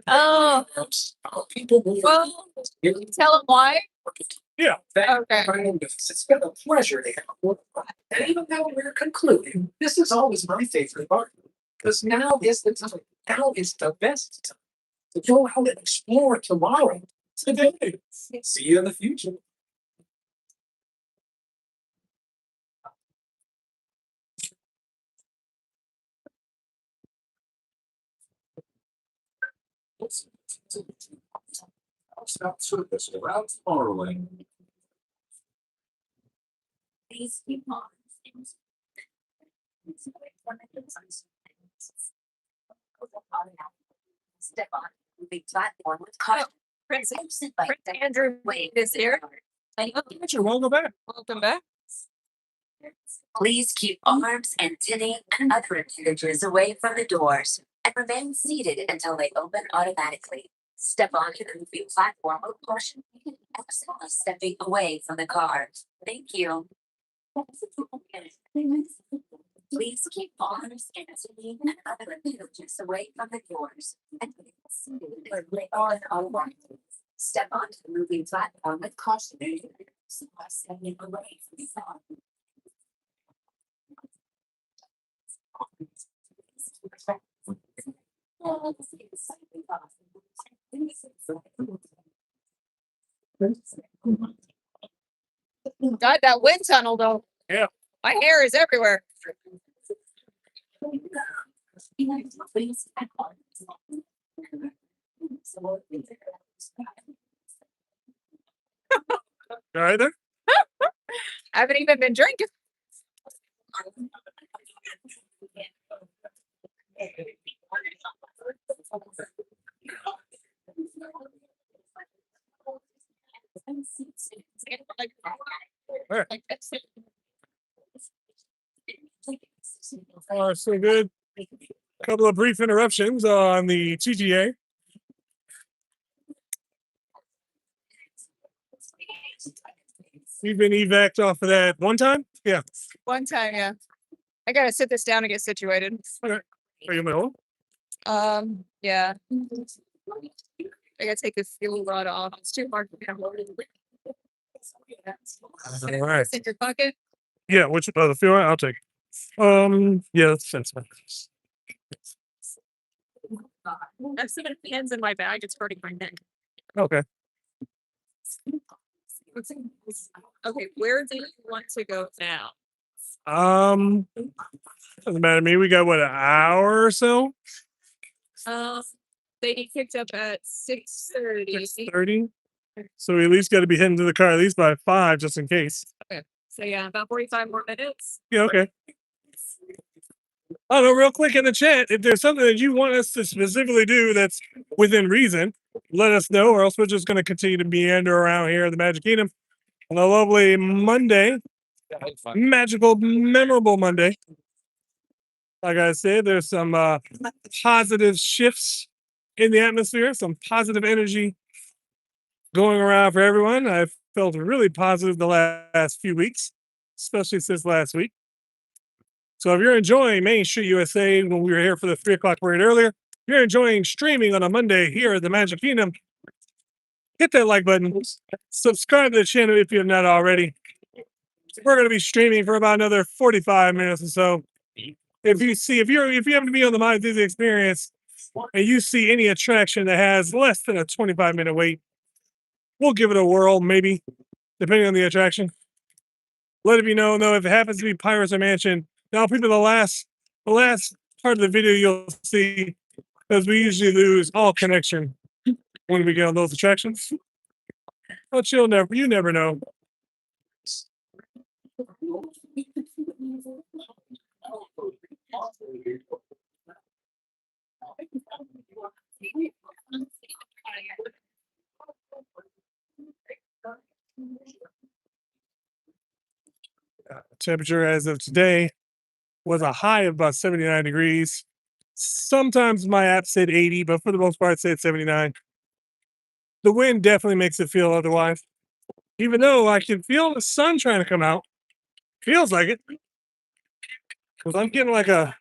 Speaker 1: Oh,
Speaker 5: People will
Speaker 1: well, tell them why.
Speaker 2: Yeah.
Speaker 1: Okay.
Speaker 5: It's been a pleasure to have you. And even though we're concluding, this is always my favorite part. Because now is the time. Now is the best time to go out and explore tomorrow. Today. See you in the future.
Speaker 6: I'll stop service around Tomorrowland.
Speaker 7: Please keep on. Step on moving platform with caution.
Speaker 1: Prince Andrew Wade is here.
Speaker 2: Welcome back.
Speaker 1: Welcome back.
Speaker 7: Please keep arms, antennae, and other appendages away from the doors and remain seated until they open automatically. Step onto the moving platform with caution, absolutely stepping away from the car. Thank you. Please keep bars, Anthony, and other coaches away from the doors and be seated or lay on right. Step onto the moving platform with caution. Stepping away from the front.
Speaker 1: God, that wind tunnel though.
Speaker 2: Yeah.
Speaker 1: My hair is everywhere.
Speaker 2: All right there.
Speaker 1: I haven't even been drinking.
Speaker 2: So good. Couple of brief interruptions on the TGA. We've been evac'd off of that one time. Yeah.
Speaker 1: One time, yeah. I gotta sit this down and get situated.
Speaker 2: Okay. Are you middle?
Speaker 1: Yeah. I gotta take this fuel rod off. It's too hard to handle.
Speaker 2: All right.
Speaker 1: In your pocket?
Speaker 2: Yeah. Which the fuel? I'll take. Yeah. That's fine.
Speaker 1: I have so many pins in my bag. It's hurting my neck.
Speaker 2: Okay.
Speaker 1: Okay, where do you want to go now?
Speaker 2: Doesn't matter to me. We got what, an hour or so?
Speaker 1: They get picked up at 6:30.
Speaker 2: 6:30. So we at least got to be heading to the car at least by 5, just in case.
Speaker 1: Okay. So yeah, about 45 more minutes.
Speaker 2: Yeah. Okay. I don't know, real quick in the chat, if there's something that you want us to specifically do that's within reason, let us know, or else we're just going to continue to meander around here in the Magic Kingdom on a lovely Monday. Magical, memorable Monday. Like I said, there's some positive shifts in the atmosphere, some positive energy going around for everyone. I've felt really positive the last few weeks, especially since last week. So if you're enjoying Main Street USA when we were here for the 3:00 parade earlier, if you're enjoying streaming on a Monday here at the Magic Kingdom, hit that like button, subscribe to the channel if you're not already. We're going to be streaming for about another 45 minutes or so. If you happen to be on the My Disney Experience and you see any attraction that has less than a 25-minute wait, we'll give it a whirl, maybe, depending on the attraction. Let it be known though, if it happens to be Pirates or Mansion, now people, the last part of the video you'll see, because we usually lose all connection when we get on those attractions. But you never know. Temperature as of today was a high of about 79 degrees. Sometimes my app said 80, but for the most part, it said 79. The wind definitely makes it feel otherwise. Even though I can feel the sun trying to come out. Feels like it. Because I'm getting like a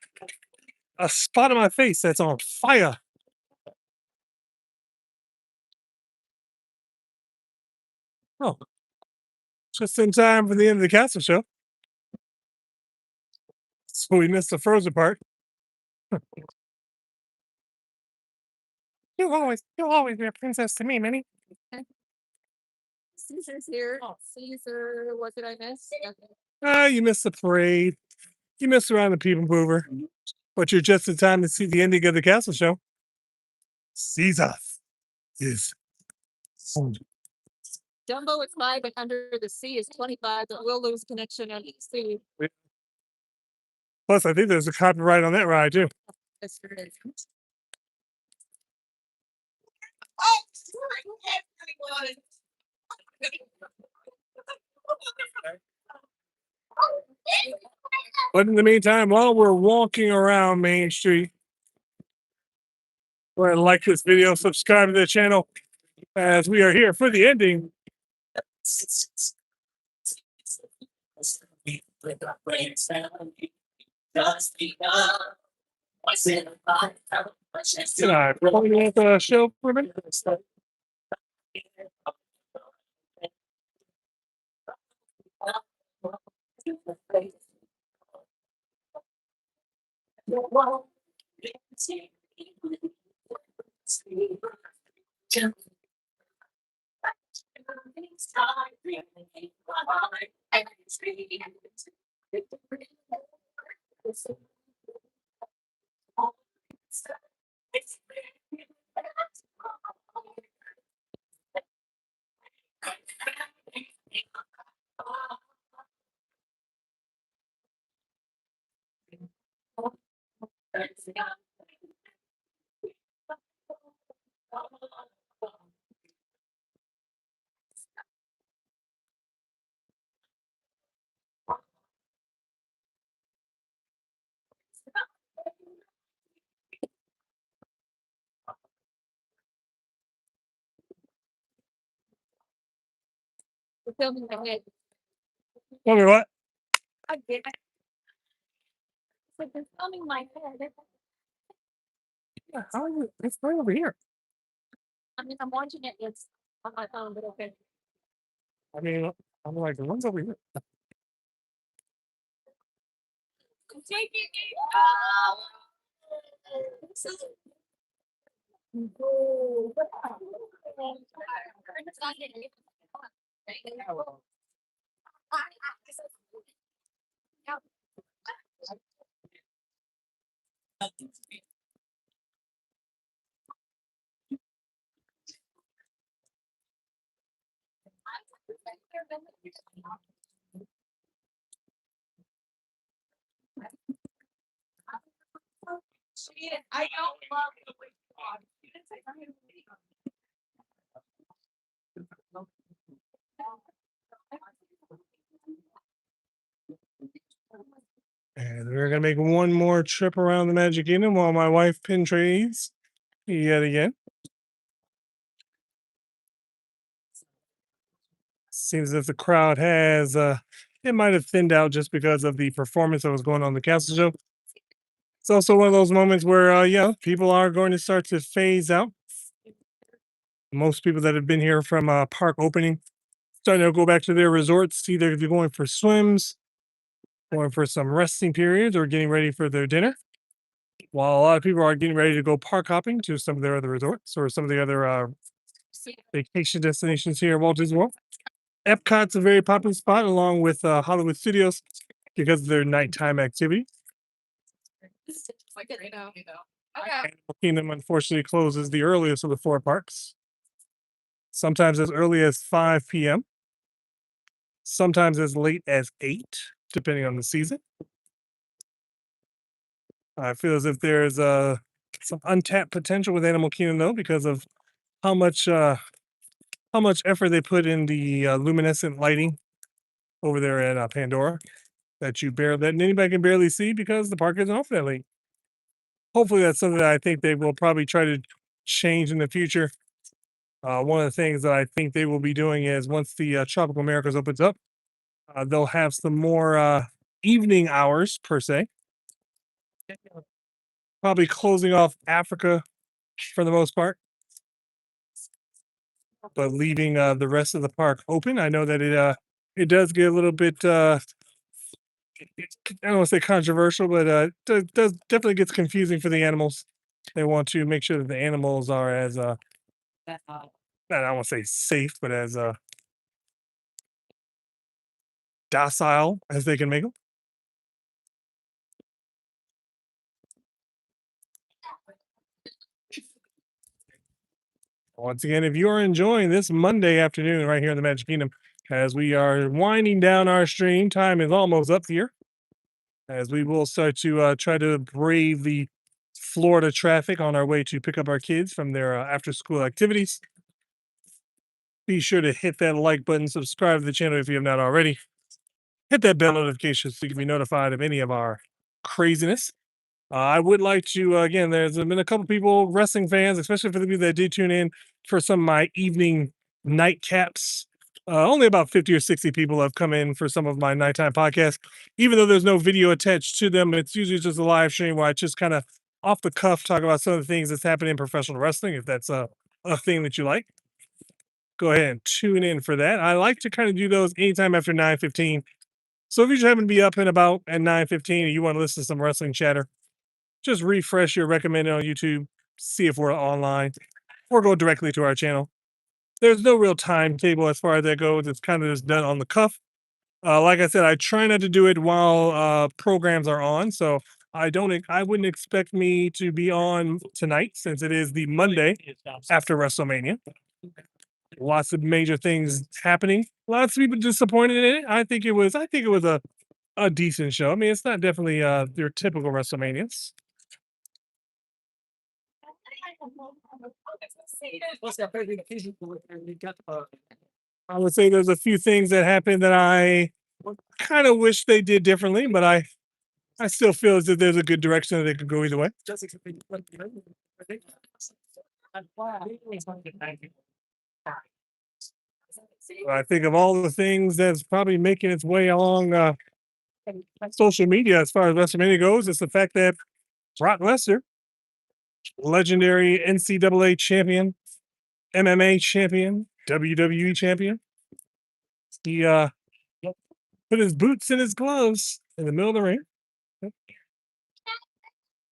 Speaker 2: spot on my face that's on fire. Oh. Just in time for the end of the castle show. So we missed the frozen part. You'll always be a princess to me, Minnie.
Speaker 1: Caesar's here. Oh, Caesar, what did I miss?
Speaker 2: You missed the parade. You missed around the PeopleMover. But you're just in time to see the ending of the castle show. Caesar is home.
Speaker 1: Dumbo is 5 and Under the Sea is 25, but we'll lose connection on the sea.
Speaker 2: Plus, I think there's a copyright on that ride, too.
Speaker 1: Yes, there is.
Speaker 2: But in the meantime, while we're walking around Main Street, go ahead and like this video, subscribe to the channel, as we are here for the ending. Can I point at the show for a minute?
Speaker 1: We're filming my head.
Speaker 2: Tell me what?
Speaker 1: I did. They're filming my head.
Speaker 2: How are you? It's right over here.
Speaker 1: I mean, I'm watching it. It's on my phone, but okay.
Speaker 2: I mean, I'm like, the one's over here.
Speaker 1: Taking it. I don't love the way you talk. You didn't say I'm gonna be on.
Speaker 2: And we're gonna make one more trip around the Magic Kingdom while my wife pin trades yet again. Seems as if the crowd has it might have thinned out just because of the performance that was going on in the castle show. It's also one of those moments where people are going to start to phase out. Most people that have been here from park opening starting to go back to their resorts, either if you're going for swims, going for some resting periods, or getting ready for their dinner. While a lot of people are getting ready to go park hopping to some of their other resorts or some of the other vacation destinations here at Walt Disney World. Epcot's a very popular spot along with Hollywood Studios because of their nighttime activity. Animal Kingdom unfortunately closes the earliest of the four parks. Sometimes as early as 5 p.m. Sometimes as late as 8, depending on the season. I feel as if there's some untapped potential with Animal Kingdom though, because of how much effort they put in the luminescent lighting over there at Pandora that anybody can barely see because the park isn't open that late. Hopefully, that's something that I think they will probably try to change in the future. One of the things that I think they will be doing is once the Tropical Americas opens up, they'll have some more evening hours per se. Probably closing off Africa for the most part, but leaving the rest of the park open. I know that it does get a little bit I don't want to say controversial, but does definitely gets confusing for the animals. They want to make sure that the animals are as I don't want to say safe, but as docile as they can make them. Once again, if you are enjoying this Monday afternoon right here in the Magic Kingdom, as we are winding down our stream, time is almost up here. As we will start to try to brave the Florida traffic on our way to pick up our kids from their after school activities. Be sure to hit that like button, subscribe to the channel if you have not already. Hit that bell notification so you can be notified of any of our craziness. I would like to, again, there's been a couple people, wrestling fans, especially for the people that did tune in for some of my evening nightcaps Only about 50 or 60 people have come in for some of my nighttime podcasts. Even though there's no video attached to them, it's usually just a live stream where I just kind of off the cuff talk about some of the things that's happening in professional wrestling. If that's a thing that you like, go ahead and tune in for that. I like to kind of do those anytime after 9:15. So if you just happen to be up and about at 9:15 and you want to listen to some wrestling chatter, just refresh your recommended on YouTube, see if we're online, or go directly to our channel. There's no real timetable as far as that goes. It's kind of just done on the cuff. Like I said, I try not to do it while programs are on. So I wouldn't expect me to be on tonight since it is the Monday after WrestleMania. Lots of major things happening. Lots of people disappointed in it. I think it was a decent show. I mean, it's not definitely your typical WrestleManias. I would say there's a few things that happened that I kind of wish they did differently, but I still feel as if there's a good direction that they could go either way. I think of all the things that's probably making its way along social media as far as WrestleMania goes, it's the fact that Brock Lesnar, legendary NCAA champion, MMA champion, WWE champion, he put his boots in his gloves in the middle of the ring,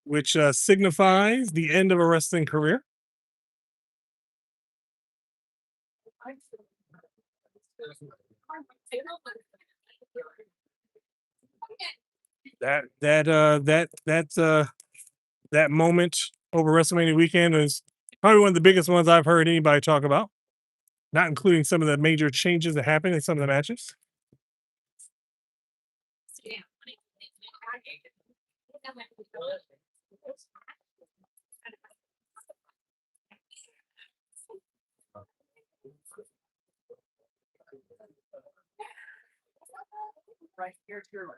Speaker 2: which signifies the end of a wrestling career. That moment over WrestleMania weekend is probably one of the biggest ones I've heard anybody talk about, not including some of the major changes that happened in some of the matches.
Speaker 6: Right here to your right.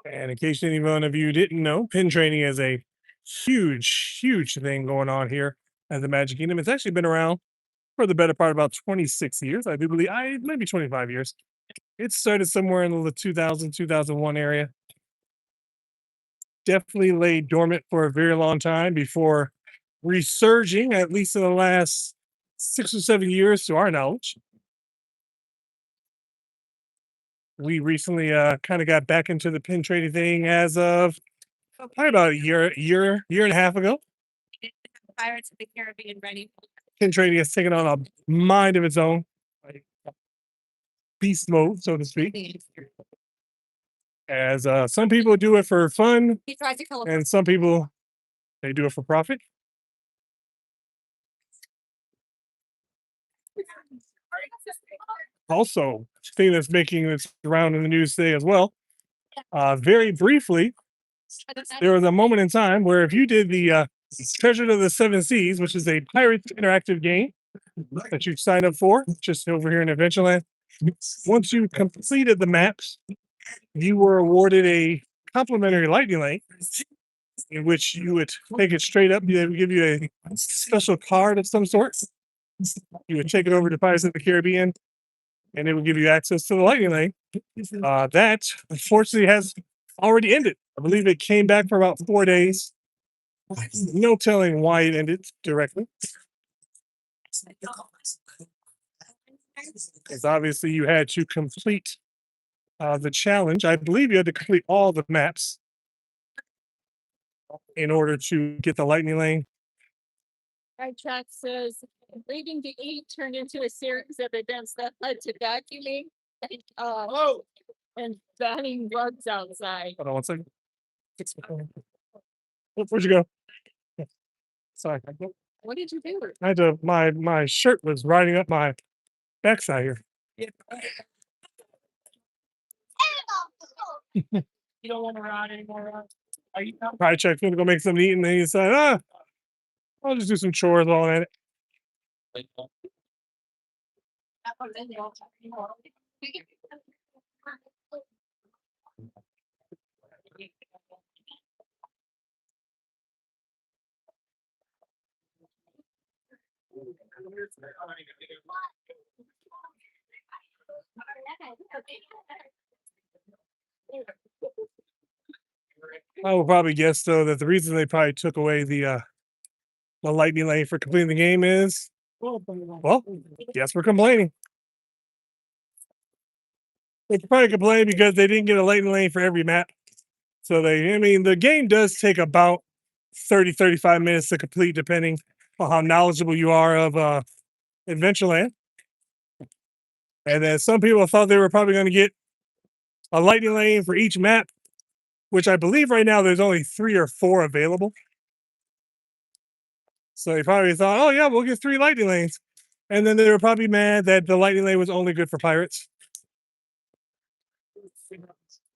Speaker 2: And in case any one of you didn't know, pin training is a huge thing going on here at the Magic Kingdom. It's actually been around for the better part of about 26 years. I do believe, maybe 25 years. It started somewhere in the 2000, 2001 area. Definitely lay dormant for a very long time before resurging, at least in the last 6 or 7 years, to our knowledge. We recently kind of got back into the pin trading thing as of probably about a year and a half ago.
Speaker 1: Pirates of the Caribbean ready.
Speaker 2: Pin trading has taken on a mind of its own, like beast mode, so to speak. As some people do it for fun,
Speaker 1: He tries to kill him.
Speaker 2: and some people they do it for profit. Also, thing that's making its round in the news today as well. Very briefly, there was a moment in time where if you did the Treasure of the Seven Seas, which is a Pirates interactive game that you signed up for, just over here in Adventureland, once you completed the maps, you were awarded a complimentary lightning lane, in which you would take it straight up. They would give you a special card of some sort. You would take it over to Pirates of the Caribbean, and it would give you access to the lightning lane. That unfortunately has already ended. I believe it came back for about 4 days. No telling why it ended directly. Because obviously you had to complete the challenge. I believe you had to complete all the maps in order to get the lightning lane.
Speaker 1: Our chat says leaving to eat turned into a series of events that led to vacuuming and banning drugs outside.
Speaker 2: Hold on 1 second. Where'd you go? Sorry.
Speaker 1: What did you do?
Speaker 2: I had to, my shirt was riding up my backside here.
Speaker 6: You don't want to ride anymore. Are you
Speaker 2: Probably checked in to go make something to eat, and then he decided, I'll just do some chores while I'm at it. I will probably guess though that the reason they probably took away the lightning lane for completing the game is, well, yes, we're complaining. They probably complain because they didn't get a lightning lane for every map. So the game does take about 35 minutes to complete, depending on how knowledgeable you are of Adventureland. And then some people thought they were probably going to get a lightning lane for each map, which I believe right now there's only 3 or 4 available. So they probably thought, oh yeah, we'll get 3 lightning lanes. And then they were probably mad that the lightning lane was only good for pirates.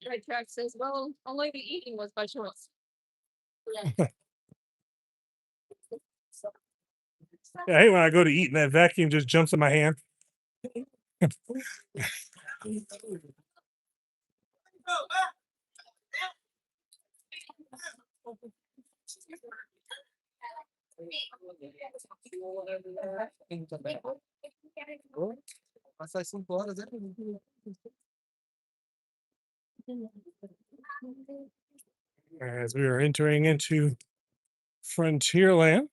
Speaker 1: Red Track says, well, only the eating was by choice.
Speaker 2: Yeah, I hate when I go to eat and that vacuum just jumps in my hand. As we are entering into Frontierland,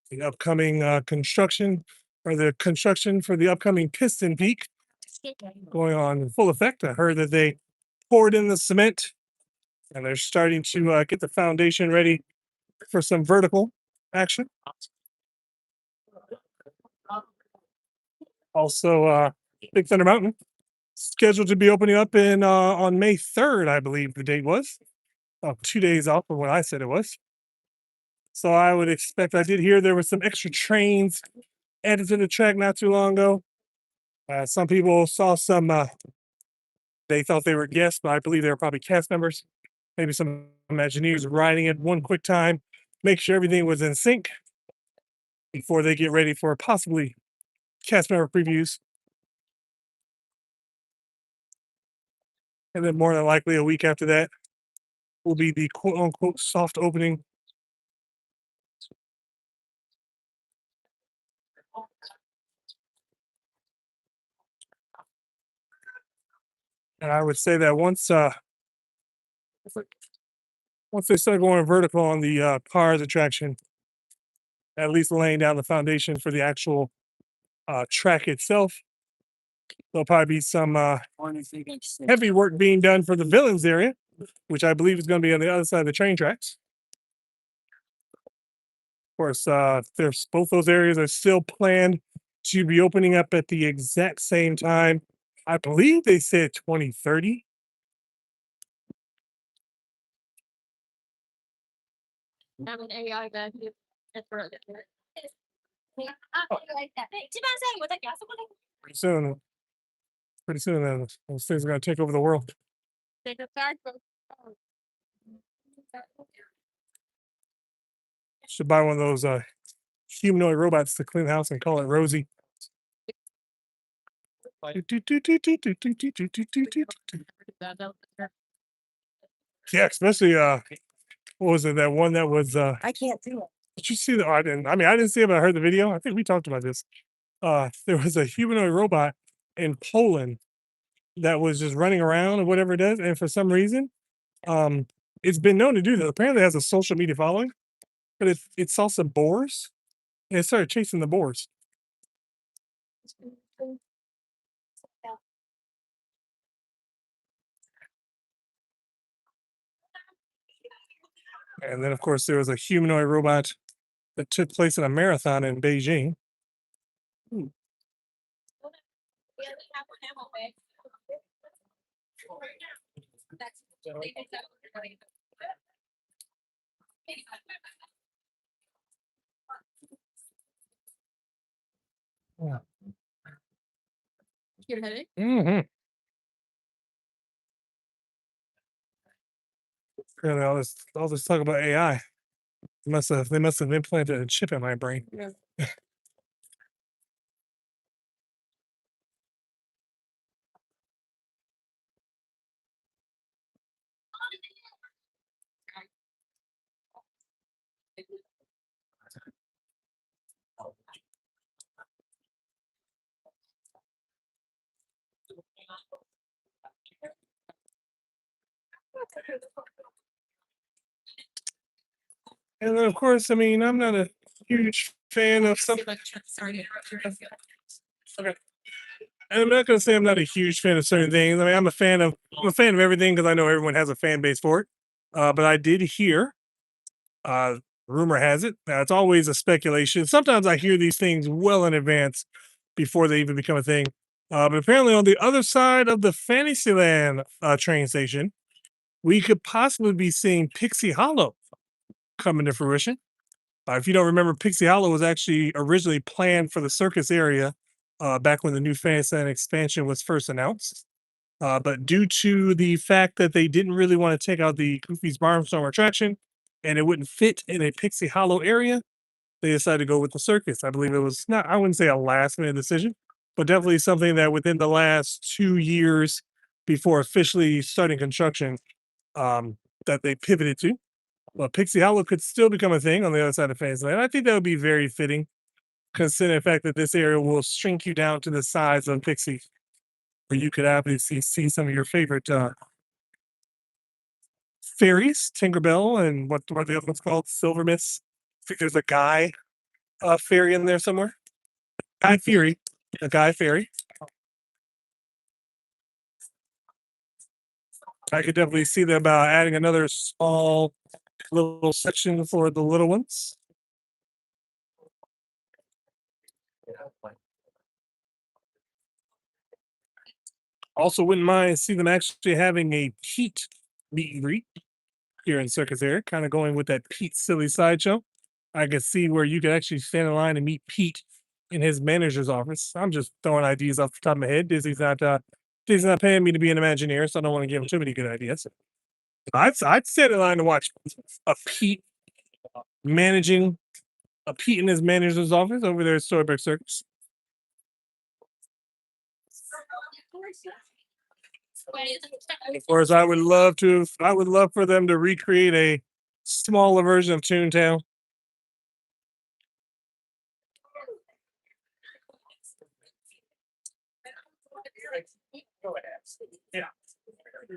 Speaker 2: the upcoming construction for the upcoming Piston Peak going on in full effect. I heard that they poured in the cement and they're starting to get the foundation ready for some vertical action. Also, Big Thunder Mountain scheduled to be opening up in on May 3rd, I believe the date was. 2 days off of what I said it was. So I would expect, I did hear there were some extra trains added to the track not too long ago. Some people saw some, they thought they were guests, but I believe they were probably cast members. Maybe some Imagineers riding it one quick time, make sure everything was in sync before they get ready for possibly cast member previews. And then more than likely a week after that will be the quote unquote soft opening. And I would say that once they start going vertical on the cars attraction, at least laying down the foundation for the actual track itself, there'll probably be some heavy work being done for the villains area, which I believe is going to be on the other side of the train tracks. Of course, there's both those areas are still planned to be opening up at the exact same time. I believe they said 2030.
Speaker 1: Have an AI vacuum. That's right.
Speaker 2: Pretty soon. Pretty soon, those things are going to take over the world. Should buy one of those humanoid robots to clean the house and call it Rosie. Yeah, especially what was it? That one that was
Speaker 10: I can't do it.
Speaker 2: did you see the I didn't see it, but I heard the video. I think we talked about this. There was a humanoid robot in Poland that was just running around or whatever it does, and for some reason, um, it's been known to do that. Apparently, it has a social media following, but it saw some boars and it started chasing the boars. And then, of course, there was a humanoid robot that took place in a marathon in Beijing. Yeah.
Speaker 1: Your headache?
Speaker 2: Mm-hmm. Apparently, all this talk about AI. They must have implanted a chip in my brain.
Speaker 1: Yeah.
Speaker 2: And then, of course, I mean, I'm not a huge fan of something.
Speaker 1: Sorry to interrupt your.
Speaker 2: Okay. And I'm not going to say I'm not a huge fan of certain things. I mean, I'm a fan of everything because I know everyone has a fan base for it. But I did hear, uh, rumor has it, it's always a speculation. Sometimes I hear these things well in advance before they even become a thing. But apparently, on the other side of the Fantasyland train station, we could possibly be seeing Pixie Hollow coming to fruition. If you don't remember, Pixie Hollow was actually originally planned for the circus area back when the new Fantasyland expansion was first announced. But due to the fact that they didn't really want to take out the Goofy's Barnstorm attraction and it wouldn't fit in a Pixie Hollow area, they decided to go with the circus. I believe it was not, I wouldn't say a last minute decision, but definitely something that within the last 2 years before officially starting construction, that they pivoted to. Well, Pixie Hollow could still become a thing on the other side of Fantasyland. I think that would be very fitting, considering the fact that this area will shrink you down to the size of Pixie, where you could obviously see some of your favorite fairies, Tinkerbell, and what the other one's called, Silver Miss. I think there's a guy fairy in there somewhere. Guy Fury, a guy fairy. I could definitely see them adding another small little section for the little ones. Also, wouldn't mind see them actually having a Pete meet and greet here in Circus Area, kind of going with that Pete silly sideshow. I could see where you could actually stand in line and meet Pete in his manager's office. I'm just throwing ideas off the top of my head. Disney's not paying me to be an Imagineer, so I don't want to give him too many good ideas. I'd stand in line to watch a Pete managing a Pete in his manager's office over there at Storybook Circus. Of course, I would love for them to recreate a smaller version of Toontown. Yeah.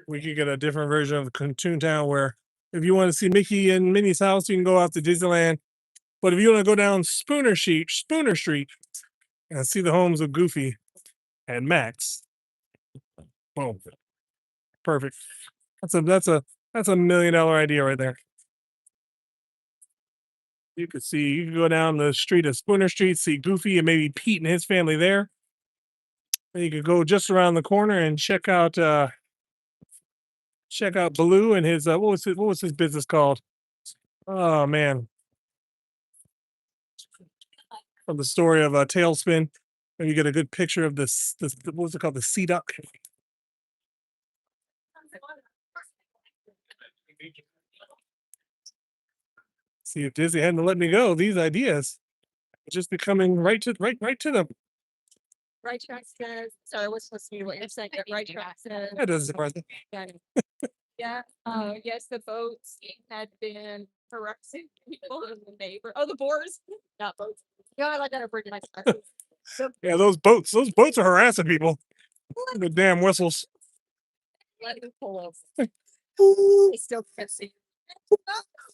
Speaker 2: We could get a different version of Toontown where if you want to see Mickey and Minnie's house, you can go out to Disneyland. But if you want to go down Spooner Street and see the homes of Goofy and Max, boom. Perfect. That's a $1 million idea right there. You could go down the street of Spooner Street, see Goofy and maybe Pete and his family there. And you could go just around the corner and check out Baloo and his what was his business called? Oh man. From the story of Tailspin. And you get a good picture of this what was it called? The Sea Duck. See if Disney hadn't let me go, these ideas are just be coming right to them.
Speaker 1: Right track says, sorry, what's supposed to be what you're saying? Right track says,
Speaker 2: That doesn't surprise me.
Speaker 1: yeah. Yes, the boats had been harassing people in the neighbor. Oh, the boars, not boats. Yeah, I like that. Pretty nice.
Speaker 2: Yeah, those boats are harassing people. The damn whistles.
Speaker 1: Let me pull over. I still can't see.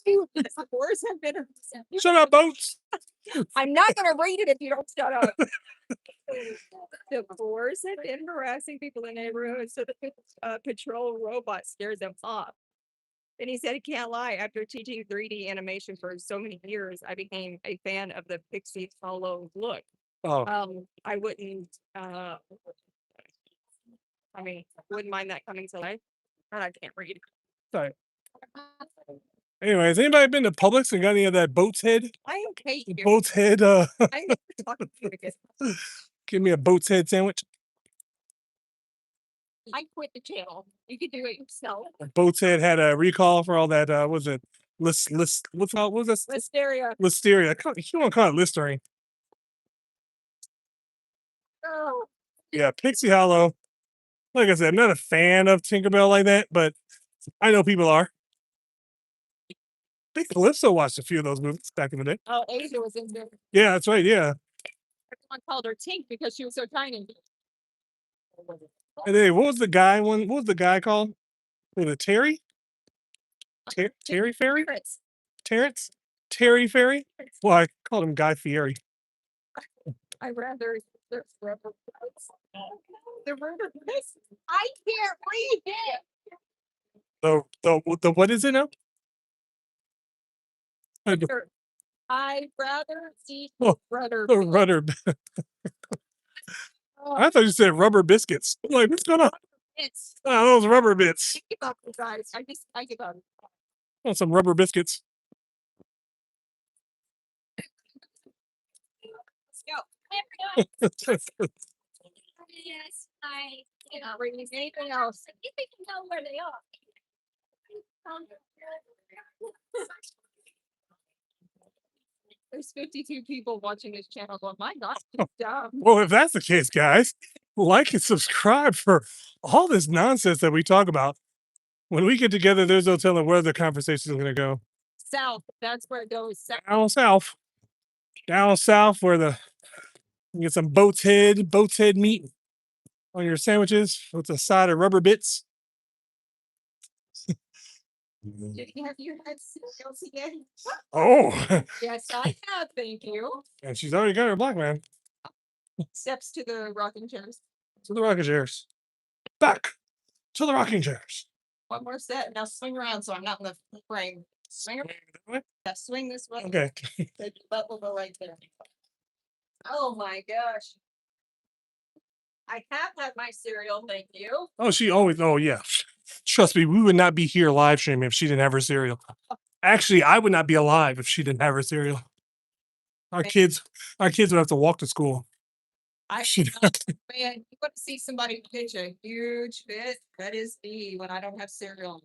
Speaker 1: The boars have been.
Speaker 2: Shut up, boats.
Speaker 1: I'm not going to read it if you don't shut up. The boars have been harassing people in the neighborhood, so the patrol robot scares them off. And he said he can't lie. After teaching 3D animation for so many years, I became a fan of the Pixie Hollow look.
Speaker 2: Oh.
Speaker 1: I wouldn't. Wouldn't mind that coming to life. And I can't read.
Speaker 2: Sorry. Anyways, anybody been to Publix and got any of that Boat's Head?
Speaker 1: I hate you.
Speaker 2: Boat's Head.
Speaker 1: I'm never talking to you again.
Speaker 2: Give me a Boat's Head sandwich.
Speaker 1: I quit the channel. You could do it yourself.
Speaker 2: Boat's Head had a recall for all that. Was it what's what was this?
Speaker 1: Listeria.
Speaker 2: Listeria. You want to call it Listerine?
Speaker 1: Oh.
Speaker 2: Yeah, Pixie Hollow. Like I said, I'm not a fan of Tinkerbell like that, but I know people are. I think Calypso watched a few of those movies back in the day.
Speaker 1: Oh, Asia was in there.
Speaker 2: Yeah, that's right. Yeah.
Speaker 1: Everyone called her Tink because she was so tiny.
Speaker 2: And then what was the guy called? Was it Terry? Terry Ferry?
Speaker 1: Terrence.
Speaker 2: Terrence? Terry Ferry? Well, I called him Guy Fieri.
Speaker 1: I rather the rubber bits. The rubber bits. I can't read it.
Speaker 2: The what is it now?
Speaker 1: I rather eat
Speaker 2: Oh,
Speaker 1: rudder.
Speaker 2: the rudder. I thought you said rubber biscuits. I'm like, what's going on?
Speaker 1: It's
Speaker 2: Oh, those rubber bits.
Speaker 1: I give up, you guys. I give up.
Speaker 2: Want some rubber biscuits?
Speaker 1: Let's go. Yes, I cannot read anything else. I think they can tell where they are. There's 52 people watching this channel going, my God, it's dumb.
Speaker 2: Well, if that's the case, guys, like and subscribe for all this nonsense that we talk about. When we get together, there's no telling where the conversation is going to go.
Speaker 1: South, that's where it goes. South.
Speaker 2: Down south, where you get some boat's head meat on your sandwiches with a side of rubber bits.
Speaker 1: Have you had cereals again?
Speaker 2: Oh,
Speaker 1: Yes, I have. Thank you.
Speaker 2: and she's already got her black man.
Speaker 1: Steps to the rocking chairs.
Speaker 2: To the rocking chairs. Back to the rocking chairs.
Speaker 1: One more set. Now swing around so I'm not in the frame. Swing around. Yeah, swing this way.
Speaker 2: Okay.
Speaker 1: The butt will go right there. Oh my gosh. I have had my cereal, thank you.
Speaker 2: Oh, yeah. Trust me, we would not be here live streaming if she didn't have her cereal. Actually, I would not be alive if she didn't have her cereal. Our kids would have to walk to school.
Speaker 1: Man, you want to see somebody pitch a huge fit? That is me when I don't have cereal.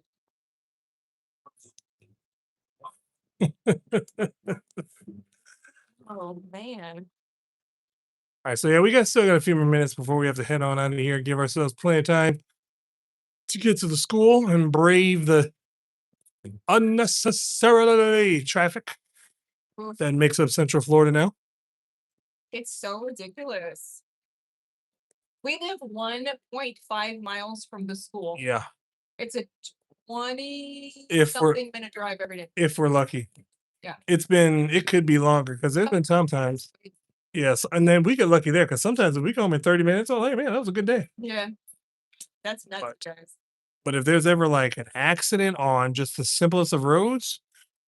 Speaker 1: Oh man.
Speaker 2: All right, so yeah, we still got a few more minutes before we have to head on out of here. Give ourselves plenty of time to get to the school and brave the unnecessarily traffic that makes up Central Florida now.
Speaker 1: It's so ridiculous. We live 1.5 miles from the school.
Speaker 2: Yeah,
Speaker 1: It's a 20
Speaker 2: If we're-
Speaker 1: something minute drive every day.
Speaker 2: if we're lucky.
Speaker 1: Yeah.
Speaker 2: It could be longer because there's been sometimes. Yes, and then we get lucky there because sometimes if we go home in 30 minutes, oh, hey, man, that was a good day.
Speaker 1: Yeah. That's nuts, guys.
Speaker 2: But if there's ever like an accident on just the simplest of roads,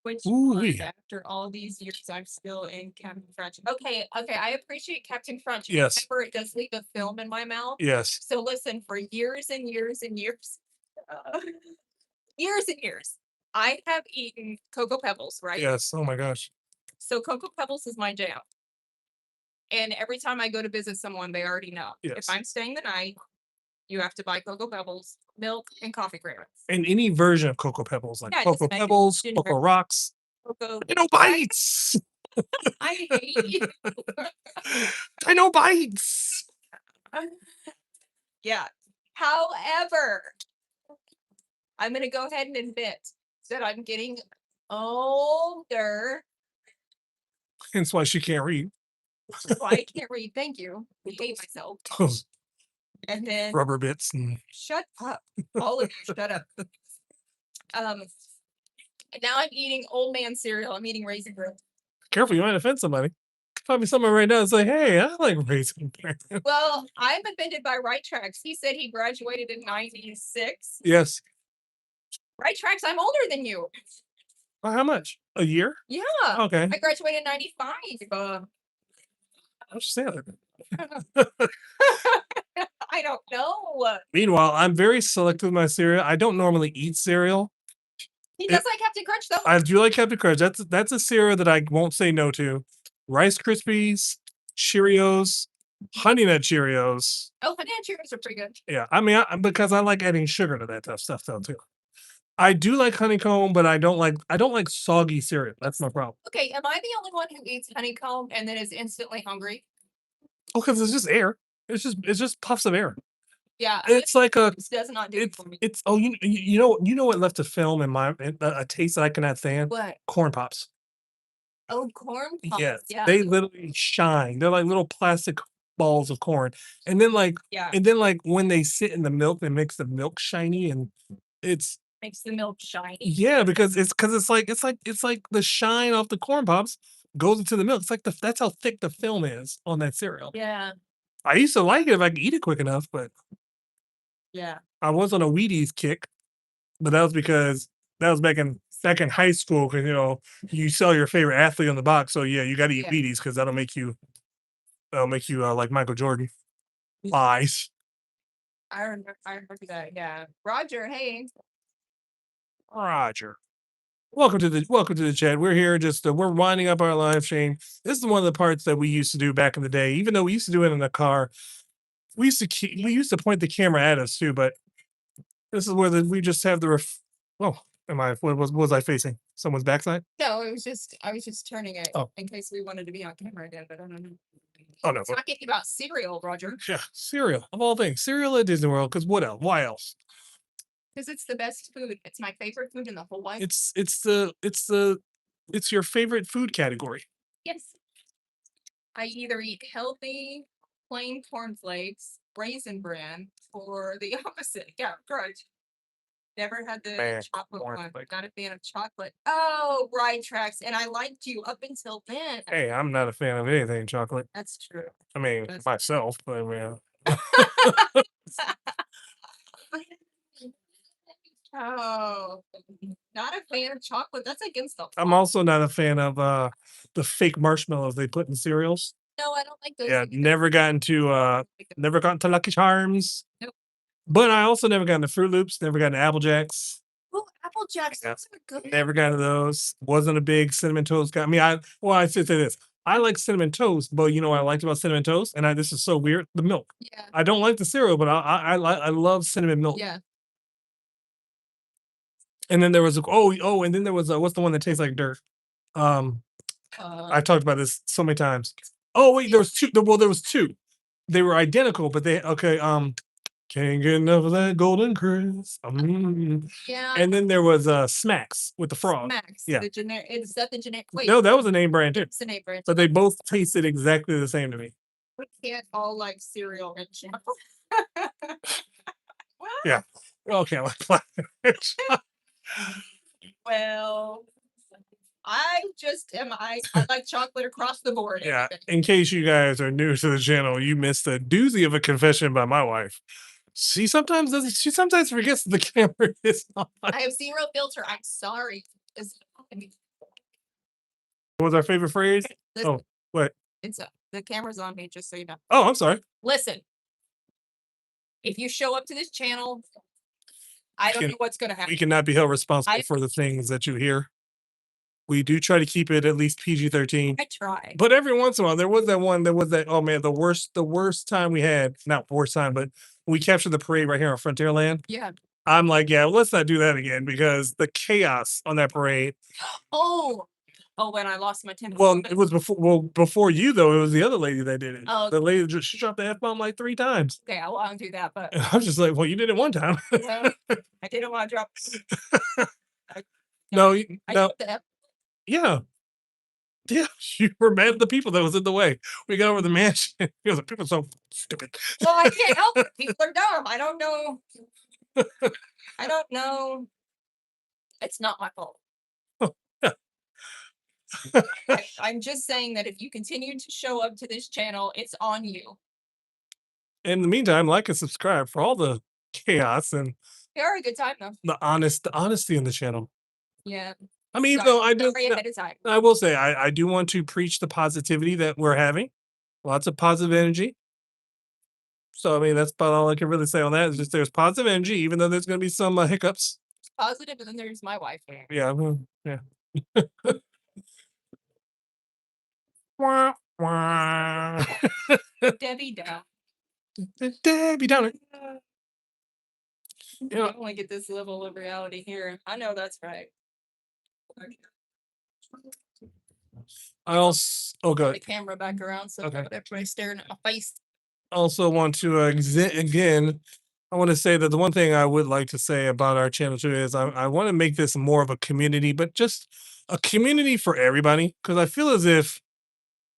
Speaker 1: Which
Speaker 2: ooh-wee.
Speaker 1: after all these years, I'm still in Captain Crunch. Okay, I appreciate Captain Crunch.
Speaker 2: Yes.
Speaker 1: However, it does leave a film in my mouth.
Speaker 2: Yes.
Speaker 1: So listen, for years and years and years, years and years, I have eaten Cocoa Pebbles, right?
Speaker 2: Yes. Oh my gosh.
Speaker 1: So Cocoa Pebbles is my jam. And every time I go to visit someone, they already know.
Speaker 2: Yes.
Speaker 1: If I'm staying the night, you have to buy Cocoa Pebbles, milk, and coffee creamers.
Speaker 2: And any version of Cocoa Pebbles, like
Speaker 1: Yeah,
Speaker 2: Cocoa
Speaker 1: just make it
Speaker 2: Pebbles,
Speaker 1: ginger.
Speaker 2: Cocoa Rocks,
Speaker 1: Cocoa.
Speaker 2: Dino Bites.
Speaker 1: I hate you.
Speaker 2: Dino Bites.
Speaker 1: Yeah. However, I'm going to go ahead and admit that I'm getting older.
Speaker 2: Hence why she can't read.
Speaker 1: So I can't read. Thank you. I hate myself.
Speaker 2: Those
Speaker 1: And then
Speaker 2: rubber bits and
Speaker 1: shut up. All of you, shut up. And now I'm eating old man cereal. I'm eating Raisin Bran.
Speaker 2: careful, you might offend somebody. Probably someone right now is like, hey, I like Raisin Bran.
Speaker 1: Well, I'm offended by Right Tracks. He said he graduated in 96.
Speaker 2: Yes.
Speaker 1: Right Tracks, I'm older than you.
Speaker 2: Well, how much? A year?
Speaker 1: Yeah.
Speaker 2: Okay.
Speaker 1: I graduated in 95.
Speaker 2: I'll just say that.
Speaker 1: I don't know.
Speaker 2: Meanwhile, I'm very selective with my cereal. I don't normally eat cereal.
Speaker 1: He does like Captain Crunch, though.
Speaker 2: I do like Captain Crunch. That's a cereal that I won't say no to. Rice Krispies, Cheerios, Honey Nut Cheerios.
Speaker 1: Oh, Honey Nut Cheerios are pretty good.
Speaker 2: Yeah, I mean, because I like adding sugar to that tough stuff though too. I do like honeycomb, but I don't like soggy cereal. That's my problem.
Speaker 1: Okay, am I the only one who eats honeycomb and then is instantly hungry?
Speaker 2: Oh, because it's just air. It's just puffs of air.
Speaker 1: Yeah,
Speaker 2: It's like a.
Speaker 1: this does not do it for me.
Speaker 2: It's you know what left a film in my a taste that I cannot stand.
Speaker 1: What?
Speaker 2: Corn pops.
Speaker 1: Oh, corn pops.
Speaker 2: Yes,
Speaker 1: Yeah.
Speaker 2: they literally shine. They're like little plastic balls of corn, and then like
Speaker 1: Yeah.
Speaker 2: when they sit in the milk, it makes the milk shiny, and it's
Speaker 1: Makes the milk shiny.
Speaker 2: Yeah, because it's like the shine off the corn pops goes into the milk. It's like that's how thick the film is on that cereal.
Speaker 1: Yeah.
Speaker 2: I used to like it if I could eat it quick enough, but
Speaker 1: Yeah.
Speaker 2: I was on a Wheaties kick. But that was because that was back in high school because you sell your favorite athlete on the box. So yeah, you got to eat
Speaker 1: Yeah.
Speaker 2: Wheaties because that'll make you like Michael Jordan. Lies.
Speaker 1: I remember that. Yeah. Roger, hey.
Speaker 2: Roger. Welcome to the chat. We're here we're winding up our live stream. This is one of the parts that we used to do back in the day. Even though we used to do it in the car, we used to point the camera at us too. But this is where we just have the oh, what was I facing? Someone's backside?
Speaker 1: No, I was just turning it
Speaker 2: Oh.
Speaker 1: in case we wanted to be on camera again, but I don't know.
Speaker 2: Oh no.
Speaker 1: It's not getting about cereal, Roger.
Speaker 2: Yeah, cereal of all things. Cereal at Disney World. Because what else? Why else?
Speaker 1: Because it's the best food. It's my favorite food in the whole life.
Speaker 2: It's your favorite food category.
Speaker 1: Yes. I either eat healthy, plain cornflakes, raisin bran, or the opposite. Yeah, grudge. Never had the
Speaker 2: Man,
Speaker 1: chocolate one.
Speaker 2: cornflakes.
Speaker 1: Not a fan of chocolate. Oh, right tracks. And I liked you up until then.
Speaker 2: Hey, I'm not a fan of anything chocolate.
Speaker 1: That's true.
Speaker 2: I mean,
Speaker 1: That's-
Speaker 2: myself, but man.
Speaker 1: Oh, not a fan of chocolate. That's against the
Speaker 2: I'm
Speaker 1: law.
Speaker 2: also not a fan of the fake marshmallows they put in cereals.
Speaker 1: No, I don't like those.
Speaker 2: Yeah,
Speaker 1: either.
Speaker 2: never gotten to Lucky Charms.
Speaker 1: Nope.
Speaker 2: But I also never gotten to Fruit Loops, never gotten to Apple Jacks.
Speaker 1: Oh, Apple Jacks.
Speaker 2: Yeah.
Speaker 1: Those are good.
Speaker 2: Never got to those. Wasn't a big cinnamon toast guy. I mean, I should say this. I like cinnamon toast, but you know what I liked about cinnamon toast, and this is so weird. The milk.
Speaker 1: Yeah.
Speaker 2: I don't like the cereal, but I love cinnamon milk.
Speaker 1: Yeah.
Speaker 2: And then there was and then there was what's the one that tastes like dirt? I talked about this so many times. Oh wait, there was two. Well, there was two. They were identical, but can't get enough of that golden crisp.
Speaker 1: Yeah.
Speaker 2: And then there was Smacks with the frog.
Speaker 1: Max.
Speaker 2: Yeah.
Speaker 1: The generic. Is that the generic? Wait.
Speaker 2: No, that was a name brand too.
Speaker 1: It's a name brand.
Speaker 2: But they both tasted exactly the same to me.
Speaker 1: We can't all like cereal and chocolate.
Speaker 2: Yeah. Okay.
Speaker 1: Well, I like chocolate across the board.
Speaker 2: Yeah. In case you guys are new to the channel, you missed a doozy of a confession by my wife. She sometimes forgets the camera is on.
Speaker 1: I have zero filter. I'm sorry.
Speaker 2: What was our favorite phrase?
Speaker 1: Listen,
Speaker 2: Oh, what?
Speaker 1: the camera's on me, just so you know.
Speaker 2: Oh, I'm sorry.
Speaker 1: Listen, if you show up to this channel, I don't know what's going to happen.
Speaker 2: We cannot be held responsible for the things that you hear. We do try to keep it at least PG-13.
Speaker 1: I try.
Speaker 2: But every once in a while, there was that, oh man, the worst time we had, not worst time, but we captured the parade right here on Frontierland.
Speaker 1: Yeah.
Speaker 2: I'm like, yeah, let's not do that again because the chaos on that parade.
Speaker 1: Oh, when I lost my temper.
Speaker 2: Well, it was before you though. It was the other lady that did it.
Speaker 1: Oh.
Speaker 2: The lady, she dropped the F-bomb like 3 times.
Speaker 1: Okay, I won't do that, but
Speaker 2: And I was just like, well, you did it one time.
Speaker 1: well, I didn't want to drop.
Speaker 2: No,
Speaker 1: I dropped the F.
Speaker 2: yeah. Yeah, you were mad at the people that was in the way. We got over the mansion. Because the people are so stupid.
Speaker 1: Well, I can't help it. People are dumb. I don't know. I don't know. It's not my fault. I'm just saying that if you continue to show up to this channel, it's on you.
Speaker 2: In the meantime, like and subscribe for all the chaos and
Speaker 1: You are a good time though.
Speaker 2: the honesty in the channel.
Speaker 1: Yeah.
Speaker 2: I mean, even though
Speaker 1: Sorry ahead of time.
Speaker 2: I will say I do want to preach the positivity that we're having. Lots of positive energy. So I mean, that's about all I can really say on that. Is just there's positive energy, even though there's going to be some hiccups.
Speaker 1: It's positive, and then there's my wife.
Speaker 2: Yeah, yeah. Wah, wah.
Speaker 1: Debbie down.
Speaker 2: Debbie Downer.
Speaker 1: I only get this level of reality here. I know that's right.
Speaker 2: I also
Speaker 1: The camera back around so
Speaker 2: Okay.
Speaker 1: everybody's staring at my face.
Speaker 2: also want to again. I want to say that the one thing I would like to say about our channel too is I want to make this more of a community, but just a community for everybody. Because I feel as if,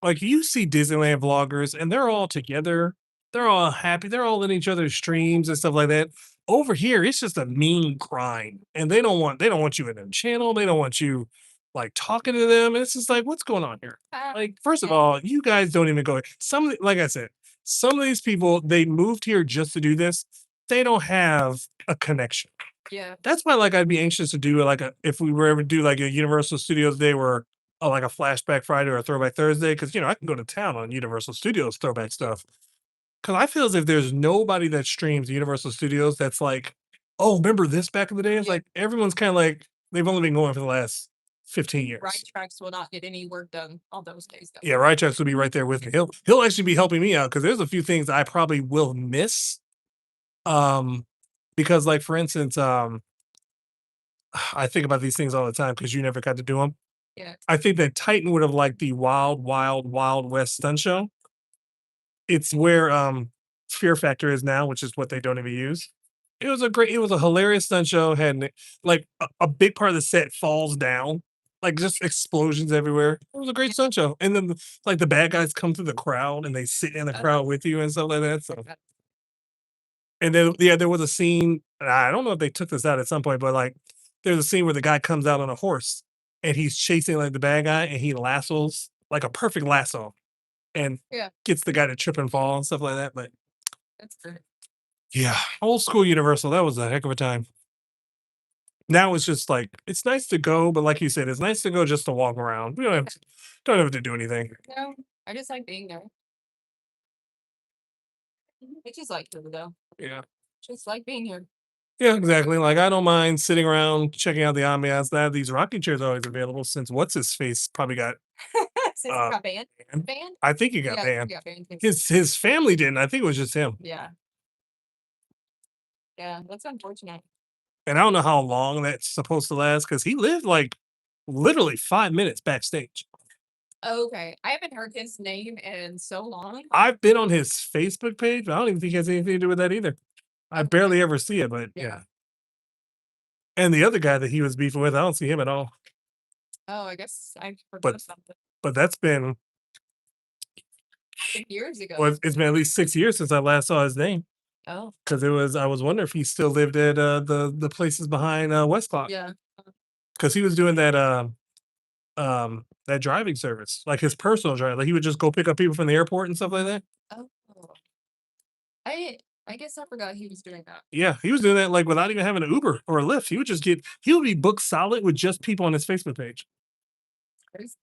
Speaker 2: like, you see Disneyland vloggers and they're all together, they're all happy, they're all in each other's streams and stuff like that. Over here, it's just a mean grind, and they don't want you in their channel. They don't want you like talking to them. It's just like, what's going on here? Like, first of all, you guys don't even go. Like I said, some of these people they moved here just to do this. They don't have a connection.
Speaker 1: Yeah.
Speaker 2: That's why, like, I'd be anxious to do like if we were ever do like a Universal Studios Day or like a Flashback Friday or a Throwback Thursday, because I can go to town on Universal Studios throwback stuff. Because I feel as if there's nobody that streams Universal Studios that's like, oh, remember this back in the day? It's like everyone's kind of like they've only been going for the last 15 years.
Speaker 1: Right tracks will not get any work done on those days. Though.
Speaker 2: Yeah, Right Tracks will be right there with me. He'll actually be helping me out because there's a few things I probably will miss. Because like for instance, I think about these things all the time because you never got to do them.
Speaker 1: Yeah.
Speaker 2: I think that Titan would have liked the Wild, Wild, Wild West stunt show. It's where Fear Factor is now, which is what they don't even use. It was a hilarious stunt show. Had like a big part of the set falls down, like just explosions everywhere. It was a great stunt show. And then like the bad guys come through the crowd and they sit in the crowd with you and stuff like that. So and then there was a scene, and I don't know if they took this out at some point, but like there's a scene where the guy comes out on a horse and he's chasing like the bad guy and he lassos like a perfect lasso and gets the guy to trip and fall and stuff like that. But
Speaker 1: That's good.
Speaker 2: yeah, old school Universal, that was a heck of a time. Now it's just like it's nice to go, but like you said, it's nice to go just to walk around. We don't have to do anything.
Speaker 1: No, I just like being there. I just like to though.
Speaker 2: Yeah.
Speaker 1: Just like being here.
Speaker 2: Yeah, exactly. Like I don't mind sitting around checking out the ambiance. They have these rocking chairs always available since what's his face probably got
Speaker 1: Since it got banned. Banned?
Speaker 2: I think he got
Speaker 1: Yeah,
Speaker 2: banned.
Speaker 1: he got banned too.
Speaker 2: His family didn't. I think it was just him.
Speaker 1: Yeah. Yeah, that's unfortunate.
Speaker 2: And I don't know how long that's supposed to last because he lived like literally 5 minutes backstage.
Speaker 1: Okay. I haven't heard his name in so long.
Speaker 2: I've been on his Facebook page, but I don't even think it has anything to do with that either. I barely ever see it, but yeah. And the other guy that he was beefing with, I don't see him at all.
Speaker 1: Oh, I guess I forgot something.
Speaker 2: But that's been
Speaker 1: Years ago.
Speaker 2: well, it's been at least 6 years since I last saw his name.
Speaker 1: Oh.
Speaker 2: Because I was wondering if he still lived at the places behind West Clock.
Speaker 1: Yeah.
Speaker 2: Because he was doing that that driving service, like his personal drive. Like he would just go pick up people from the airport and stuff like that.
Speaker 1: Oh. I guess I forgot he was doing that.
Speaker 2: Yeah, he was doing that like without even having an Uber or a Lyft. He would be booked solid with just people on his Facebook page.
Speaker 1: Crazy.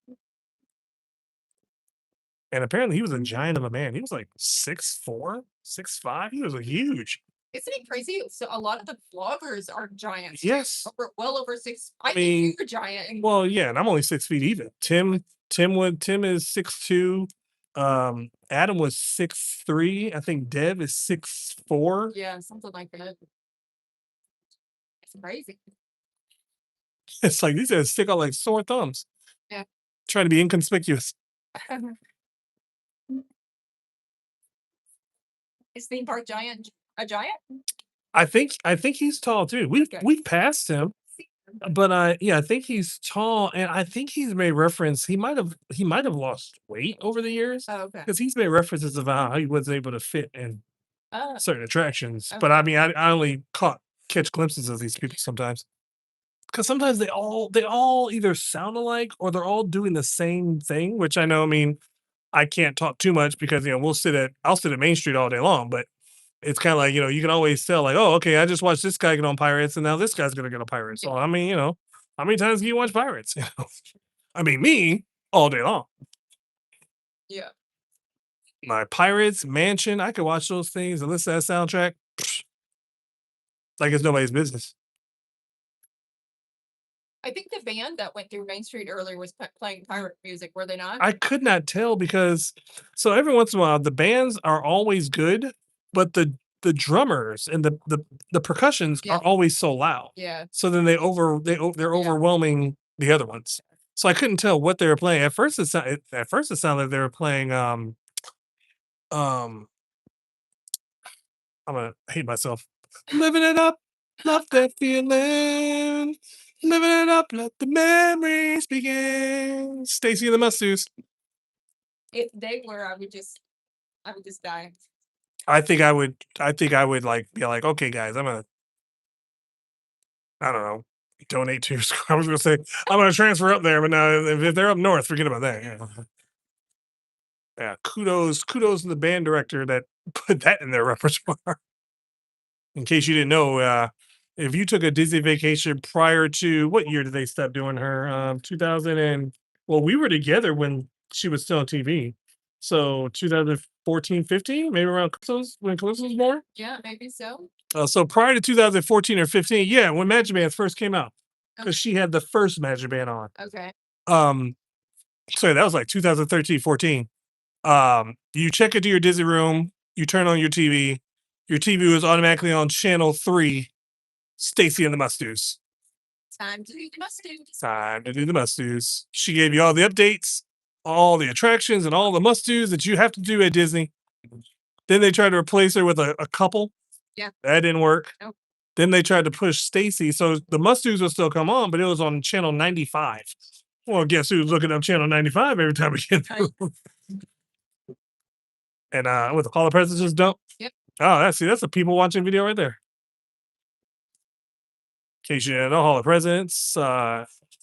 Speaker 2: And apparently he was a giant of a man. He was like 6'4", 6'5". He was a huge.
Speaker 1: Isn't it crazy? So a lot of the vloggers are giants.
Speaker 2: Yes.
Speaker 1: Well over 6. I
Speaker 2: mean,
Speaker 1: mean, you're a giant.
Speaker 2: Well, yeah, and I'm only 6 feet even. Tim is 6'2". Adam was 6'3". I think Dev is 6'4".
Speaker 1: Yeah, something like that. It's crazy.
Speaker 2: It's like these guys stick out like sore thumbs.
Speaker 1: Yeah.
Speaker 2: Trying to be inconspicuous.
Speaker 1: Is theme park giant a giant?
Speaker 2: I think he's tall too. We've passed him. But I think he's tall, and I think he's made reference. He might have lost weight over the years.
Speaker 1: Oh, okay.
Speaker 2: Because he's made references about how he wasn't able to fit in certain attractions.
Speaker 1: Okay.
Speaker 2: But I mean, I only catch glimpses of these people sometimes. Because sometimes they all either sound alike or they're all doing the same thing. Which I know. I mean, I can't talk too much because I'll sit at Main Street all day long, but. It's kind of like, you can always tell, like, oh, okay, I just watched this guy get on Pirates, and now this guy's gonna get on Pirates. So I mean, how many times do you watch Pirates? I mean, me all day long.
Speaker 1: Yeah.
Speaker 2: My Pirates, Mansion, I could watch those things and listen to that soundtrack. Like it's nobody's business.
Speaker 1: I think the band that went through Main Street earlier was playing pirate music, were they not?
Speaker 2: I could not tell because so every once in a while the bands are always good, but the drummers and the percussions are always so loud.
Speaker 1: Yeah.
Speaker 2: So then they're overwhelming the other ones. So I couldn't tell what they were playing. At first it sounded like they were playing I'm gonna hate myself. Living it up, love that feeling. Living it up, let the memories begin. Stacy and the Must-Dos.
Speaker 1: If they were, I would just die.
Speaker 2: I think I would like be like, okay, guys, I'm gonna I don't know, donate to your school. I was gonna say I'm gonna transfer up there, but no, if they're up north, forget about that. Yeah. Yeah, kudos to the band director that put that in their repertoire. In case you didn't know, if you took a Disney vacation prior to what year did they stop doing her? 2000 and well, we were together when she was still on TV. So 2014, 15, maybe around Calypso's when Calypso was born.
Speaker 1: Yeah, maybe so.
Speaker 2: So prior to 2014 or 15, yeah, when Magic Bands first came out, because she had the first Magic Band on.
Speaker 1: Okay.
Speaker 2: Sorry, that was like 2013, 14. You check into your Disney room, you turn on your TV was automatically on channel 3, Stacy and the Must-Do's.
Speaker 1: Time to do the must-dos.
Speaker 2: Time to do the Must-Do's. She gave you all the updates, all the attractions, and all the must-dos that you have to do at Disney. Then they tried to replace her with a couple.
Speaker 1: Yeah.
Speaker 2: That didn't work.
Speaker 1: Nope.
Speaker 2: Then they tried to push Stacy, so the Must-Do's will still come on, but it was on channel 95. Well, guess who's looking up channel 95 every time we get through? And with all the presents just dumped.
Speaker 1: Yep.
Speaker 2: Oh, that's a people watching video right there. In case you didn't know, Hall of Presidents,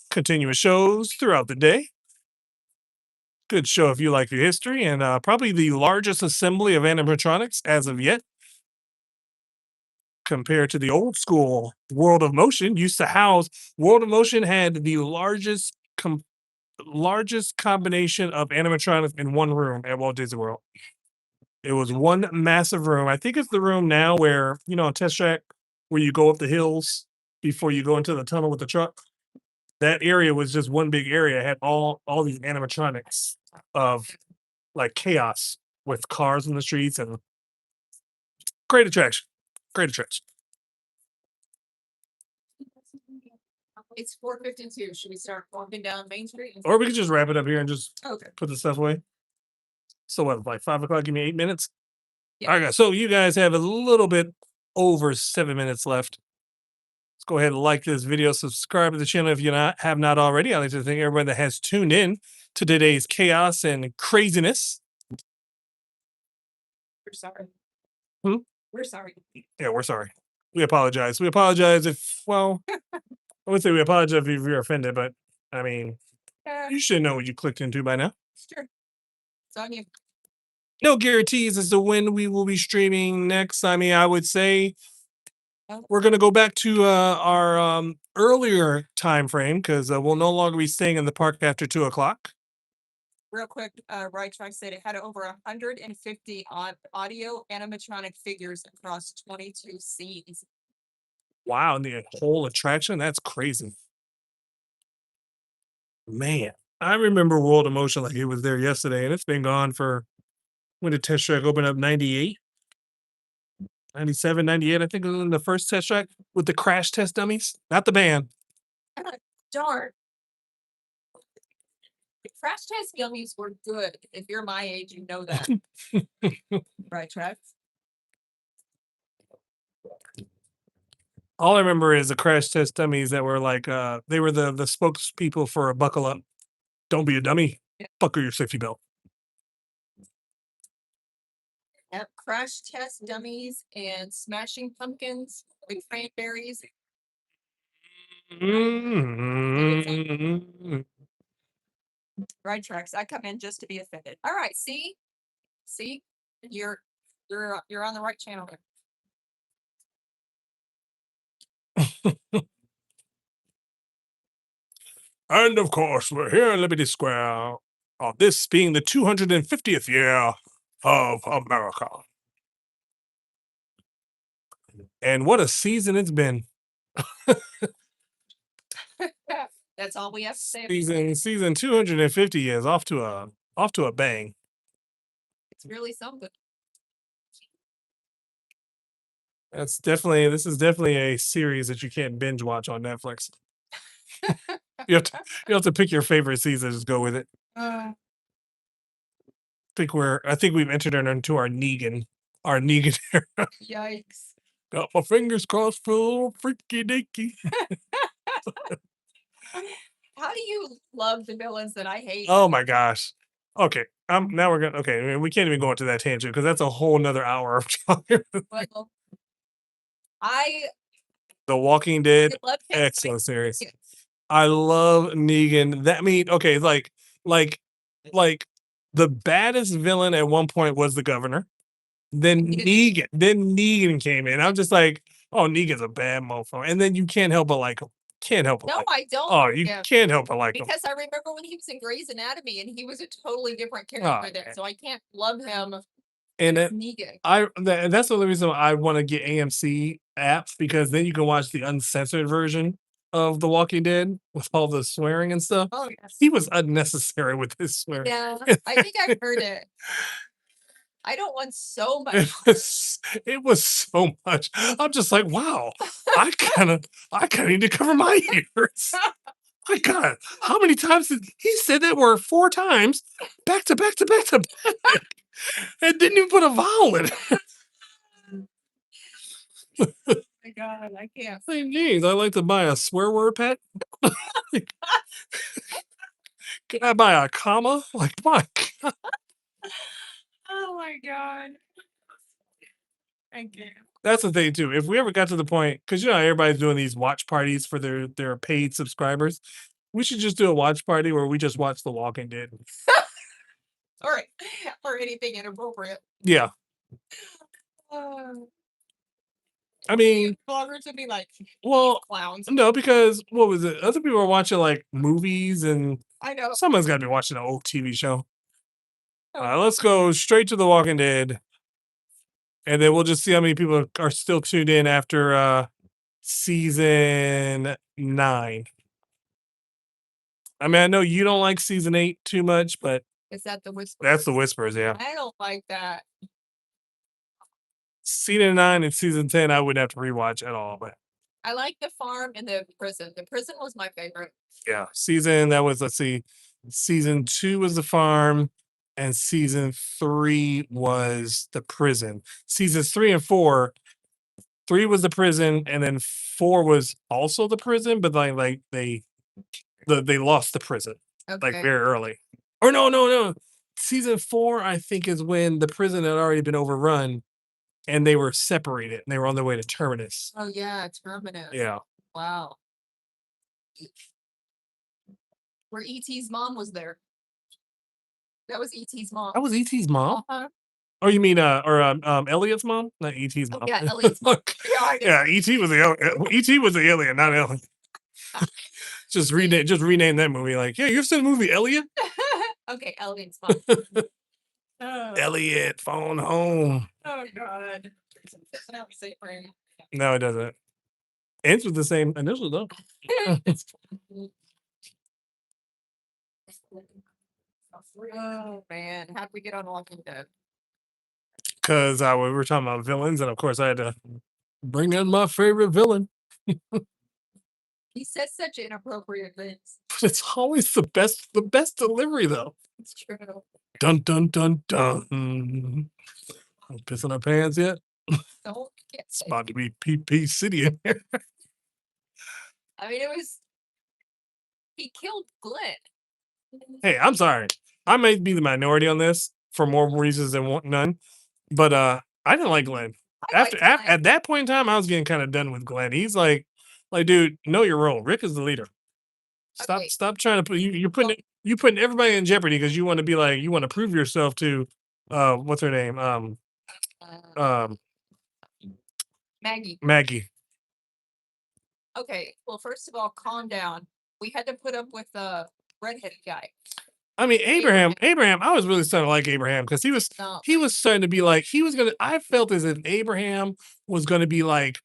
Speaker 2: continuous shows throughout the day. Good show if you like your history, and probably the largest assembly of animatronics as of yet. Compared to the old school World of Motion, used to house World of Motion had the largest combination of animatronics in one room at Walt Disney World. It was one massive room. I think it's the room now where, on Test Track, where you go up the hills before you go into the tunnel with the truck. That area was just one big area. It had all these animatronics of like chaos with cars in the streets and great attraction. Great attraction.
Speaker 1: It's 4:52. Should we start walking down Main Street?
Speaker 2: Or we could just wrap it up here and just
Speaker 1: Okay.
Speaker 2: put the stuff away. So what, like 5 o'clock? Give me 8 minutes.
Speaker 1: Yeah.
Speaker 2: All right, guys. So you guys have a little bit over 7 minutes left. Let's go ahead and like this video, subscribe to the channel if you have not already. I'd like to thank everybody that has tuned in to today's chaos and craziness.
Speaker 1: We're sorry.
Speaker 2: Hmm?
Speaker 1: We're sorry.
Speaker 2: Yeah, we're sorry. We apologize. We apologize if, well, I would say we apologize if you're offended, but I mean, you should know what you clicked into by now.
Speaker 1: Sure. It's on you.
Speaker 2: No guarantees as to when we will be streaming next. I mean, I would say we're going to go back to our earlier time frame because we'll no longer be staying in the park after 2 o'clock.
Speaker 1: Real quick, Right Track said it had over 150 audio animatronic figures across 22 scenes.
Speaker 2: Wow, and the whole attraction? That's crazy. Man, I remember World of Motion like it was there yesterday, and it's been gone for, when did Test Track open up? 98? 97, 98, I think it was in the first Test Track with the crash test dummies, not the band.
Speaker 1: Darn. The crash test gummies were good. If you're my age, you know that. Right Track.
Speaker 2: All I remember is the crash test dummies that were like, they were the spokespeople for a buckle up. Don't be a dummy. Buckle your safety belt.
Speaker 1: Yep, crash test dummies and smashing pumpkins with cranberries.
Speaker 2: Mm-hmm.
Speaker 1: Right Tracks. I come in just to be offended. All right, see, you're on the right channel there.
Speaker 2: And of course, we're here in Liberty Square, this being the 250th year of America. And what a season it's been.
Speaker 1: That's all we have to say.
Speaker 2: Season 250 is off to a bang.
Speaker 1: It's really something.
Speaker 2: This is definitely a series that you can't binge watch on Netflix. you have to pick your favorite season, just go with it. I think we've entered into our Negan era.
Speaker 1: Yikes.
Speaker 2: Got my fingers crossed for a little freaky deaky.
Speaker 1: How do you love the villains that I hate?
Speaker 2: Oh my gosh. Okay. Now we're gonna we can't even go into that tangent because that's a whole nother hour of talking.
Speaker 1: Well, I
Speaker 2: The Walking Dead,
Speaker 1: I love him.
Speaker 2: excellent series. I love Negan. That okay, like the baddest villain at one point was the governor. Then Negan came in. I'm just like, oh, Negan's a bad mofo. And then you can't help but like him. Can't help but
Speaker 1: No,
Speaker 2: like him.
Speaker 1: I don't.
Speaker 2: Oh, you can't help but like him.
Speaker 1: Because I remember when he was in Grey's Anatomy and he was a totally different
Speaker 2: Oh,
Speaker 1: character there. So I can't love him.
Speaker 2: And
Speaker 1: Negan.
Speaker 2: that's the only reason I want to get AMC apps, because then you can watch the uncensored version of The Walking Dead with all the swearing and stuff.
Speaker 1: Oh yes.
Speaker 2: He was unnecessary with his swearing.
Speaker 1: Yeah, I think I've heard it. I don't want so much.
Speaker 2: It was so much. I'm just like, wow, I kind of need to cover my ears. My God, how many times did he said that word 4 times back to back to back to back, and didn't even put a vowel in it.
Speaker 1: Oh my God, I can't.
Speaker 2: Hey, geez, I'd like to buy a swear word pet. Can I buy a comma? Like, my God.
Speaker 1: Oh my God. I can't.
Speaker 2: That's the thing too. If we ever got to the point, because everybody's doing these watch parties for their paid subscribers, we should just do a watch party where we just watch The Walking Dead.
Speaker 1: Or anything inappropriate.
Speaker 2: Yeah. I mean,
Speaker 1: vloggers would be like,
Speaker 2: well,
Speaker 1: clowns.
Speaker 2: No, because what was it? Other people are watching like movies, and
Speaker 1: I know.
Speaker 2: someone's got to be watching an old TV show. Let's go straight to The Walking Dead, and then we'll just see how many people are still tuned in after season 9. I mean, I know you don't like season 8 too much, but
Speaker 1: is that the Whispers?
Speaker 2: That's the Whispers, yeah.
Speaker 1: I don't like that.
Speaker 2: Season 9 and season 10, I wouldn't have to rewatch at all, but
Speaker 1: I like the farm and the prison. The prison was my favorite.
Speaker 2: yeah, let's see, season 2 was the farm, and season 3 was the prison. Seasons 3 and 4, 3 was the prison, and then 4 was also the prison, but they lost the prison like very early. Or no. Season 4, I think, is when the prison had already been overrun and they were separated and they were on their way to Terminus.
Speaker 1: Oh yeah, Terminus.
Speaker 2: Yeah.
Speaker 1: Wow. Where ET's mom was there. That was ET's mom.
Speaker 2: That was ET's mom?
Speaker 1: Uh-huh.
Speaker 2: Oh, you mean Elliot's mom? Not ET's mom.
Speaker 1: Oh, yeah, Elliot's mom.
Speaker 2: Yeah, ET was the alien, not Elliot. Just rename that movie. Like, yeah, you've seen the movie Elliot?
Speaker 1: Okay, Elliot's mom.
Speaker 2: Elliot, phone home.
Speaker 1: Oh God. Doesn't have the same ring.
Speaker 2: No, it doesn't. Ends with the same initials though.
Speaker 1: Oh man, how'd we get on Walking Dead?
Speaker 2: Because we were talking about villains, and of course I had to bring in my favorite villain.
Speaker 1: He says such inappropriate things.
Speaker 2: But it's always the best delivery though.
Speaker 1: It's true.
Speaker 2: Dun dun dun dun. I'm pissing our pants yet?
Speaker 1: Don't
Speaker 2: It's about to be PP City in here.
Speaker 1: I mean, he killed Glenn.
Speaker 2: Hey, I'm sorry. I may be the minority on this for more reasons than none, but I didn't like Glenn. At that point in time, I was getting kind of done with Glenn. He's like, dude, know your role. Rick is the leader. Stop trying to put you're putting everybody in jeopardy because you want to be like, you want to prove yourself to what's her name? Maggie.
Speaker 1: Okay, well, first of all, calm down. We had to put up with the redheaded guy.
Speaker 2: I mean, Abraham, I was really starting to like Abraham because he was starting to be like, I felt as if Abraham was gonna be like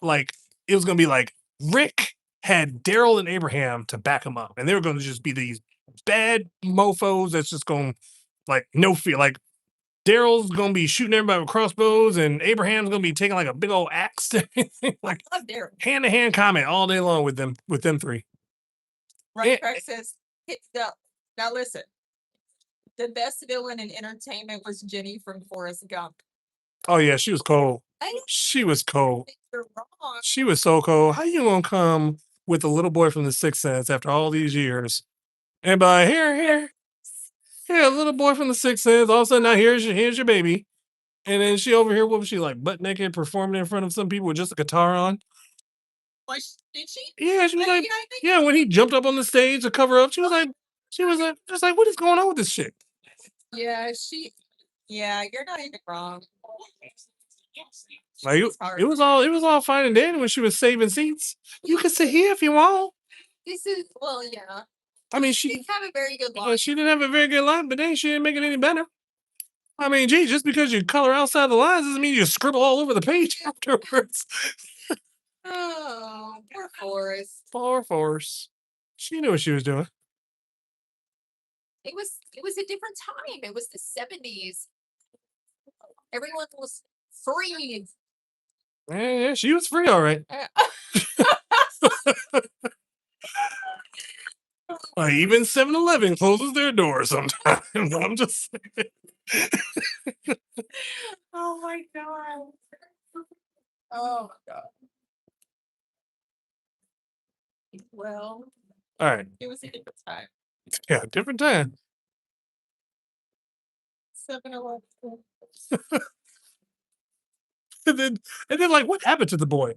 Speaker 2: it was gonna be like Rick had Daryl and Abraham to back him up, and they were gonna just be these bad mofos that's just going like no fear. Like Daryl's gonna be shooting everybody with crossbows, and Abraham's gonna be taking like a big old axe, like hand to hand combat all day long with them three.
Speaker 1: Right, Craig says, now listen. The best villain in entertainment was Jenny from Forrest Gump.
Speaker 2: Oh yeah, she was cold. She was cold. You're wrong. She was so cold. How you gonna come with a little boy from the Sixth Sense after all these years? And by here, a little boy from the Sixth Sense. All of a sudden, now here's your baby, and then she over here. What was she like? Butt naked, performing in front of some people with just a guitar on.
Speaker 4: Did she?
Speaker 2: Yeah, she was like,
Speaker 4: I think
Speaker 2: yeah, when he jumped up on the stage to cover up, she was just like, what is going on with this shit?
Speaker 4: Yeah, yeah, you're not even wrong.
Speaker 2: Like it was all fine and dandy when she was saving seats. You can sit here if you want.
Speaker 4: This is, well, yeah.
Speaker 2: I mean,
Speaker 4: She didn't have a very good line.
Speaker 2: she didn't have a very good line, but then she didn't make it any better. I mean, gee, just because you color outside the lines doesn't mean you scribble all over the page afterwards.
Speaker 4: Oh, poor Forrest.
Speaker 2: Poor Force. She knew what she was doing.
Speaker 4: It was a different time. It was the 70s. Everyone was free.
Speaker 2: Yeah, she was free, all right. Like, even 7-Eleven closes their doors sometimes. I'm just saying.
Speaker 4: Oh my god. Oh my god. Well,
Speaker 2: All right.
Speaker 4: it was a different time.
Speaker 2: Yeah, different time.
Speaker 4: 7-Eleven.
Speaker 2: And then like, what happened to the boy?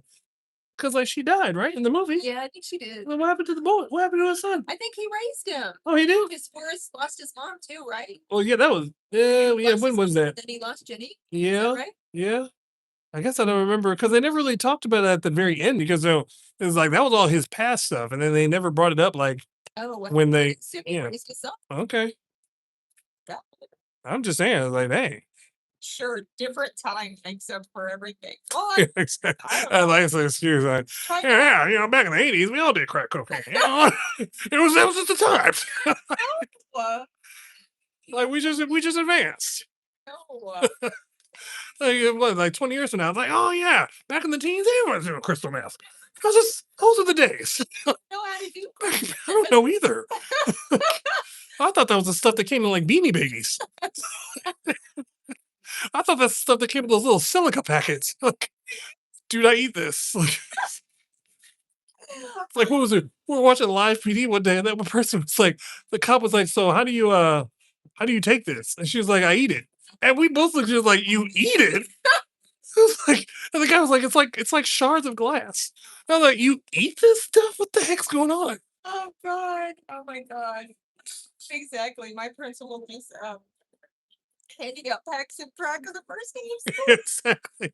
Speaker 2: Because like she died, right, in the movie.
Speaker 4: Yeah, I think she did.
Speaker 2: What happened to the boy? What happened to his son?
Speaker 4: I think he raised him.
Speaker 2: Oh, he did.
Speaker 4: His Forrest lost his mom too, right?
Speaker 2: Oh yeah, that was yeah. When was that?
Speaker 4: Then he lost Jenny.
Speaker 2: Yeah,
Speaker 4: Right?
Speaker 2: yeah. I guess I don't remember because they never really talked about it at the very end because it was like that was all his past stuff, and then they never brought it up like
Speaker 4: Oh, well,
Speaker 2: when they
Speaker 4: he raised his son.
Speaker 2: okay.
Speaker 4: Yeah.
Speaker 2: I'm just saying, I was like, hey.
Speaker 4: Sure, different time makes up for everything. Well,
Speaker 2: I like the excuse. Like, yeah, back in the 80s, we all did crack cocaine. It was just the times. Like we just advanced.
Speaker 4: No.
Speaker 2: Like 20 years from now, it's like, oh yeah, back in the teens, everyone was doing crystal meth. Those are the days.
Speaker 4: Know how to do
Speaker 2: I don't know either. I thought that was the stuff that came in like Beanie Babies. I thought that's the stuff that came in those little silica packets. Like, do not eat this. Like, what was it? We were watching live PD one day, and that one person was like, the cop was like, "So how do you take this?" And she was like, "I eat it." And we both looked at her like, "You eat it?" It was like, and the guy was like, "It's like shards of glass." And I'm like, "You eat this stuff? What the heck's going on?"
Speaker 4: Oh god! Oh my god! Exactly. My principal just handing out packs of crack on the first day of school.
Speaker 2: Exactly.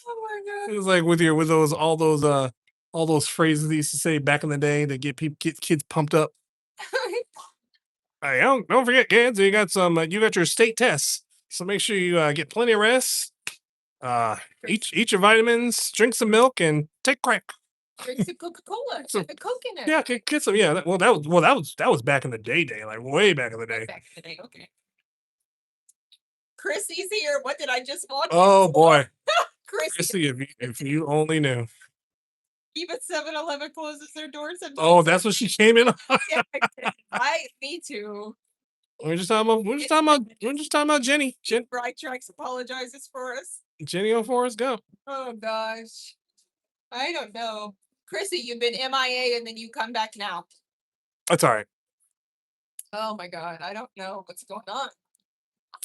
Speaker 4: Oh my god!
Speaker 2: It was like with all those phrases they used to say back in the day to get kids pumped up. Hey, don't forget, kids, you got your state tests, so make sure you get plenty of rest. Eat your vitamins, drink some milk, and take crack.
Speaker 4: Drink some Coca-Cola.
Speaker 2: So-
Speaker 4: Have a Coke in it.
Speaker 2: Yeah, get some. Yeah, that was back in the day, like way back in the day.
Speaker 4: Back in the day. Okay. Chrissy's here. What did I just watch?
Speaker 2: Oh boy,
Speaker 4: Chrissy.
Speaker 2: Chrissy, if you only knew.
Speaker 4: Even 7-Eleven closes their doors.
Speaker 2: Oh, that's what she came in on.
Speaker 4: Yeah, me too.
Speaker 2: We're just talking about Jenny.
Speaker 4: Bright Tracks apologizes for us.
Speaker 2: Jenny on Forrest Gump.
Speaker 4: Oh gosh. I don't know. Chrissy, you've been MIA and then you come back now.
Speaker 2: That's all right.
Speaker 4: Oh my god. I don't know what's going on.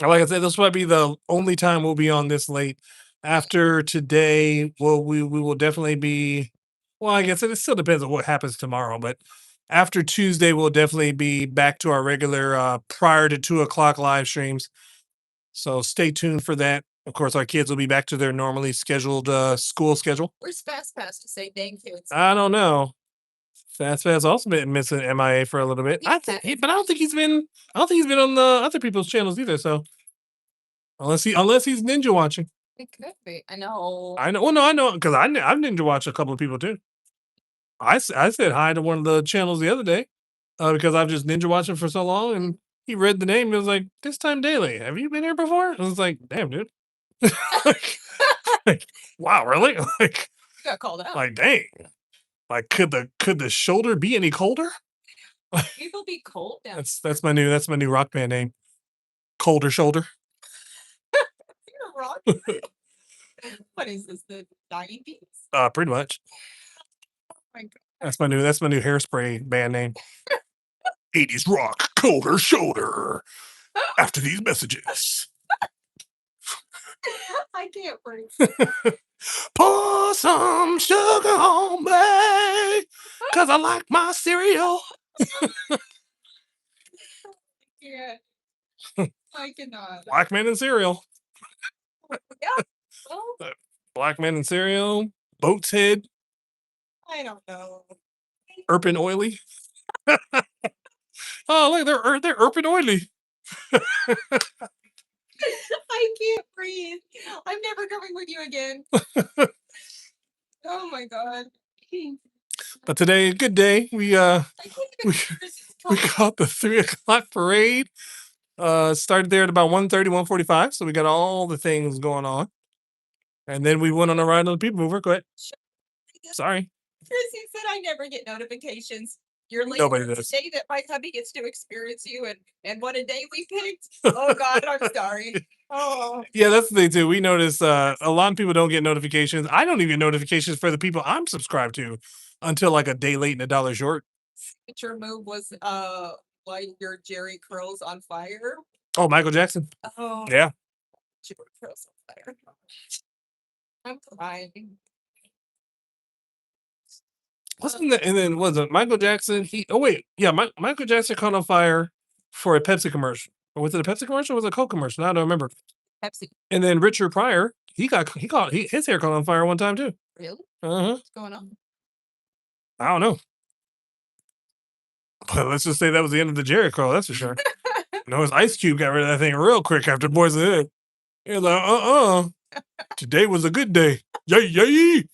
Speaker 2: Like I said, this might be the only time we'll be on this late. After today, we will definitely be. Well, I guess it still depends on what happens tomorrow, but after Tuesday, we'll definitely be back to our regular prior to 2 o'clock live streams. So stay tuned for that. Of course, our kids will be back to their normally scheduled school schedule.
Speaker 4: Where's Fast Pass to say thank you?
Speaker 2: I don't know. Fast also been missing MIA for a little bit. But I don't think he's been. I don't think he's been on the other people's channels either. So unless he's ninja watching.
Speaker 4: It could be. I know.
Speaker 2: Well, no, I know because I've ninja watched a couple of people too. I said hi to one of the channels the other day because I've just ninja watching for so long, and he read the name. It was like This Time Daily. Have you been here before? I was like, damn, dude. like, wow, really? Like,
Speaker 4: You got called out.
Speaker 2: like, dang. Like, could the shoulder be any colder?
Speaker 4: People be cold down.
Speaker 2: That's my new rock band name. Colder Shoulder.
Speaker 4: You're wrong. What is this? The 90s?
Speaker 2: Pretty much.
Speaker 4: Oh my god.
Speaker 2: That's my new hairspray band name. 80s rock, Colder Shoulder. After these messages.
Speaker 4: I can't breathe.
Speaker 2: Pour some sugar on me, cause I like my cereal.
Speaker 4: Yeah. I cannot.
Speaker 2: Black man and cereal.
Speaker 4: Yeah. Well,
Speaker 2: Black man and cereal. Boat's head.
Speaker 4: I don't know.
Speaker 2: Erpin oily. Oh, look, they're Erpin oily.
Speaker 4: I can't breathe. I'm never coming with you again. Oh my god.
Speaker 2: But today, good day. We
Speaker 4: I can't even
Speaker 2: we caught the 3 o'clock parade. Started there at about 1:30, 1:45. So we got all the things going on. And then we went on a ride on the PeopleMover. Go ahead. Sorry.
Speaker 4: Chrissy said I never get notifications. You're late
Speaker 2: Nobody
Speaker 4: the
Speaker 2: does.
Speaker 4: day that my hubby gets to experience you and what a day we picked. Oh god, I'm sorry. Oh,
Speaker 2: Yeah, that's the thing too. We notice a lot of people don't get notifications. I don't even get notifications for the people I'm subscribed to until like a day late and a dollar short.
Speaker 4: signature move was like your Jerry curls on fire.
Speaker 2: Oh, Michael Jackson.
Speaker 4: Oh,
Speaker 2: Yeah.
Speaker 4: Jerry curls on fire. I'm crying.
Speaker 2: Wasn't that, and then was it Michael Jackson? Michael Jackson caught on fire for a Pepsi commercial. Or was it a Pepsi commercial or was it a Coke commercial? I don't remember.
Speaker 4: Pepsi.
Speaker 2: And then Richard Pryor, his hair caught on fire one time too.
Speaker 4: Really?
Speaker 2: Uh-huh.
Speaker 4: What's going on?
Speaker 2: I don't know. But let's just say that was the end of the Jerry curl, that's for sure. No, his Ice Cube got rid of that thing real quick after Boys in the Hood. He was like, today was a good day. Yay, yay.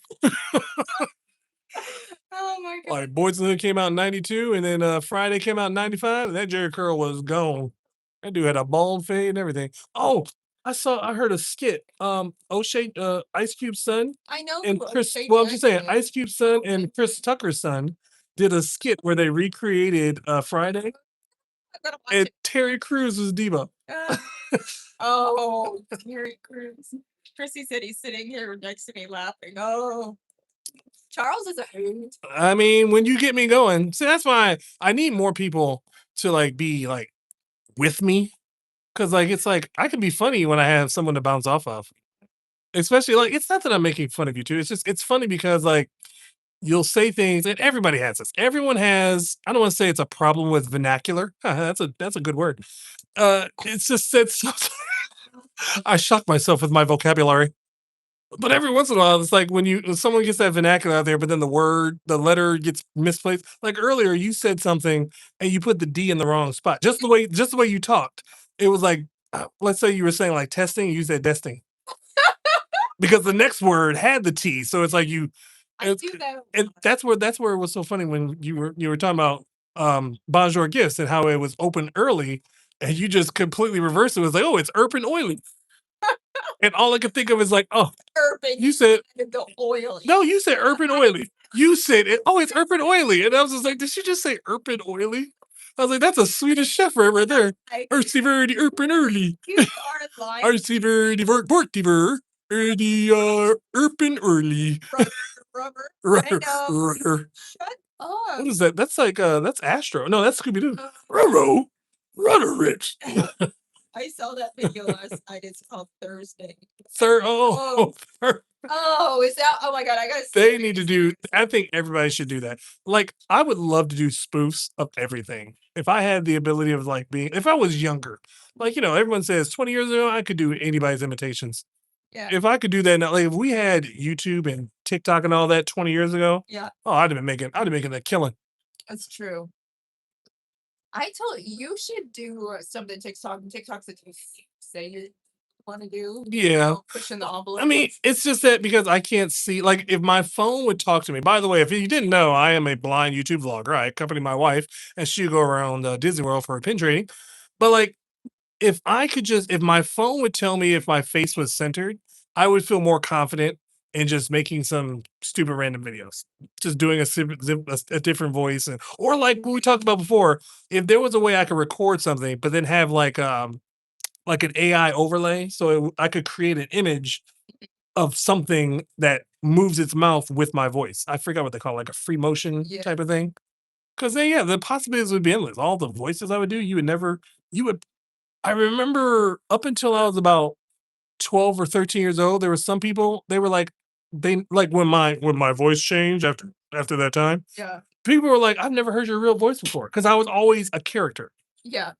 Speaker 4: Oh my god.
Speaker 2: Like Boys in the Hood came out in 92 and then Friday came out in 95 and that Jerry curl was gone. That dude had a bald fade and everything. Oh, I heard a skit. O'Shea, Ice Cube's son
Speaker 4: I know
Speaker 2: and
Speaker 4: who
Speaker 2: Chris,
Speaker 4: O'Shea
Speaker 2: well, I'm just saying,
Speaker 4: Jackson is.
Speaker 2: Ice Cube's son and Chris Tucker's son did a skit where they recreated Friday
Speaker 4: I'm gonna watch
Speaker 2: and
Speaker 4: it.
Speaker 2: Terry Crews was Debo.
Speaker 4: Oh, Terry Crews. Chrissy said he's sitting here next to me laughing. Oh, Charles is a hoot.
Speaker 2: I mean, when you get me going, see, that's why I need more people to like be like with me. Cause like it's like I can be funny when I have someone to bounce off of. Especially like it's not that I'm making fun of you too. It's just it's funny because like you'll say things and everybody has this. Everyone has, I don't want to say it's a problem with vernacular. That's a good word. It's just it's I shock myself with my vocabulary. But every once in a while, it's like when someone gets that vernacular out there, but then the letter gets misplaced. Like earlier, you said something and you put the D in the wrong spot. Just the way you talked. It was like, let's say you were saying like testing, you said desting. Because the next word had the T. So it's like
Speaker 4: I do that.
Speaker 2: and that's where it was so funny when you were talking about Bonjour Gifts and how it was open early and you just completely reversed it. It was like, oh, it's Urban Oily. And all I could think of is like, oh,
Speaker 4: Urban.
Speaker 2: you said
Speaker 4: The oil.
Speaker 2: no, you said Urban Oily. You said it. Oh, it's Urban Oily. And I was just like, did she just say Urban Oily? I was like, that's a Swedish chef right there. Ursi verdi Urban Early.
Speaker 4: You are lying.
Speaker 2: Ursi verdi Portiver. The Urban Early.
Speaker 4: Rubber. I
Speaker 2: Rudder.
Speaker 4: know.
Speaker 2: Rudder.
Speaker 4: Shut up.
Speaker 2: What is that? That's like that's Astro. No, that's Scooby Doo. Roro. Rudder Rich.
Speaker 4: I saw that video last night. It's called Thursday.
Speaker 2: Third.
Speaker 4: Oh, is that? Oh my god, I gotta see
Speaker 2: They
Speaker 4: it.
Speaker 2: need to do. I think everybody should do that. Like, I would love to do spoofs of everything. If I had the ability of like being, if I was younger, like everyone says 20 years ago I could do anybody's imitations.
Speaker 4: Yeah.
Speaker 2: If I could do that now, like if we had YouTube and TikTok and all that 20 years ago,
Speaker 4: Yeah.
Speaker 2: oh, I'd have been making that killing.
Speaker 4: That's true. I told you should do something TikToks that you say you want to do.
Speaker 2: Yeah.
Speaker 4: Pushing the envelope.
Speaker 2: I mean, it's just that because I can't see, like, if my phone would talk to me. By the way, if you didn't know, I am a blind YouTube vlogger. I accompany my wife, and she go around Disney World for her pin trading. But like, if my phone would tell me if my face was centered, I would feel more confident in just making some stupid random videos, just doing a different voice, or like what we talked about before. If there was a way I could record something, but then have like an AI overlay, so I could create an image of something that moves its mouth with my voice. I forgot what they call it, like a free motion type of thing. Because then, yeah, the possibilities would be endless. All the voices I would do, you would. I remember up until I was about 12 or 13 years old, there were some people, they were like, they like when my voice changed after that time,
Speaker 4: Yeah.
Speaker 2: people were like, I've never heard your real voice before. Cause I was always a character.
Speaker 4: Yeah.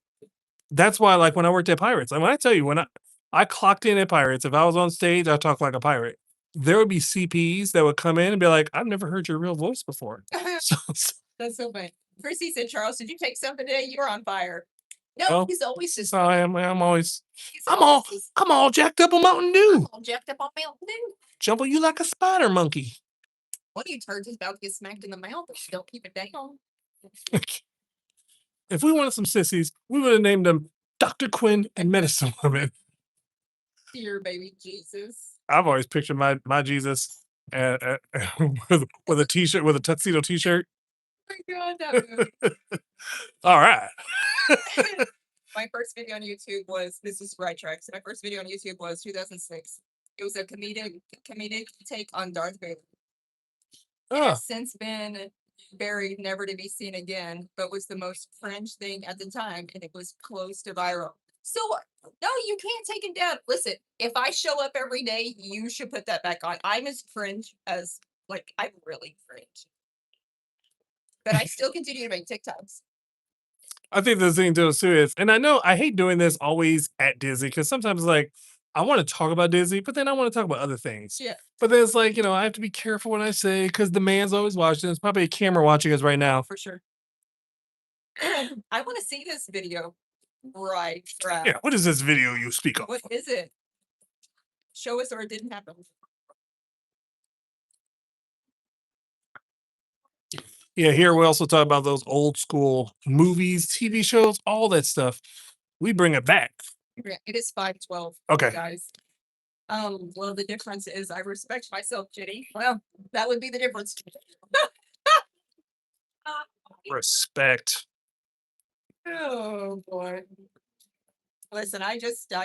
Speaker 2: That's why, like when I worked at Pirates, and when I tell you, when I clocked in at Pirates, if I was on stage, I talked like a pirate. There would be CPs that would come in and be like, I've never heard your real voice before. So,
Speaker 4: That's so funny. Chrissy said, Charles, did you take something today? You were on fire. No,
Speaker 2: well,
Speaker 4: he's always just
Speaker 2: so I'm always,
Speaker 4: he's
Speaker 2: I'm all,
Speaker 4: always just
Speaker 2: I'm all jacked up on Mountain Dew.
Speaker 4: all jacked up on Mountain Dew.
Speaker 2: Jump on you like a spider monkey.
Speaker 4: One of you turds is about to get smacked in the mouth if you don't keep it down.
Speaker 2: If we wanted some sissies, we would have named them Dr. Quinn and Medicine Woman.
Speaker 4: Dear baby Jesus.
Speaker 2: I've always pictured my Jesus with a t-shirt, with a tuxedo t-shirt.
Speaker 4: Oh my God, that movie.
Speaker 2: All right.
Speaker 4: My first video on YouTube was, this is Right Tracks. My first video on YouTube was 2006. It was a comedic take on Darth Vader. It
Speaker 2: Oh,
Speaker 4: has since been buried, never to be seen again, but was the most cringe thing at the time, and it was close to viral. So no, you can't take it down. Listen, if I show up every day, you should put that back on. I'm as cringe as I'm really cringe. But I still continue to make TikToks.
Speaker 2: I think the thing to too is, and I know I hate doing this always at Disney because sometimes like I want to talk about Disney, but then I want to talk about other things.
Speaker 4: Yeah.
Speaker 2: But then it's like, I have to be careful what I say because the man's always watching. There's probably a camera watching us right now.
Speaker 4: For sure. I want to see this video. Right.
Speaker 2: Yeah. What is this video you speak of?
Speaker 4: What is it? Show us or it didn't happen.
Speaker 2: Yeah, here we also talk about those old school movies, TV shows, all that stuff. We bring it back.
Speaker 4: Yeah, it is 5:12.
Speaker 2: Okay.
Speaker 4: Guys. Well, the difference is I respect myself, Jenny. Well, that would be the difference.
Speaker 2: Respect.
Speaker 4: Oh boy. Listen, I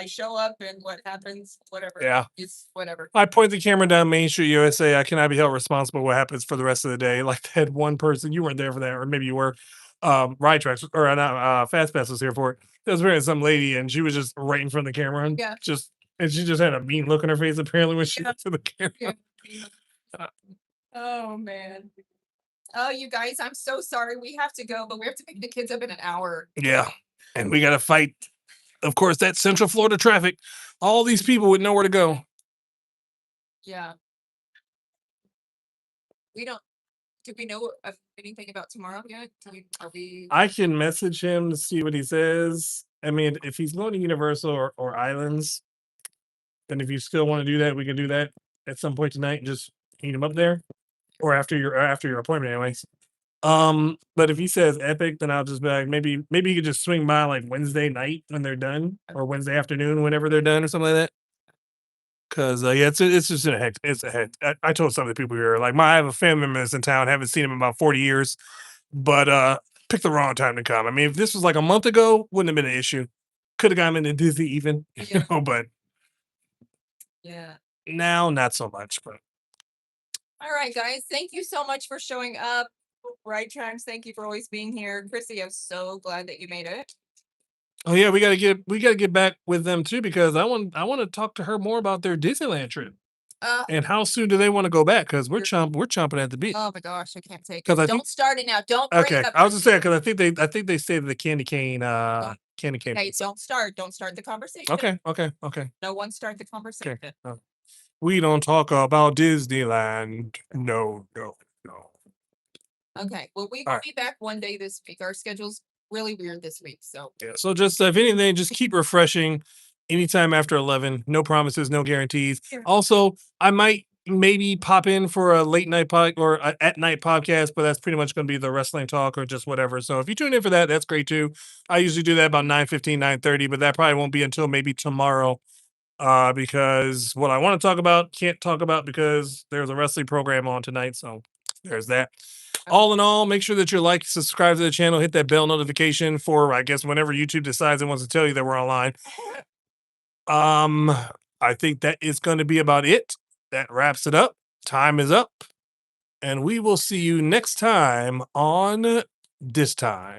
Speaker 4: show up and what happens, whatever.
Speaker 2: Yeah.
Speaker 4: It's whatever.
Speaker 2: I point the camera down Main Street USA. I cannot be held responsible for what happens for the rest of the day. Like that one person, you weren't there for that, or maybe you were. Ride Tracks or not Fast Pass was here for it. There was wearing some lady and she was just right in front of the camera and
Speaker 4: Yeah.
Speaker 2: she just had a mean look on her face apparently when she looked to the camera.
Speaker 4: Yeah. Oh man. Oh, you guys, I'm so sorry. We have to go, but we have to pick the kids up in an hour.
Speaker 2: Yeah. And we gotta fight, of course, that Central Florida traffic. All these people with nowhere to go.
Speaker 4: Yeah. Do we know anything about tomorrow yet?
Speaker 2: I can message him to see what he says. I mean, if he's going to Universal or Islands, then if you still want to do that, we can do that at some point tonight and just meet him up there. Or after your appointment, anyways. But if he says Epic, then I'll just be like, maybe you could just swing by like Wednesday night when they're done, or Wednesday afternoon whenever they're done, or something like that. Cause yeah, it's just a heck. It's a heck. I told some of the people here, like I have a family member that's in town, haven't seen him in about 40 years, but picked the wrong time to come. I mean, if this was like a month ago, wouldn't have been an issue. Could have gotten into Disney even,
Speaker 4: Yeah.
Speaker 2: but
Speaker 4: Yeah.
Speaker 2: now not so much. But
Speaker 4: All right, guys. Thank you so much for showing up. Right Tracks, thank you for always being here. Chrissy, I'm so glad that you made it.
Speaker 2: oh yeah, we gotta get back with them too because I want to talk to her more about their Disneyland trip and how soon do they want to go back because we're chomping at the bit.
Speaker 4: Oh my gosh, I can't take
Speaker 2: 'Cause
Speaker 4: it.
Speaker 2: I
Speaker 4: Don't
Speaker 2: think-
Speaker 4: start it now. Don't bring
Speaker 2: Okay,
Speaker 4: it up.
Speaker 2: I was just saying because I think they stayed at the candy cane.
Speaker 4: Hey, don't start the conversation.
Speaker 2: Okay.
Speaker 4: No one start the conversation.
Speaker 2: We don't talk about Disneyland. No.
Speaker 4: Okay. Well, we
Speaker 2: All
Speaker 4: will
Speaker 2: right.
Speaker 4: be back one day this week. Our schedule's really weird this week. So
Speaker 2: Yeah. So just if anything, just keep refreshing. Anytime after 11. No promises, no guarantees.
Speaker 4: Yeah.
Speaker 2: Also, I might maybe pop in for a late night or a at night podcast, but that's pretty much going to be the wrestling talk or just whatever. So if you tune in for that, that's great too. I usually do that about 9:15, 9:30, but that probably won't be until maybe tomorrow. Because what I want to talk about can't talk about because there's a wrestling program on tonight. So there's that. All in all, make sure that you like, subscribe to the channel, hit that bell notification for, I guess, whenever YouTube decides it wants to tell you that we're online. I think that is going to be about it. That wraps it up. Time is up. And we will see you next time on This Time.